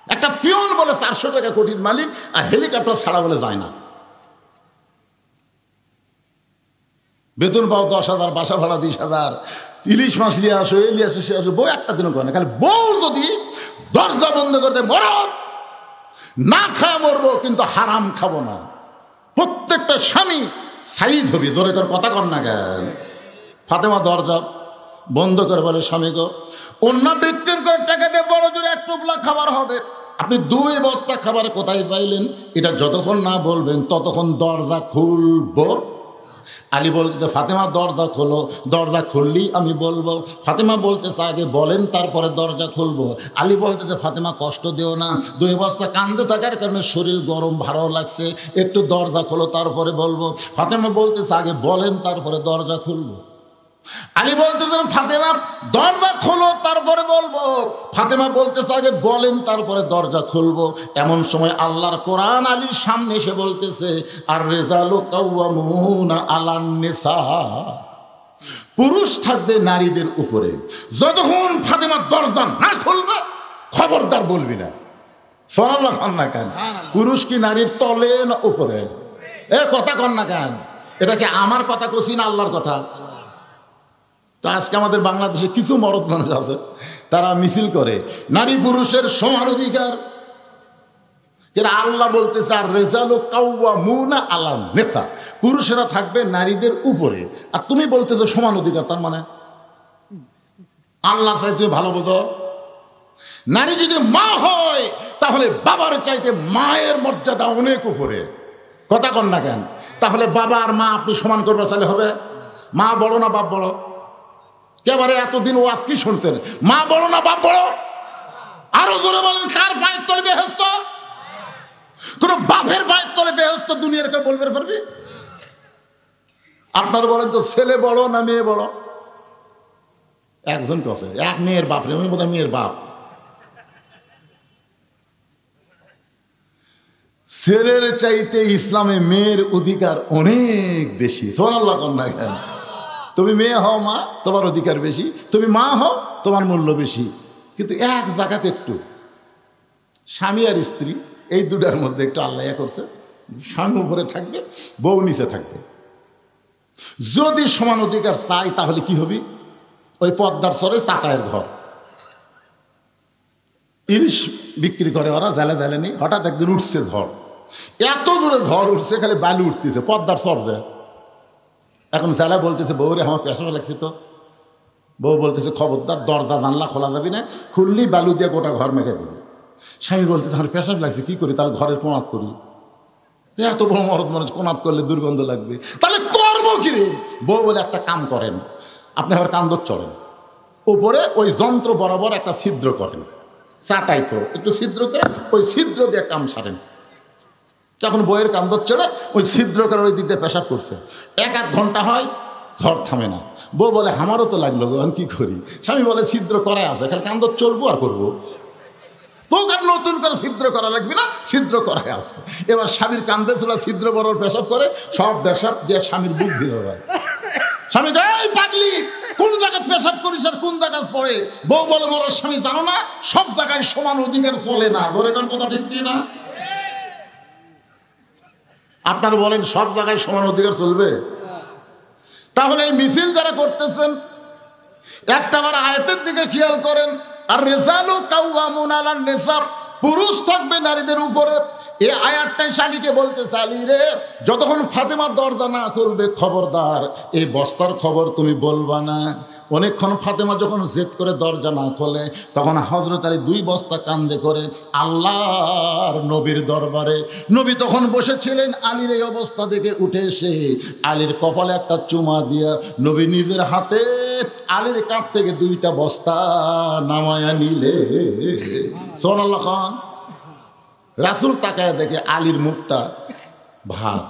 একটা পিওন বলে 400 টাকা কোটির মালিক আর হেলিকপ্টার ছাড়া বলে যায় না। বেতন পাও 10,000, বাসা ভাড়া 20,000, ইলিশ মাছ নিয়ে আসো, এ নিয়ে আসো, সে আসো, বউ একটা দিনও করে না। খালি বউ যদি দরজা বন্ধ করতে, মরদ না খায় মরবো কিন্তু হারাম খাবো না। প্রত্যেকটা স্বামী সাইজ হবে। জোরে কর কথা কর না কেন? ফাতেমা দরজা বন্ধ করে বলে স্বামী গো, অন্য বিক্রির করে টাকা দিয়ে বড় জোরে 1 টোপলা খাবার হবে। আপনি 2 বস্তা খাবার কোথায় পাইলেন এটা যতক্ষণ না বলবেন ততক্ষণ দরজা খুলবো। আলী বলতেছে ফাতেমা দরজা খোলো। দরজা খুললেই আমি বলবো। ফাতেমা বলতেছে আগে বলেন তারপরে দরজা খুলবো। আলী বলতেছে ফাতেমা কষ্ট দিও না, 2 বস্তা কান্দে থাকার কারণে শরীর গরম ভালো লাগছে, একটু দরজা খোলো তারপরে বলবো। ফাতেমা বলতেছে আগে বলেন তারপরে দরজা খুলবো। আলী বলতেছেন ফাতেমা দরজা খোলো তারপরে বলবো। ফাতেমা বলতেছে আগে বলেন তারপরে দরজা খুলবো। এমন সময় আল্লাহর কোরআন আলীর সামনে এসে বলতেছে আর রিজালু কাওয়ামুনা আলান নিসা, পুরুষ থাকবে নারীদের উপরে। যতক্ষণ ফাতেমা দরজা না খুলবে খবরদার বলবি না। সুবহানাল্লাহ খান না কেন? পুরুষ কি নারীর তলে না উপরে? এ কথা কন না কেন? এটা কি আমার কথা কছি না আল্লাহর কথা? তো আজকে আমাদের বাংলাদেশে কিছু মরদ মানুষ আছে, তারা মিছিল করে নারী পুরুষের সমান অধিকার। আল্লাহ বলতেছে আর রিজালু কাওয়ামুনা আলান নিসা, পুরুষেরা থাকবে নারীদের উপরে। আর তুমি বলতেছো সমান অধিকার, তার মানে আল্লাহ চাইতে ভালো বোঝো। নারী যদি মা হয় তাহলে বাবার চাইতে মায়ের মর্যাদা অনেক উপরে। কথা কন না কেন? তাহলে বাবা আর মা আপনি সমান করবার চাইলে হবে? মা বড় না বাপ বড়? একেবারে এতদিন ওয়াজ কি শুনছেন? মা বড় না বাপ বড়? আরো জোরে বলেন, কার পায়ের তলে বেহেশত? কোন বাপের পায়ের তলে বেহেশত দুনিয়ার কেউ বলবে পারবি? আপনারা বলেন তো ছেলে বড় না মেয়ে বড়? একজন কছে এক মেয়ের বাপ রে, আমি বোধহয় মেয়ের বাপ। ছেলের চাইতে ইসলামে মেয়ের অধিকার অনেক বেশি। সুবহানাল্লাহ না কেন? তুমি মেয়ে হও মা, তোমার অধিকার বেশি। তুমি মা হও, তোমার মূল্য বেশি। কিন্তু এক জায়গাতে একটু স্বামী আর স্ত্রী এই দুটার মধ্যে একটু আল্লাহ করছে, স্বামী উপরে থাকবে, বউ নিচে থাকবে। যদি সমান অধিকার চাই তাহলে কি হবে? ওই পদ্মার চরে চাটায়ের ঘর, ইলিশ বিক্রি করে ওরা, জালে জালে নেই। হঠাৎ একদিন উঠছে ঝড়, এত জোরে ঝড় উঠছে, খালি বালু উঠতেছে পদ্মার চর যায়। এখন জালা বলতেছে বউ রে আমার পেশা লাগছে তো। বউ বলতেছে খবরদার দরজা জানলা খোলা যাবি না, খুললি বালু দিয়ে গোটা ঘর মেঘে যাবে। স্বামী বলতেছে আমার পেশাব লাগছে, কি করি? তাহলে ঘরের কোনাত করি। এত বড় মরদ মানুষ কোনাত করলে দুর্গন্ধ লাগবে, তাহলে করবো কি রে? বউ বলে একটা কাম করেন, আপনি আবার কান্দর চড়েন, উপরে ওই যন্ত্র বরাবর একটা ছিদ্র করেন, চাটাই তো একটু ছিদ্র করে ওই ছিদ্র দিয়ে কাম সারেন। যখন বইয়ের কান্দর চড়ে ওই ছিদ্র করে ওই দিক দিয়ে পেশাব করছে, 1-1 ঘন্টা হয়, ঝড় থামে না। বউ বলে আমারও তো লাগলো গো, আমি কি করি? স্বামী বলে ছিদ্র করাই আছে, খালি কান্দর চলবো আর করবো, তোকে আর নতুন করে ছিদ্র করা লাগবে না, ছিদ্র করাই আছে। এবার স্বামীর কান্দে তোলা ছিদ্র বড় পেশাব করে, সব পেশাব দিয়ে স্বামীর বুক দিয়ে হয়। স্বামী এই পাগলি কোন জায়গায় পেশাব করিস আর কোন জায়গায় পড়ে? বউ বলে মরার স্বামী জানো না, সব জায়গায় সমান অধিকার চলে না। ধরে কোন কথা ঠিক কি না? আপনারা বলেন সব জায়গায় সমান অধিকার চলবে? তাহলে এই মিছিল যারা করতেছেন, একটাবার আয়াতের দিকে খেয়াল করেন। আর রিজালু কাওয়ামুন আলান নিসা, পুরুষ থাকবে নারীদের উপরে। এই আয়াতটাই শালীকে বলতেছে, আলী রে, যতক্ষণ ফাতেমা দরজা না খুলবে খবরদার এই বস্তার খবর তুমি বলবা না। অনেকক্ষণ ফাতেমা যখন জেদ করে দরজা না খোলে, তখন হযরত আলী 2 বস্তা কান্দে করে আল্লাহর নবীর দরবারে। নবী তখন বসেছিলেন, আলীর এই অবস্থা দেখে উঠে এসে আলীর কপালে একটা চুমা দিয়া নবী নিজের হাতে আলীর কাঁধ থেকে 2টা বস্তা নামায়া নিলে। সুবহানাল্লাহ খান। রাসূল তাকায় দেখে আলীর মুখটা ভার।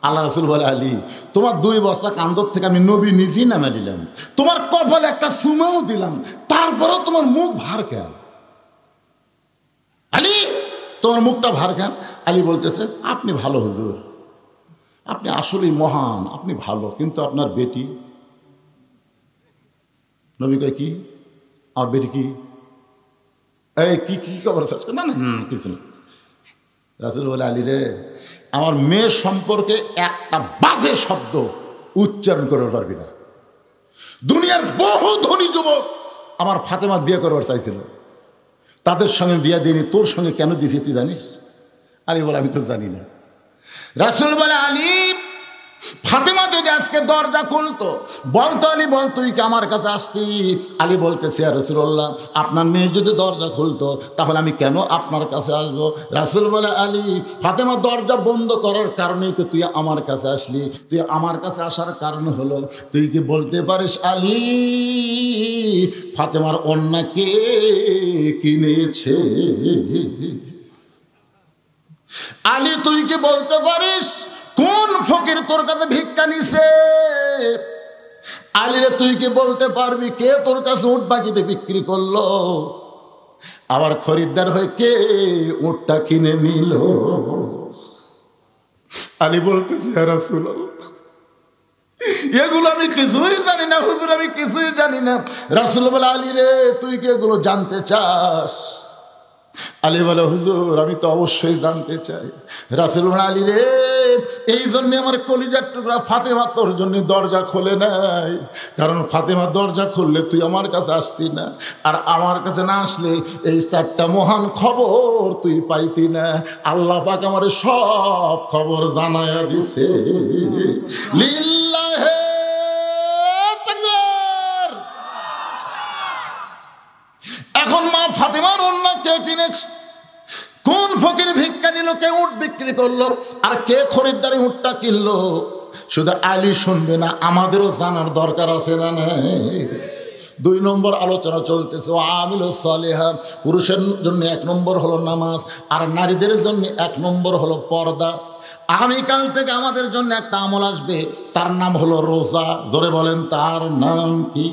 আল্লাহ রাসূল বলে, আলী তোমার 2 বস্তা কান্দর থেকে আমি নবী নিজেই নামা দিলাম, তোমার কপালে একটা চুমাও দিলাম, তারপরেও তোমার মুখ ভার কেন? আলী তোমার মুখটা ভার কেন? আলী বলতেছে, আপনি ভালো হুজুর, আপনি আসলেই মহান, আপনি ভালো, কিন্তু আপনার বেটি। নবী কয়, কি আমার বেটি? কি এই কি কি খবর? না না কিছু না। রাসূল বলে, আলী রে, আমার মেয়ের সম্পর্কে একটা বাজে শব্দ উচ্চারণ করতে পারবি না। দুনিয়ার বহু ধনী যুবক আমার ফাতেমা বিয়ে করবার চাইছিল, তাদের সঙ্গে বিয়ে দিইনি, তোর সঙ্গে কেন দিয়েছি তুই জানিস? আলী বলে, আমি তো জানি না। রাসূল বলে, আলী ফাতেমা যদি আজকে দরজা খুলতো, বলতো আলী বল তুই কি আমার কাছে আসতি? আলী বলতেছে, ইয়া রাসূলুল্লাহ, আপনার মেয়ে যদি দরজা খুলতো তাহলে আমি কেন আপনার কাছে আসবো? রাসূল বলে, আলী ফাতেমা দরজা বন্ধ করার কারণেই তো তুই আমার কাছে আসলি। তুই আমার কাছে আসার কারণ হলো, তুই কি বলতে পারিস আলী ফাতেমার ওড়না কে কিনেছে? আলী তুই কি বলতে পারিস কোন ফকির তোর কাছে ভিক্ষা নিছে? আলীরে তুই কি বলতে পারবি কে তোর কাছে উট বাকিতে বিক্রি করলো? আবার খরিদ্দার হয়ে কে উটটা কিনে নিল? আলী বলতেছে, ইয়া রাসূলুল্লাহ, এগুলো আমি কিছুই জানি না হুজুর, আমি কিছুই জানি না। রাসূল বলে, আলী রে তুই কি এগুলো জানতে চাস? আলী বলে, হুজুর আমি তো অবশ্যই জানতে চাই। রাসূল বলে, আলী রে এই জন্য আমার কলিজার টুকরা ফাতেমা তোর জন্য দরজা খোলে নাই, কারণ ফাতেমা দরজা খুললে তুই আমার কাছে আসতি না, আর আমার কাছে না আসলে এই 4টা মহান খবর তুই পাইতি না। আল্লাহ পাক আমার সব খবর জানায়া দিছে। লিল্লাহে তাকবীর। এখন মা ফাতেমার ওড়না কে কিনেছে? কোন ফকির ভিক্ষা নিল? কে উট বিক্রি করলো? আর কে খরিদ্দারি উটটা কিনলো? শুধু আলী শুনবে না, আমাদেরও জানার দরকার আছে না? 2 নম্বর আলোচনা চলতেছে, আমিলুস সালিহা। পুরুষের জন্য 1 নম্বর হলো নামাজ, আর নারীদের জন্য 1 নম্বর হলো পর্দা। আগামীকাল থেকে আমাদের জন্য একটা আমল আসবে, তার নাম হলো রোজা। ধরে বলেন, তার নাম কি?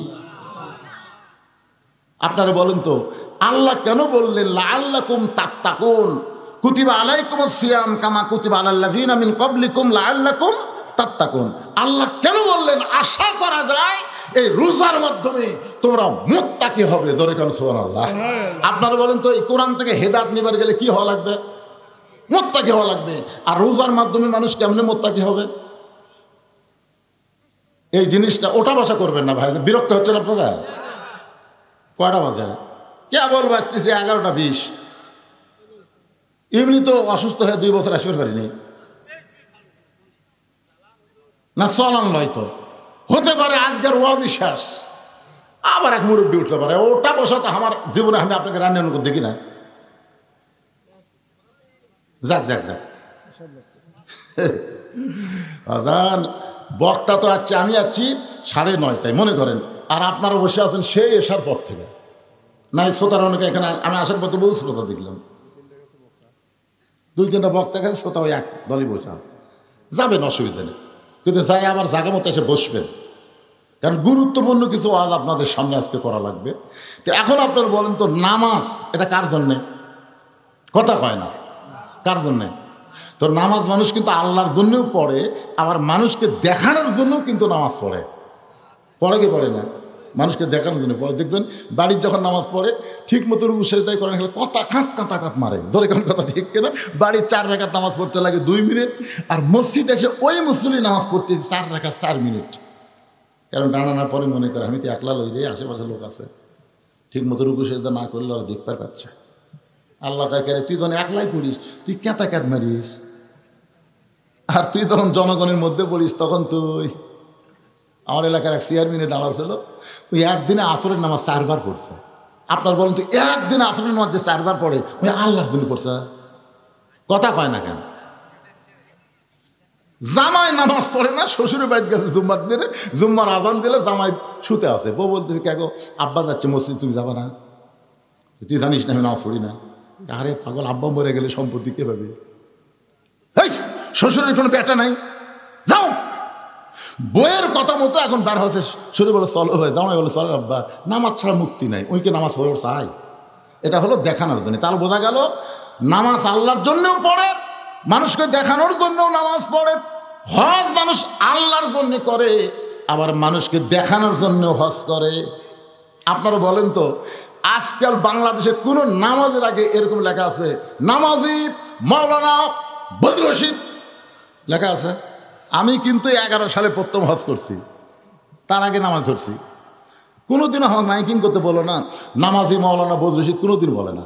আপনারা বলেন তো, আল্লাহ কেন বললেন লাআল্লাকুম তাত্তাকুন? কুতিবা আলাইকুমুস সিয়াম কামা কুতিবা আলাল লাযিনা মিন ক্বাবলিকুম লাআল্লাকুম তাত্তাকুন। আল্লাহ কেন বললেন? আশা করা যায় এই রোজার মাধ্যমে তোমরা মুত্তাকি হবে। ধরে কেন সুবহানাল্লাহ। আপনারা বলেন তো, এই কোরআন থেকে হেদায়েত নিবার গেলে কি হওয়া লাগবে? মুত্তাকি হওয়া লাগবে। আর রোজার মাধ্যমে মানুষ কেমনে মুত্তাকি হবে? এই জিনিসটা ওটা বসা করবেন না ভাই, বিরক্ত হচ্ছেন আপনারা? কয়টা বাজে? কেবল বাজতেছে 11:20। এমনি তো অসুস্থ হয়ে 2 বছর আসতে পারিনি না, চলান নয় তো হতে পারে আজকের ওয়াজি শেষ, আবার এক মুরব্বী উঠতে পারে। ওটা বসা তো আমার জীবনে আমি আপনাকে রান্না করে দেখি না। যাক যাক যাক, আজান বক্তা তো আছে, আমি আছি 9:30 মনে করেন, আর আপনারা বসে আছেন সেই এসার পর থেকে। নাই শ্রোতার অনেকে এখানে আমি আসার পথে বহু শ্রোতা দেখলাম। 2-3টা বক্তা গেছে, শ্রোতাও এক দলই বসে আছে, যাবেন অসুবিধা নেই, কিন্তু যাই আবার জায়গা মতো এসে বসবেন, কারণ গুরুত্বপূর্ণ কিছু ওয়াজ আপনাদের সামনে আজকে করা লাগবে। তো এখন আপনারা বলেন তো, নামাজ এটা কার জন্যে? কথা কয় না, কার জন্যে? তো নামাজ মানুষ কিন্তু আল্লাহর জন্যও পড়ে, আবার মানুষকে দেখানোর জন্যও কিন্তু নামাজ পড়ে। পড়ে কি পড়ে না? মানুষকে দেখানোর জন্য পড়ে। দেখবেন বাড়ির যখন নামাজ পড়ে ঠিক মতো রুকু সেজদাই করেন, কথা কাত মারে, জোরে কোন কথা ঠিক কিনা? বাড়ির 4 রাকাত নামাজ পড়তে লাগে 2 মিনিট, আর মসজিদে এসে ওই মুসল্লি নামাজ পড়তে 4 রাকাত 4 মিনিট। কারণ ডানানোর পরে মনে করে আমি তো একলা লই রে, আশেপাশে লোক আছে, ঠিক মতো রুকু সেজদা না করলে ওরা দেখতে পাচ্ছে। আল্লাহ কাকে রে, তুই যখন একলাই পড়িস তুই কেতা ক্যাত মারিস, আর তুই তখন জনগণের মধ্যে পড়িস, তখন তুই। আমার এলাকার এক চেয়ারম্যানের নামাজ ছিল, ওই একদিনে আসরের নামাজ 4 বার পড়ছে। আপনার বলেন তো, একদিনে আসরের নামাজ যে 4 বার পড়ে, ওই আল্লাহর জন্য পড়ছে। কথা কয় না কেন? জামাই নামাজ পড়ে না, শ্বশুরের বাড়িতে গেছে জুম্মার দিনে, জুম্মার আজান দিলে জামাই শুতে আছে, বউ বলতে কেগো আব্বা যাচ্ছে মসজিদ, তুমি যাবা না? তুই জানিস না আমি নামাজ পড়ি না। আরে পাগল, আব্বা মরে গেলে সম্পত্তি কে পাবে? এই শ্বশুরের কোনো পেটা নাই, যাও। বইয়ের কথা মতো এখন বার হচ্ছে, শ্বশুর বলে চলো ভাই, জামাই বলে চলো আব্বা, নামাজ ছাড়া মুক্তি নাই, ওইকে নামাজ পড়ে চাই। এটা হলো দেখানোর জন্য। তার বোঝা গেল নামাজ আল্লাহর জন্যও পড়ে, মানুষকে দেখানোর জন্যও নামাজ পড়ে। হজ মানুষ আল্লাহর জন্য করে, আবার মানুষকে দেখানোর জন্য হজ করে। আপনারা বলেন তো, আজকাল বাংলাদেশে কোনো নামাজের আগে এরকম লেখা আছে, নামাজি মাওলানা বদরুল রশিদ লেখা আছে। আমি কিন্তু 11 সালে প্রথম হজ করছি, তার আগে নামাজ ধরছি। কোনোদিনও আমার মাইকিং করতে বলো না নামাজি মাওলানা বদরুল রশিদ, কোনোদিন বলে না।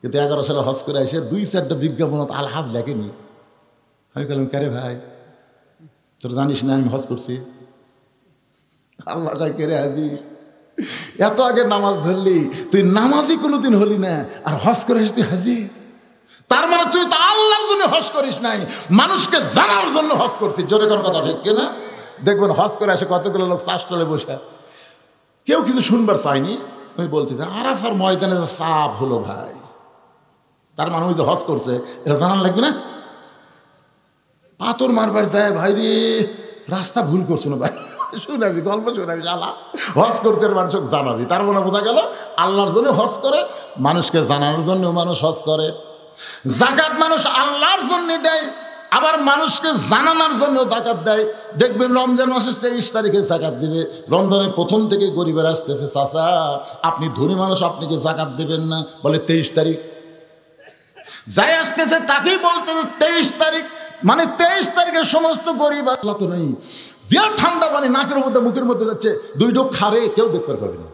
কিন্তু 11 সালে হজ করে এসে 2-4টা বিজ্ঞাপন আলহাজ লেখেনি। আমি বললাম, কারে ভাই তোর জানিস না আমি হজ করছি? আল্লাহ কেরে হাজি, এত আগে নামাজ ধরলি, তুই নামাজি কোনোদিন হলি না, আর হজ করে এসে তুই হাজি। তার মানে তুই তো আল্লাহর জন্য হজ করিস নাই, মানুষকে জানার জন্য হজ করছিস। জোরে কোন কথা ঠিক কিনা? দেখবেন হজ করে এসে কতগুলো লোক চাষটলে বসে, কেউ কিছু শুনবার চায়নি। আমি বলছি আরাফার ময়দানে চাপ হলো ভাই, তার মানে ওই যে হজ করছে এটা জানার লাগবে না? পাথর মারবার যায় ভাই রে, রাস্তা ভুল করছো না ভাই, শুনাবি গল্প শোনাবি, শালা হজ করতে মানুষকে জানাবি। তার মানে বোঝা গেল আল্লাহর জন্য হজ করে, মানুষকে জানানোর জন্য মানুষ হজ করে। যাকাত মানুষ আল্লাহর জন্য দেয়, আবার মানুষকে জানানোর জন্য যাকাত দেয়। দেখবেন রমজান মাসের 23 তারিখে যাকাত দিবে, রমজানের প্রথম থেকে গরিবের আসতেছে, চাচা আপনি ধনী মানুষ, আপনি কি যাকাত দেবেন না? বলে 23 তারিখ। যাই আসতেছে তাকেই বলতে 23 তারিখ, মানে 23 তারিখের সমস্ত গরিব। আল্লাহ তো নেই, যে ঠান্ডা পানি নাকের মধ্যে মুখের মধ্যে যাচ্ছে, 2 ঢোক খারে কেউ দেখতে পারবে না।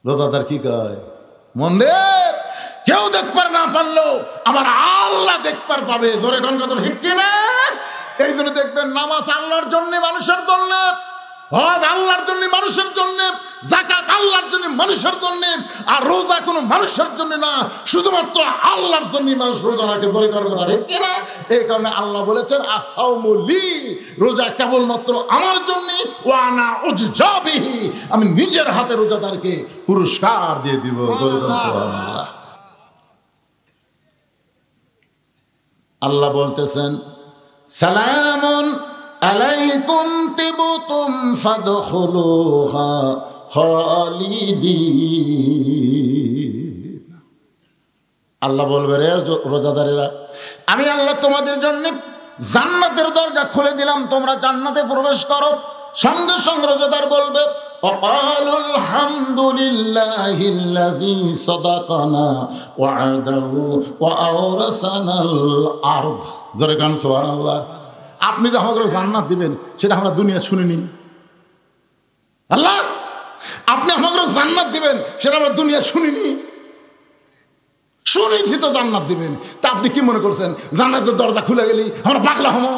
রোজাদার কি কয়, মন রে কেউ দেখবার না পারলো আমার আল্লাহ দেখবার পাবে। জোরে কোন কথা ঠিক কিনা? এই জন্য দেখবেন নামাজ আল্লাহর জন্য, মানুষের জন্য, হজ আল্লাহর জন্য, মানুষের জন্য, যাকাত আল্লাহর জন্য, মানুষের জন্য, আর রোজা কোনো মানুষের জন্য না, শুধুমাত্র আল্লাহর জন্য মানুষ রোজা রাখে। জোরে কোন কথা ঠিক কিনা? এই কারণে আল্লাহ বলেছেন আসাউমু লি, রোজা কেবলমাত্র আমার জন্য, ওয়া আনা উজজা বিহি, আমি নিজের হাতে রোজাদারকে পুরস্কার দিয়ে দিব। জোরে কোন সুবহানাল্লাহ। আল্লাহ বলতেছেন সালামুন আলাইকুম তিবতুম ফাদখুলুহা খালিদিন। আল্লাহ বলবে, রে রোজাদারেরা, আমি আল্লাহ তোমাদের জন্য জান্নাতের দরজা খুলে দিলাম, তোমরা জান্নাতে প্রবেশ করো। সঙ্গে সঙ্গে রোজাদার বলবে وقالوا الحمد لله الذي صدقنا وعده وأورثنا الأرض। জোরে গান সুবহানাল্লাহ। আপনি যে আমাকে জান্নাত দিবেন সেটা আমরা দুনিয়া শুনিনি। আল্লাহ আপনি আমাকে জান্নাত দিবেন সেটা আমরা দুনিয়া শুনিনি, শুনেছি তো জান্নাত দিবেন। তা আপনি কি মনে করছেন জান্নাতের দরজা খুলে গেলি আমরা পাগলা হবো?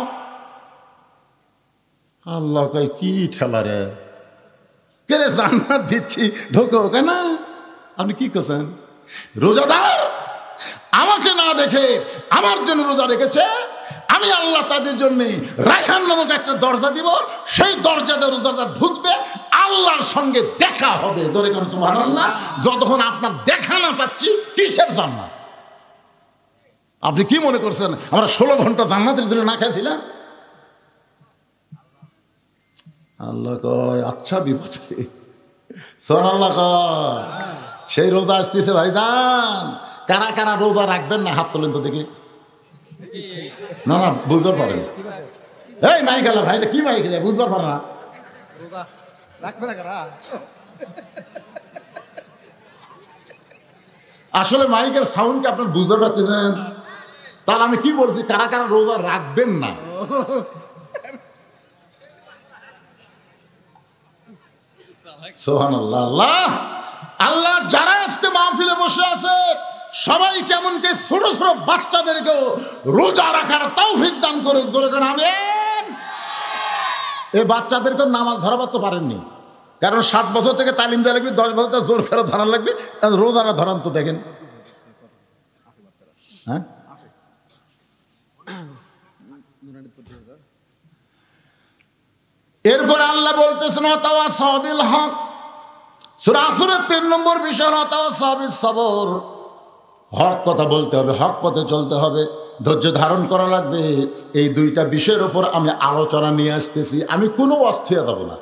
আল্লাহ কয় কি ঠেলা রে, কে রে জান্নাত দিচ্ছি ঢোকো কেন? আপনি কি করছেন? রোজাদার আমাকে না দেখে আমার জন্য রোজা রেখেছে, আমি আল্লাহ তাদের জন্য রায়হান নামক একটা দরজা দিব, সেই দরজাতে রোজাদার ঢুকবে, আল্লাহর সঙ্গে দেখা হবে। জোরে কোন সুবহানাল্লাহ। যতক্ষণ আপনার দেখা না পাচ্ছি কিসের জান্নাত? আপনি কি মনে করছেন আমরা 16 ঘন্টা জান্নাতের জন্য না খাইছিলাম? আল্লাহ কয় আচ্ছা বিপদে সুবহানাল্লাহ কয় সেই রোজা আসতেছে ভাইজান। কারা কারা রোজা রাখবেন না হাত তোলেন তো দেখি। না না বুঝতে পারেন, এই মাইক গেল ভাই, কি মাইক গেলে বুঝতে পারে না। আসলে মাইকের সাউন্ডকে আপনার বুঝতে পারতেছেন? তার আমি কি বলছি, কারা কারা রোজা রাখবেন না। সুবহানাল্লাহ। আল্লাহ আল্লাহ যারা আজকে মাহফিলে বসে আছে সবাই কেমন কে ছোট ছোট বাচ্চাদেরকেও রোজা রাখার তৌফিক দান করে, আমিন। এই বাচ্চাদেরকে নামাজ ধরাবার তো পারেননি, কারণ 7 বছর থেকে তালিম দেওয়া লাগবে, 10 বছর থেকে জোর করে ধরা লাগবে। রোজারা ধরান তো দেখেন। হ্যাঁ এরপরে আল্লাহ বলতেছেন ওয়াতাওয়াসাউ বিল হক। সূরা আসরের 3 নম্বর বিষয় ওয়াতাওয়াসাউ বিস সবর। হক কথা বলতে হবে, হক পথে চলতে হবে, ধৈর্য ধারণ করা লাগবে। এই 2টা বিষয়ের উপর আমি আলোচনা নিয়ে আসতেছি। আমি কোনো অস্থির যাব না।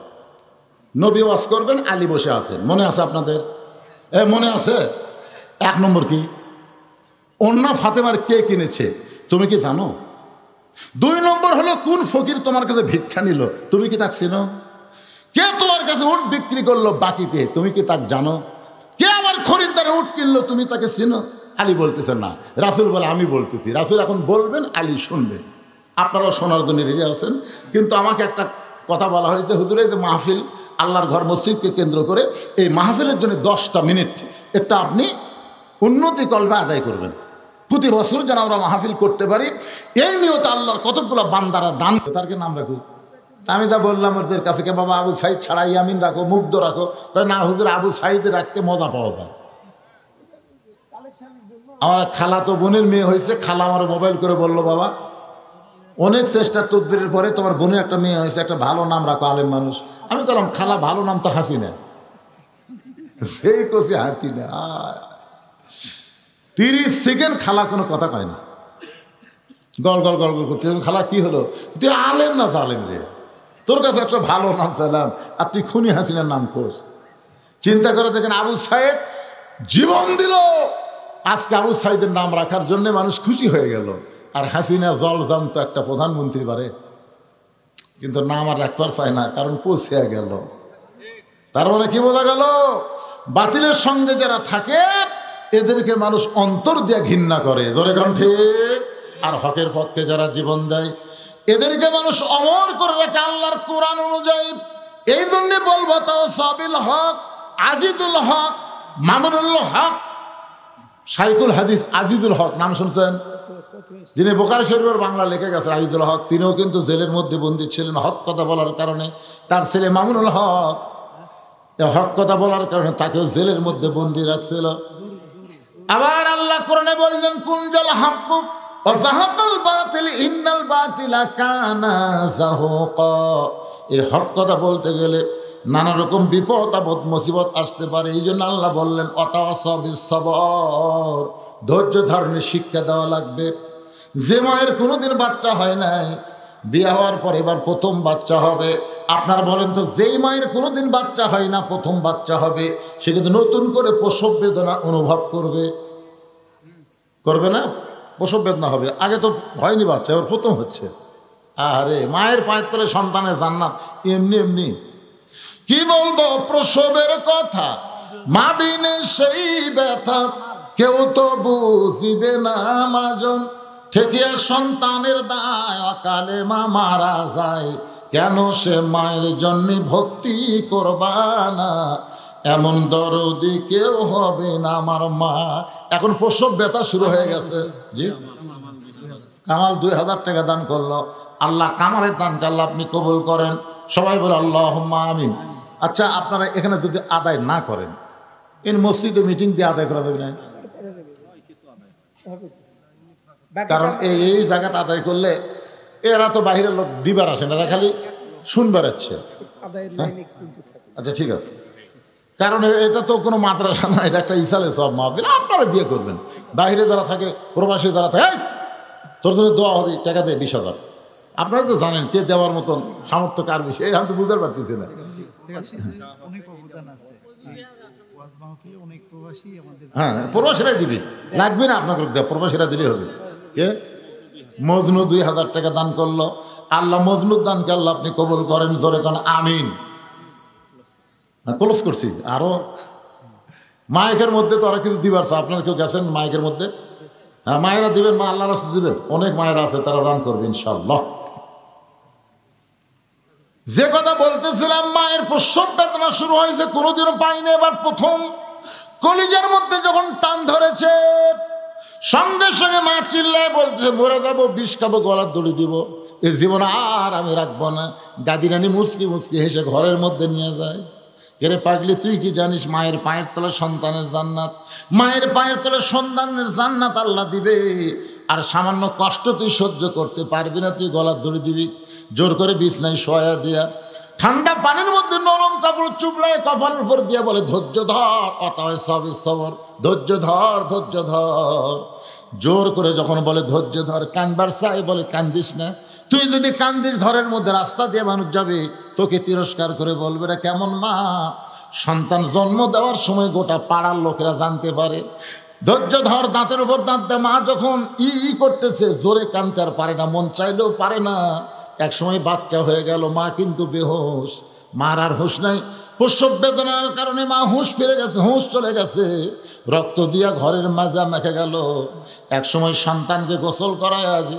নবী ওয়াজ করবেন, আলী বসে আছেন, মনে আছে আপনাদের? মনে আছে? 1 নম্বর কি, ওন্না ফাতেমার কে কিনেছে তুমি কি জানো? 2 নম্বর হলো কোন ফকির তোমার কাছে ভিক্ষা নিল, তুমি কি তাকে চিনো? কে তোমার কাছে উট বিক্রি করলো বাকিতে, তুমি কি তাকে জানো? কে আমার খরিদ্দারে উট কিনলো, তুমি তাকে চিনো? আলী বলতেছেন না, রাসূল বলে আমি বলতেছি। রাসূল এখন বলবেন, আলী শুনবেন। আপনারাও শোনার জন্য রেডি আছেন। কিন্তু আমাকে একটা কথা বলা হয়েছে, হুজুর এই যে মাহফিল, আল্লাহর ঘর মসজিদকে কেন্দ্র করে, এই মাহফিলের জন্য 10টা মিনিট একটা আপনি উন্নতি কল্পে আদায় করবেন। প্রতি বছর যেন আমরা মাহফিল করতে পারি, এই নিয়ত আল্লাহর কতগুলো বান্দারা দান, তারকে নাম রাখো। আমি যা বললাম ওদের কাছে, কে বাবা আবু সাইদ ছাড়া ইয়ামিন রাখো, মুগ্ধ রাখো। না হুজুর, আবু সাইদে রাখতে মজা পাওয়া যায়। আমার খালা তো বোনের মেয়ে হয়েছে, খালা আমার মোবাইল করে বললো, বাবা অনেক চেষ্টা তদবিরের পরে তোমার বোনের একটা মেয়ে হয়েছে, একটা ভালো নাম রাখো, আলেম মানুষ। আমি বললাম, খালা ভালো নাম তো হাসিনা। সেই কষি হাসিনা। 30 সেকেন্ড খালা কোনো কথা কয় না, গল গল গল গল করতে। খালা কি হলো? তুই আলেম না জালেম রে, তোর কাছে একটা ভালো নাম চাইলাম আর তুই খুনি হাসিনার নাম খোঁজ। চিন্তা করে দেখেন, আবু সাইদ জীবন দিল আজকে আবু সাইদের নাম রাখার জন্য, মানুষ খুশি হয়ে গেল। আর হাসিনা জল জানতো একটা প্রধানমন্ত্রী বারে, কিন্তু নাম আর রাখবার চায় না, কারণ পৌঁছে গেল। তার মানে কি বোঝা গেল? বাতিলের সঙ্গে যারা থাকে এদেরকে মানুষ অন্তর দিয়ে ঘৃণা করে, ধরে কণ্ঠে। আর হকের পক্ষে যারা জীবন দেয় এদেরকে মানুষ অমর করে রাখে আল্লাহর কোরআন অনুযায়ী। এই জন্য বলবো তাওয়াসাউ বিল হক, আজিজুল হক, মামুনুল হক, শাইখুল হাদিস আজিজুল হক নাম শুনছেন? যিনি বুখারী শরীফের বাংলা লিখে গেছেন, আজিজুল হক। তিনিও কিন্তু জেলের মধ্যে বন্দী ছিলেন হক কথা বলার কারণে। তার ছেলে মামুনুল হক হক কথা বলার কারণে তাকেও জেলের মধ্যে বন্দী রাখছিল। আবার আল্লাহ কোরআনে বললেন, কুল জাল হাক্কু ওয়া যাহাকাল বাতিল ইন্নাল বাতিলা কানা যাহুকা। এই হক কথা বলতে গেলে নানা রকম বিপদ আপদ মুসিবত আসতে পারে। এই জন্য আল্লাহ বললেন ওয়াতাওয়াসাউ বিস সবর, ধৈর্য ধারণের শিক্ষা দেওয়া লাগবে। যে মায়ের কোনোদিন বাচ্চা হয় নাই, বিয়ে হওয়ার পর এবার প্রথম বাচ্চা হবে। আপনার বলেন তো, যেই মায়ের কোনোদিন বাচ্চা হয় না, প্রথম বাচ্চা হবে, সে কিন্তু নতুন করে প্রসব বেদনা অনুভব করবে, করবে না? প্রসব বেদনা হবে। আগে তো হয়নি বাচ্চা, এবার প্রথম হচ্ছে। আরে মায়ের পায়ের তলে সন্তানের জান্নাত এমনি এমনি। কি বলবো প্রসবের কথা, মা বিনে সেই ব্যথা কেউ তো বুঝিবে না। মাজন ঠেকিয়া সন্তানের দায়, অকালে মা মারা যায়, কেন সে মায়ের জন্য ভক্তি করবা না? এমন দরদি কেউ হবে না আমার মা। এখন প্রসব ব্যথা শুরু হয়ে গেছে। জি, কামাল 2000 টাকা দান করলো। আল্লাহ কামালের দানকে আল্লাহ আপনি কবুল করেন। সবাই বলে আল্লাহুম্মা আমিন। আচ্ছা, আপনারা এখানে যদি আদায় না করেন, এই মসজিদে মিটিং দিয়ে আদায় করা যাবে না? কারণ এই জায়গাতে আদায় করলে এরা তো বাইরের লোক দিবার আসে না, এরা খালি শুনবার আছে। আচ্ছা ঠিক আছে, কারণ এটা তো কোনো মাদ্রাসা না, এটা একটা ইসালে সব মাহফিল। আপনারা দিয়ে করবেন। বাইরে যারা থাকে, প্রবাসী যারা থাকে, তোর জন্য দোয়া হবে, টাকা দেয় 20,000। আপনারা তো জানেন কে দেওয়ার মতন সামর্থ্য কার বেশি, আমি তো বুঝতে পারতেছি না। হ্যাঁ, প্রবাসীরাই দিবি, লাগবে না আপনাকে, প্রবাসীরা দিলে হবে। কে? মজনু 2,000 টাকা দান করলো। আল্লাহ মজনুর দানকে আল্লাহ আপনি কবুল করেন, জোরে কারণ আমিন। ক্লোজ করছি। আরো মাইকের মধ্যে তো আরো কিছু দিবার, আপনারা কেউ গেছেন মাইকের মধ্যে? হ্যাঁ, মায়েরা দিবেন, মা আল্লাহ রাস্তা দিবেন, অনেক মায়েরা আছে তারা দান করবে ইনশাআল্লাহ। যে কথা বলতেছিলাম, মায়ের প্রসব বেদনা শুরু হয়েছে, কোনোদিনও পাইনি, এবার প্রথম। কলিজার মধ্যে যখন টান ধরেছে, সঙ্গে সঙ্গে মা চিল্লায় বলতেছে, মরে যাবো, বিষ খাবো, গলার দড়ি দিব, এই জীবন আর আমি রাখবো না। দাদি রানী মুচকি মুচকি হেসে ঘরের মধ্যে নিয়ে যায়। কেরে পাগলি, তুই কি জানিস মায়ের পায়ের তলে সন্তানের জান্নাত, মায়ের পায়ের তলে সন্তানের জান্নাত আল্লাহ দিবে। আর সামান্য কষ্ট তুই সহ্য করতে পারবি না, তুই গলার দড়ি দিবি। জোর করে বিছনায় শোয়া দিয়া ঠান্ডা পানির মধ্যে নরম কাপড় চুপড়ায় কপালের উপর দিয়ে বলে, ধৈর্য ধর, অতএব সবে সবর, ধৈর্য ধর, ধৈর্য ধর। জোর করে যখন বলে ধৈর্য ধর, কানবার চাই, বলে কান্দিস না। তুই যদি কান্দিস, ঘরের মধ্যে রাস্তা দিয়ে মানুষ যাবে, তোকে তিরস্কার করে বলবে, এটা কেমন মা? সন্তান জন্ম দেওয়ার সময় গোটা পাড়ার লোকেরা জানতে পারে। ধৈর্য ধর, দাঁতের উপর দাঁত দেয়। মা যখন ই করতেছে, জোরে কানতে আর পারে না, মন চাইলেও পারে না। এক সময় বাচ্চা হয়ে গেল, মা কিন্তু বেহুশ, মার আর হুঁশ নাই। প্রসব বেদনার কারণে মা হুঁশ ফিরে গেছে, হুঁশ চলে গেছে, রক্ত দিয়া ঘরের মাজা মেখে গেল। এক সময় সন্তানকে গোসল করায়, আজ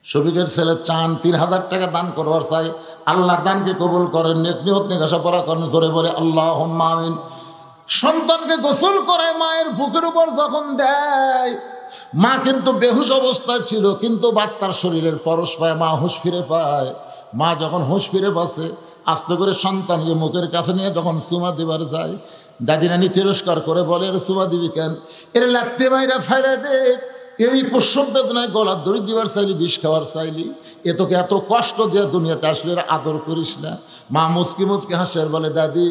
শফিকের ছেলে চান 3,000 টাকা দান করবার চাই। আল্লাহ দানকে কবুল করেন, নেক নিয়ত নেকাশা পড়া করেন, ধরে বলে আল্লাহুম্মা আমিন। সন্তানকে গোসল করায় মায়ের বুকের উপর যখন দেয়, মা কিন্তু বেহুশ অবস্থায় ছিল, কিন্তু বাচ্চার শরীরের পরশ পায়, মা হুঁশ ফিরে পায়। মা যখন হুঁশ ফিরে পাচ্ছে, আস্তে করে সন্তানকে মুখের কাছে নিয়ে যখন চুমা দিবার যায়, দাদি রানী তিরস্কার করে বলে, এর চুমা দিবি কেন? এর লাগতে মাইরা ফেলে দে, এরই প্রসব বেদনায় গলার দড়ি দিবার চাইলি, বিষ খাওয়ার চাইলি, এ তোকে এত কষ্ট দিয়ে দুনিয়াতে আসলে আদর করিস না। মা মুচকি মুচকি হাসে আর বলে, দাদি,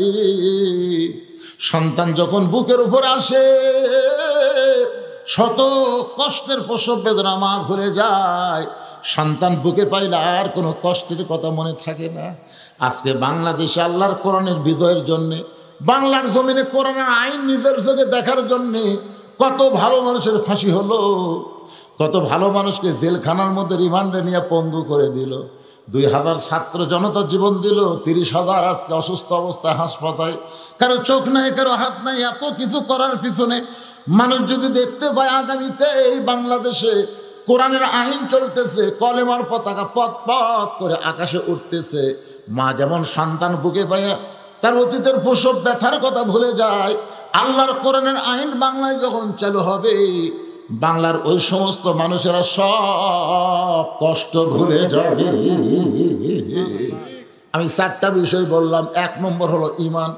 সন্তান যখন বুকের উপর আসে, শত কষ্টের প্রসব বেদনা মা ভুলে যায়। সন্তান বুকে পাইলে আর কোনো কষ্টের কথা মনে থাকে না। আজকে বাংলাদেশে আল্লাহর কোরআনের বিজয়ের জন্যে, বাংলার জমিনে কোরআনের আইন নিজের চোখে দেখার জন্যে কত ভালো মানুষের ফাঁসি হলো, কত ভালো মানুষকে জেলখানার মধ্যে রিমান্ডে নিয়ে পঙ্গু করে দিল। 2,000 ছাত্র জনতা জীবন দিল, 30,000 আজকে অসুস্থ অবস্থায় হাসপাতালে, কারো চোখ নাই, কারো হাত নাই। এত কিছু করার পিছনে মানুষ যদি দেখতে পায় আগামীতে এই বাংলাদেশে কোরআনের আইন চলতেছে, কলেমার পতাকা পথ পথ করে আকাশে উঠতেছে, মা যেমন সন্তান বুকে পায় তার অতীতের প্রসব ব্যথার কথা ভুলে যায়। আল্লাহর কোরআনের আইন বাংলায় যখন চালু হবে, বাংলার ওই সমস্ত মানুষেরা সব কষ্ট ভুলে যাবে। আমি 4টা বিষয় বললাম। 1 নম্বর হলো ঈমান,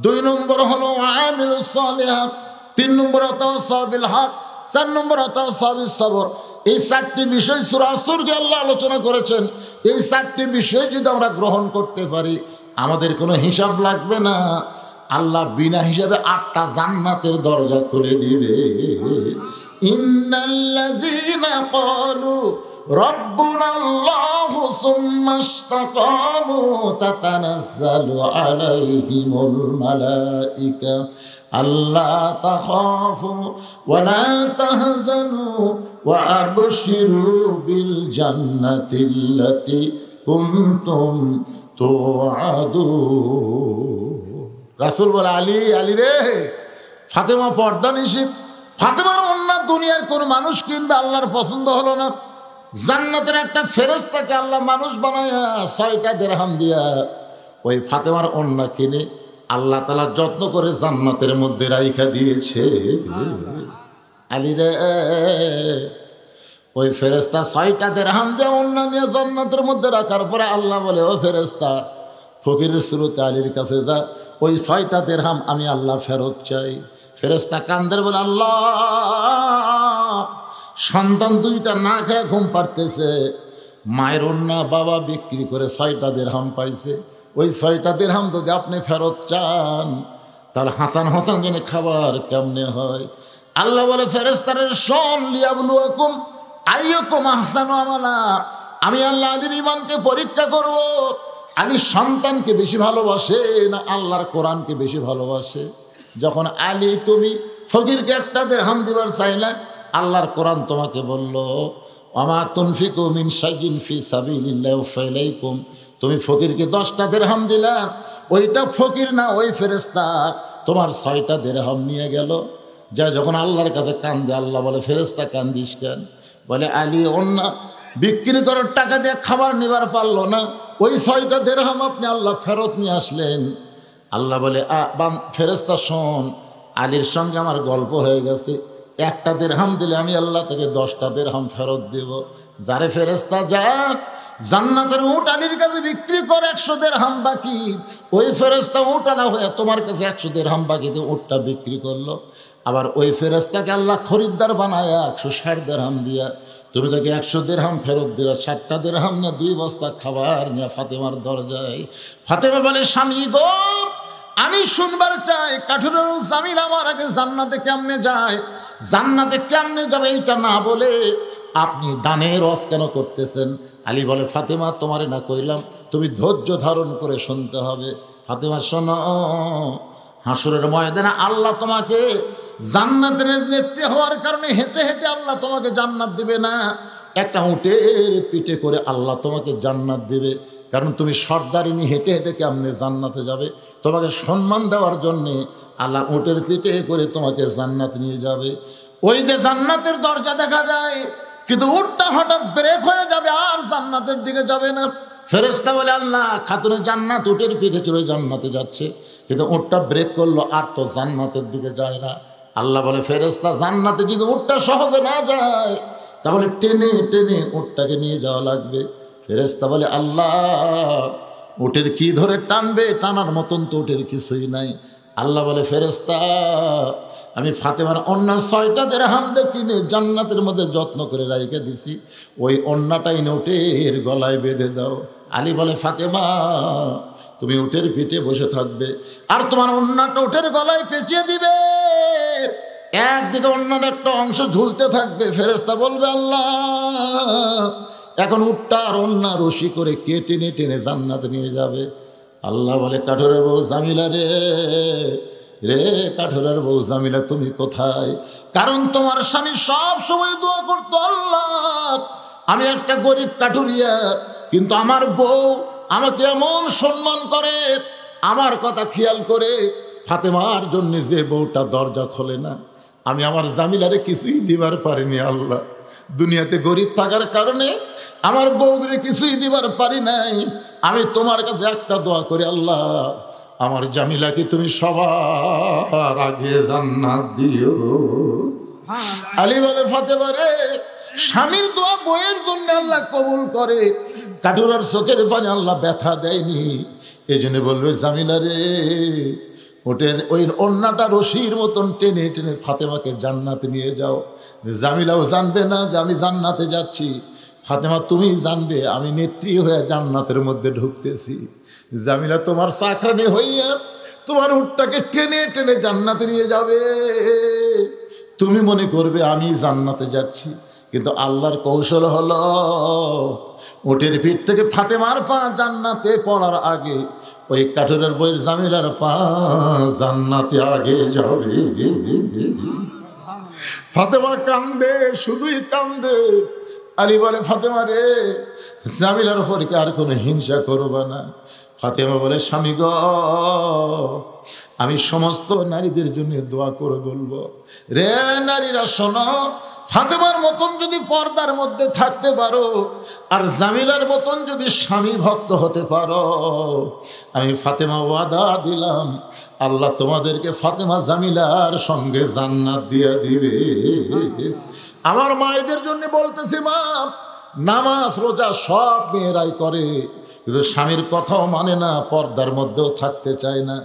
2 নম্বর হলো আমিলুস সালিহাত, 3 নম্বর তাওয়াসসাউ বিল হক, 4 নম্বর তাওয়াসসাউ বিস সবর। এই 4টি বিষয় সূরা আসরকে আল্লাহ আলোচনা করেছেন। এই 4টি বিষয় যদি আমরা গ্রহণ করতে পারি, আমাদের কোনো হিসাব লাগবে না। আল্লাহ বিনা হিসাবে 8টা জান্নাতের দরজা খুলে দিবে। ইন্নাল্লাযীনা ক্বালু রাব্বুনাল্লাহু সুম্মা ইসতাকামু তাতানাজ্জালু আলাইহিমুল মালায়েকা আল্লা তাখাফু ওয়া লা তাহজানু ওয়া আবশিরু বিল জান্নাতিল্লাতী কুনতুম তুআদুন। রাসূল বলে, আলী, আলী রে, ফাতেমা পর্দা নিষিদ্ধ। ফাতেমার ওন্না দুনিয়ার কোন মানুষ কিনবে, আল্লাহর পছন্দ হলো না। জান্নাতের একটা ফেরেশতাকে আল্লাহ মানুষ বানায়া 6টা দিরহাম দিয়া ওই ফাতেমার ওন্না কিনে আল্লাহ তাআলা যত্ন করে জান্নাতের মধ্যে রাইখা দিয়েছে। আলী রে, ওই ফেরেশতা 6টা দিরহাম দিয়ে ওন্না নিয়ে জান্নাতের মধ্যে রাখার পরে আল্লাহ বলে, ও ফেরেশতা, ফকিরের সুরতে আলীর কাছে যা, ওই 6টা দিরহাম আমি আল্লাহ ফেরত চাই। ফেরেশতা কান্দের বলে, আল্লাহ, সন্তান 2টা না খেয়ে ঘুম পাড়তেছে, মায়ের ওন্না বাবা বিক্রি করে 6টা দিরহাম পাইছে। ওই 6টা দিরহাম যদি আপনি ফেরত চান, তাহলে হাসান হাসান জেনে খাবার কেমনে হয়? আল্লাহ বলে ফেরেশতাদের শোন, লিয়াবলুয়াকুম আইয়ুকুম আহসানু আমালা, আমি আল্লাহ আলীর ইমানকে পরীক্ষা করব। আলী সন্তানকে বেশি ভালোবাসে না আল্লাহর কোরআনকে বেশি ভালোবাসে? যখন আলী তুমি ফকিরকে একটা দিরহাম দিবার চাইলে, আল্লাহর কোরআন তোমাকে বলল ওয়ামা তুনফিকু মিন শাইইন ফি সাবিলিল্লাহি ফাইলাইকুম, তুমি ফকিরকে 10টা দিরহাম দিলা, ওইটা ফকির না, ওই ফেরেশতা তোমার 6টা দিরহাম নিয়ে গেল। যা যখন আল্লাহর কাছে কান্দে, আল্লাহ বলে ফেরেশতা কান্দিস কেন? বলে আলী অন্য বিক্রি করার টাকা দিয়ে খাবার নিবার পারলো না, ওই 6টা দিরহাম আপনি আল্লাহ ফেরত নিয়ে আসলেন। আল্লাহ বলে ফেরেশতা শোন, আলীর সঙ্গে আমার গল্প হয়ে গেছে, একটা দিরহাম দিলে আমি আল্লাহ থেকে 10টা দিরহাম ফেরত দেব। যারে ফেরেশতা যাক জান্নাতের উট আলীর কাছে বিক্রি করে 100 দিরহাম বাকি, ওই ফেরেশতা উট আলা হয়ে তোমার কাছে 100 দিরহাম বাকিতে উটটা বিক্রি করলো। আবার ওই ফেরেশতাকে আল্লাহ খরিদ্দার বানায় 160 দিরহাম দিয়া, তুমি তাকে 100 দিরহাম ফেরত দিলা, 60টা দিরহাম না 2 বস্তা খাবার নিয়ে ফাতেমার দরজায়। ফাতেমা বলে স্বামী গো, আমি শুনবার চাই কাঠুরের জামিল আমার আগে জান্নাতে কেমনে যায়, জান্নাতে কেমনে যাবে এইটা না বলে আপনি দানের রস কেন করতেছেন? আলী বলে ফাতেমা তোমারে না কইলাম তুমি ধৈর্য ধারণ করে শুনতে হবে। ফাতেমা শোনো, হাসরের ময়দানে আল্লাহ তোমাকে জান্নাতের নেত্রী হওয়ার কারণে হেঁটে হেঁটে আল্লাহ তোমাকে জান্নাত দিবে না, একটা উটের পিঠে করে আল্লাহ তোমাকে জান্নাত দিবে। কারণ তুমি সর্দারিনী, হেঁটে হেঁটে কেমনে জান্নাতে যাবে? তোমাকে সম্মান দেওয়ার জন্যে আল্লাহ উটের পিঠে করে তোমাকে জান্নাত নিয়ে যাবে। ওই যে জান্নাতের দরজা দেখা যায়, কিন্তু উটটা হঠাৎ ব্রেক হয়ে যাবে আর জান্নাতের দিকে যাবে না। ফেরেশতা বলে আল্লাহ খাতুনে জান্নাত উটের পিঠে চড়ে জান্নাতে যাচ্ছে, কিন্তু উটটা ব্রেক করলো আর তো জান্নাতের দিকে যায় না। আল্লাহ বলে ফেরেশতা জান্নাতে যদি উটটা সহজে না যায় তাহলে টেনে টেনে উটটাকে নিয়ে যাওয়া লাগবে। ফেরেশতা বলে আল্লাহ উটের কি ধরে টানবে? টানার মতন তো উটের কিছুই নাই। আল্লাহ বলে ফেরেশতা আমি ফাতেমার অন্য 6টা দিরহাম কিনে জান্নাতের মধ্যে যত্ন করে রাইখে দিছি, ওই অন্যটাই উটের গলায় বেঁধে দাও। আলী বলে ফাতেমা তুমি উটের পিঠে বসে থাকবে আর তোমার অন্যটা উটের গলায় পেঁচিয়ে দিবে, একদিকে অন্যান্য একটা অংশ ঝুলতে থাকবে। ফেরেশতা বলবে আল্লাহ এখন উটটা আর অন্য রশি করে কে টেনে টেনে জান্নাতে নিয়ে যাবে? আল্লাহ বলে কাঠুরের বউ জামিলা রে, রে কাঠুরের বউ জামিলা তুমি কোথায়? কারণ তোমার স্বামী সব সময় দোয়া করতো, আল্লাহ আমি একটা গরিব কাঠুরিয়া, কিন্তু আমার বউ আমাকে এমন সম্মান করে, আমার কথা খেয়াল করে ফাতেমার জন্য যে বউটা দরজা খোলে না, আমি আমার জামিলারে কিছুই দিবার পারিনি। আল্লাহ দুনিয়াতে গরিব থাকার কারণে আমার বউরে কিছুই দিবার পারি নাই, আমি তোমার কাছে একটা দোয়া করি আল্লাহ আমার জামিলাকে তুমি সবার আগে জান্নাত দিও। আলী বলে ফাতেমা রে, স্বামীর দোয়া বউয়ের জন্য আল্লাহ কবুল করে, কাঠুরার চোখের পানি আল্লাহ ব্যথা দেয়নি। এই জন্য বলবে জামিলা রে ওটের ওই অন্যটা রশির মতন টেনে টেনে ফাতেমাকে জান্নাতে নিয়ে যাও। জামিলাও জানবে না যে আমি জান্নাতে যাচ্ছি, ফাতেমা তুমি জানবে আমি নেত্রী হয়ে জান্নাতের মধ্যে ঢুকতেছি। জামিলা তোমার চাকরানি হইয়া তোমার উটটাকে টেনে টেনে জান্নাতে নিয়ে যাবে, তুমি মনে করবে আমি জান্নাতে যাচ্ছি, কিন্তু আল্লাহর কৌশল হলো উটের পিঠ থেকে ফাতেমার পা জান্নাতে পড়ার আগে ওই কাঠুরের বইয়ের জামিলার পা জান্নাতে আগে যাবে। ফাতেমা কান্দে, শুধুই কান্দে। আলী বলে ফাতেমা রে জামিলার উপর কি আর কোনো হিংসা করবা না? ফাতেমা বলে স্বামী গো আমি সমস্ত নারীদের জন্য দোয়া করে বলবো, রে নারীরা শোনো, ফাতেমার মতন যদি পর্দার মধ্যে থাকতে পারো আর জামিলার মতন যদি স্বামী ভক্ত হতে পারো, আমি ফাতেমা ওয়াদা দিলাম আল্লাহ তোমাদেরকে ফাতেমা জামিলার সঙ্গে জান্নাত দিয়ে দিবে। আমার মায়েদের জন্য বলতেছি মা, নামাজ রোজা সব মেয়েরাই করে, কিন্তু স্বামীর কথাও মানে না, পর্দার মধ্যেও থাকতে চায় না।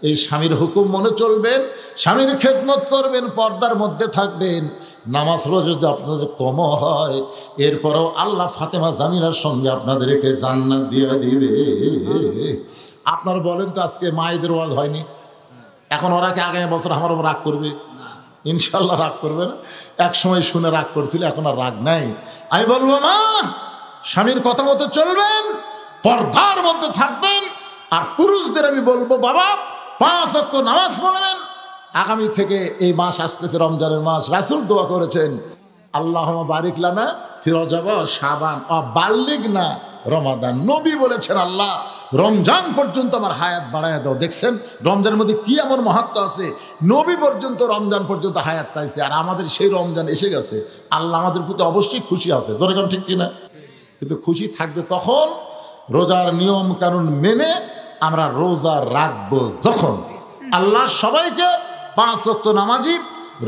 এই স্বামীর হুকুম মনে চলবেন, স্বামীর খেদমত করবেন, পর্দার মধ্যে থাকবেন, নামাজ রোজা যদি আপনাদের কমও হয় এরপরেও আল্লাহ ফাতেমা জামিলার সঙ্গে আপনাদেরকে জান্নাত দিয়ে দিবে। আপনারা বলেন তো আজকে মায়েদের ওয়াজ হয়নি? এখন ওরা কি আগামী বছর আমার উপর রাগ করবে? ইনশাল্লাহ রাগ করবে না। এক সময় শুনে রাগ করছিল, এখন আর রাগ নাই। আমি বলবো মা, স্বামীর কথা মতো চলবেন, পর্দার মধ্যে থাকবেন। আর পুরুষদের আমি বলবো বাবা, 5 ওয়াক্ত নামাজ পড়বেন। আগামী থেকে এই মাস আসতেছে, রমজানের মাস। রাসূল দোয়া করেছেন, আল্লাহুম্মা বারিক লানা ফি রজব ওয়া শাবান ওয়া বাল্লিগনা রমাদান। নবী বলেছেন, আল্লাহ রমজান পর্যন্ত আমার হায়াত বাড়ায় দাও। দেখছেন রমজানের মধ্যে কি এমন মাহাত্ম্য আছে, নবী পর্যন্ত রমজান পর্যন্ত হায়াত পাইছে, আর আমাদের সেই রমজান এসে গেছে। আল্লাহ আমাদের প্রতি অবশ্যই খুশি আছে, যেরকম ঠিক কিনা? কিন্তু খুশি থাকবে কখন? রোজার নিয়ম কানুন মেনে আমরা রোজা রাখবো যখন। আল্লাহ সবাইকে 5 ওয়াক্ত নামাজি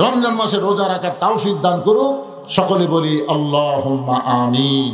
রমজান মাসে রোজা রাখার তৌফিক দান করুক। সকলে বলি আল্লাহুম্মা আমিন।